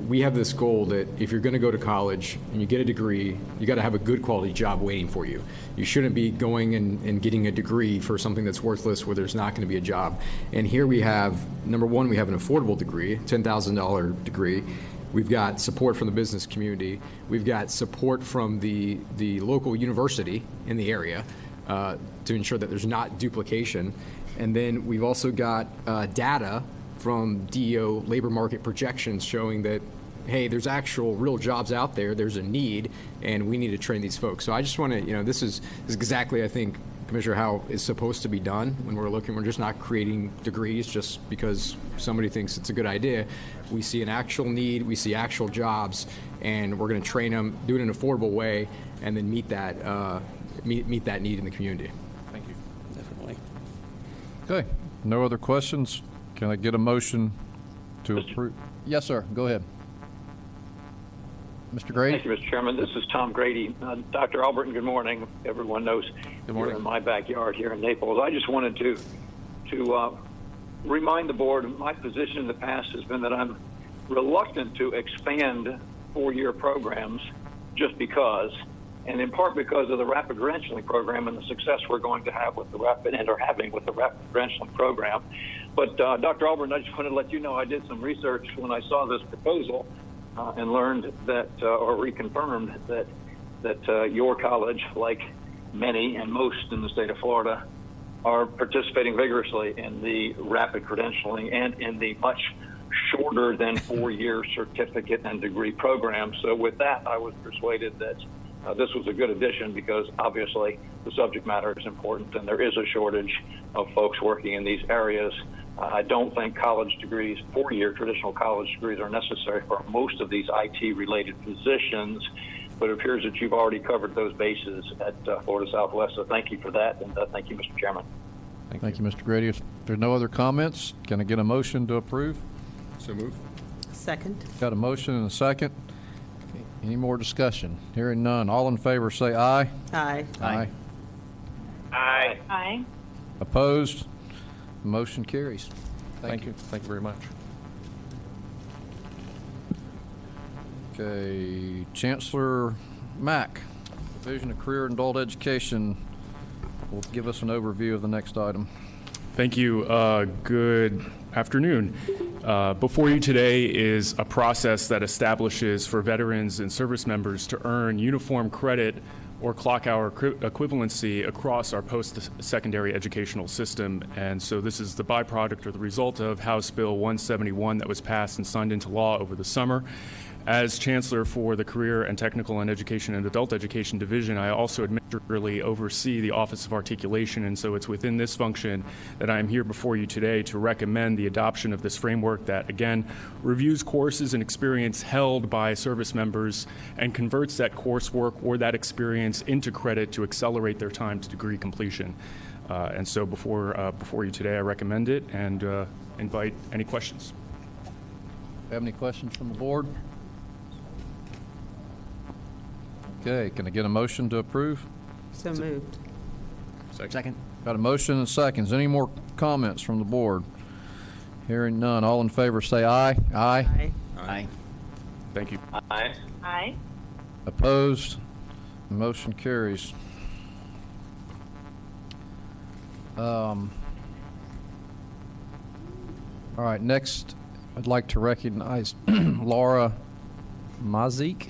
we have this goal that if you're going to go to college and you get a degree, you got to have a good quality job waiting for you. You shouldn't be going and getting a degree for something that's worthless where there's not going to be a job. And here we have, number one, we have an affordable degree, $10,000 degree. We've got support from the business community. We've got support from the local university in the area to ensure that there's not duplication. And then we've also got data from DEO labor market projections showing that, hey, there's actual real jobs out there, there's a need, and we need to train these folks. So I just want to, you know, this is exactly, I think, Commissioner, how it's supposed to be done when we're just not creating degrees just because somebody thinks it's a good idea. We see an actual need, we see actual jobs, and we're going to train them, do it in an affordable way, and then meet that need in the community. Thank you. Definitely. Okay, no other questions? Can I get a motion to approve? Yes, sir, go ahead. Mr. Grady? Thank you, Mr. Chairman. This is Tom Grady. Dr. Albritton, good morning. Everyone knows you're in my backyard here in Naples. I just wanted to remind the board, my position in the past has been that I'm reluctant to expand four-year programs just because, and in part because of the rapid credentialing program and the success we're going to have with the rapid credentialing program. But Dr. Albritton, I just wanted to let you know I did some research when I saw this proposal and learned that, or reconfirmed that your college, like many and most in the state of Florida, are participating vigorously in the rapid credentialing and in the much shorter than four-year certificate and degree program. So with that, I was persuaded that this was a good addition because obviously the subject matter is important and there is a shortage of folks working in these areas. I don't think college degrees, four-year traditional college degrees, are necessary for most of these IT-related positions, but it appears that you've already covered those bases at Florida Southwest, so thank you for that, and thank you, Mr. Chairman. Thank you, Mr. Grady. If there's no other comments, can I get a motion to approve? So move. Second. Got a motion and a second. Any more discussion? Hearing none. All in favor say aye. Aye. Aye. Aye. Aye. Opposed? Motion carries. Thank you. Thank you very much. Okay, Chancellor Mack, Division of Career and Adult Education, will give us an overview of the next item. Thank you. Good afternoon. Before you today is a process that establishes for veterans and service members to earn uniform credit or clock hour equivalency across our post-secondary educational system. And so this is the byproduct or the result of House Bill 171 that was passed and signed into law over the summer. As Chancellor for the Career and Technical and Education and Adult Education Division, I also administratively oversee the Office of Articulation, and so it's within this function that I am here before you today to recommend the adoption of this framework that, again, reviews courses and experience held by service members and converts that coursework or that experience into credit to accelerate their time to degree completion. And so before you today, I recommend it and invite any questions. Have any questions from the board? Okay, can I get a motion to approve? So moved. Second. Got a motion and seconds. Any more comments from the board? Hearing none. All in favor say aye. Aye. Aye. Aye. Thank you. Aye. Aye. Opposed? Motion carries. All right, next, I'd like to recognize Laura Mazik,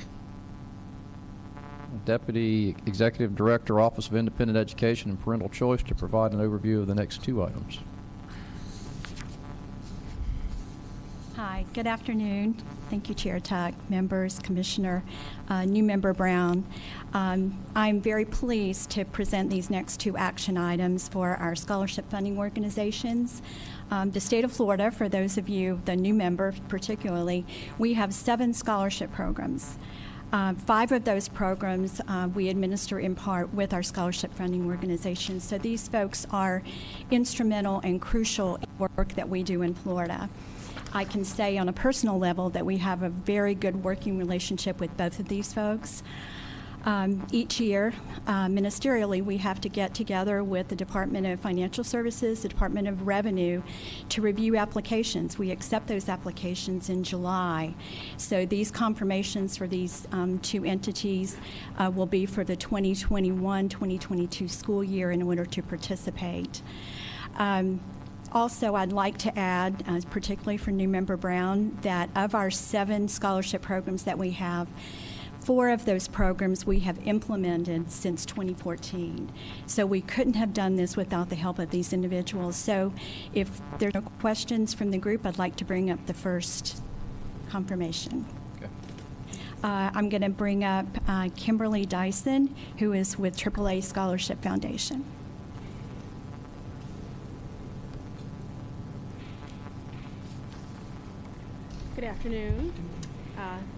Deputy Executive Director, Office of Independent Education and Parental Choice, to provide an overview of the next two items. Hi, good afternoon. Thank you, Chair Tuck, members, Commissioner, new member Brown. I'm very pleased to present these next two action items for our scholarship funding organizations. The state of Florida, for those of you, the new member particularly, we have 7 scholarship programs. 5 of those programs we administer in part with our scholarship funding organizations. So these folks are instrumental and crucial in work that we do in Florida. I can say on a personal level that we have a very good working relationship with both of these folks. Each year, ministerially, we have to get together with the Department of Financial Services, the Department of Revenue, to review applications. We accept those applications in July. So these confirmations for these 2 entities will be for the 2021-2022 school year in order to participate. Also, I'd like to add, particularly for new member Brown, that of our 7 scholarship programs that we have, 4 of those programs we have implemented since 2014. So we couldn't have done this without the help of these individuals. So if there are no questions from the group, I'd like to bring up the first confirmation. Okay. I'm going to bring up Kimberly Dyson, who is with AAA Scholarship Foundation. Good afternoon.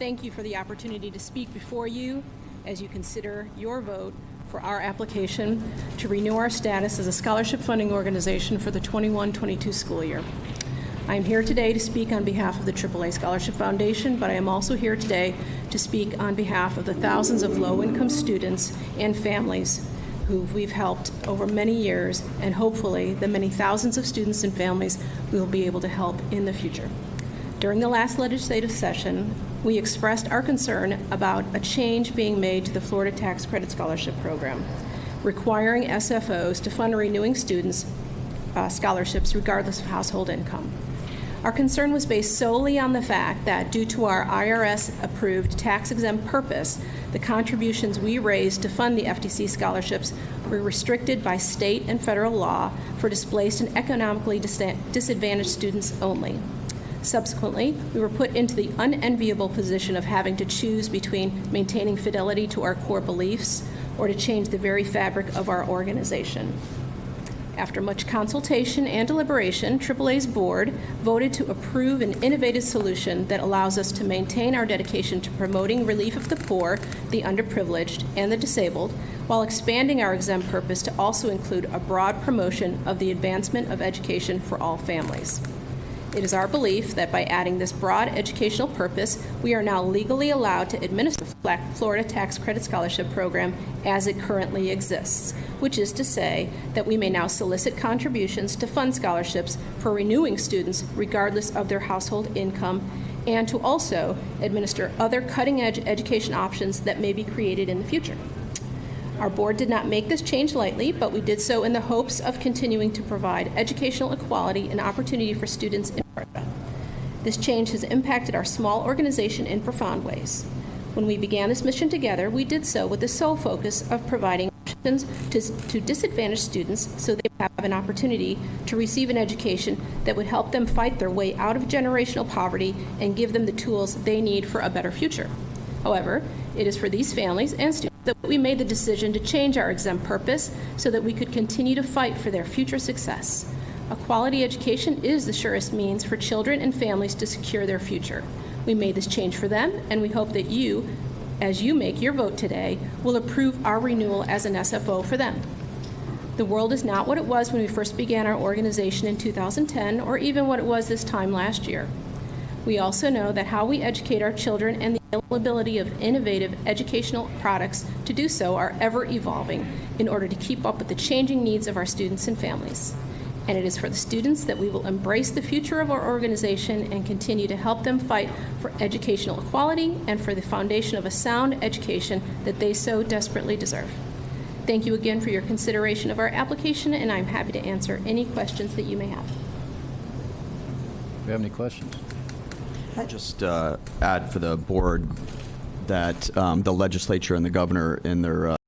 Thank you for the opportunity to speak before you as you consider your vote for our application to renew our status as a scholarship funding organization for the 21-22 school year. I am here today to speak on behalf of the AAA Scholarship Foundation, but I am also here today to speak on behalf of the thousands of low-income students and families who we've helped over many years, and hopefully the many thousands of students and families we will be able to help in the future. During the last legislative session, we expressed our concern about a change being made to the Florida Tax Credit Scholarship Program, requiring SFOs to fund renewing students' scholarships regardless of household income. Our concern was based solely on the fact that due to our IRS-approved tax-exempt purpose, the contributions we raised to fund the FTC scholarships were restricted by state and federal law for displaced and economically disadvantaged students only. Subsequently, we were put into the unenviable position of having to choose between maintaining fidelity to our core beliefs or to change the very fabric of our organization. After much consultation and deliberation, AAA's board voted to approve an innovative solution that allows us to maintain our dedication to promoting relief of the poor, the underprivileged, and the disabled, while expanding our exempt purpose to also include a broad promotion of the advancement of education for all families. It is our belief that by adding this broad educational purpose, we are now legally allowed to administer the Florida Tax Credit Scholarship Program as it currently exists, which is to say that we may now solicit contributions to fund scholarships for renewing students regardless of their household income, and to also administer other cutting-edge education options that may be created in the future. Our board did not make this change lightly, but we did so in the hopes of continuing to provide educational equality and opportunity for students in Florida. This change has impacted our small organization in profound ways. When we began this mission together, we did so with the sole focus of providing options to disadvantaged students so they would have an opportunity to receive an education that would help them fight their way out of generational poverty and give them the tools they need for a better future. However, it is for these families and students that we made the decision to change our exempt purpose so that we could continue to fight for their future success. A quality education is the surest means for children and families to secure their future. We made this change for them, and we hope that you, as you make your vote today, will approve our renewal as an SFO for them. The world is not what it was when we first began our organization in 2010, or even what it was this time last year. We also know that how we educate our children and the availability of innovative educational products to do so are ever evolving in order to keep up with the changing needs of our students and families. And it is for the students that we will embrace the future of our organization and continue to help them fight for educational equality and for the foundation of a sound education that they so desperately deserve. Thank you again for your consideration of our application, and I'm happy to answer any questions that you may have. Do you have any questions? I'll just add for the board that the legislature and the governor in their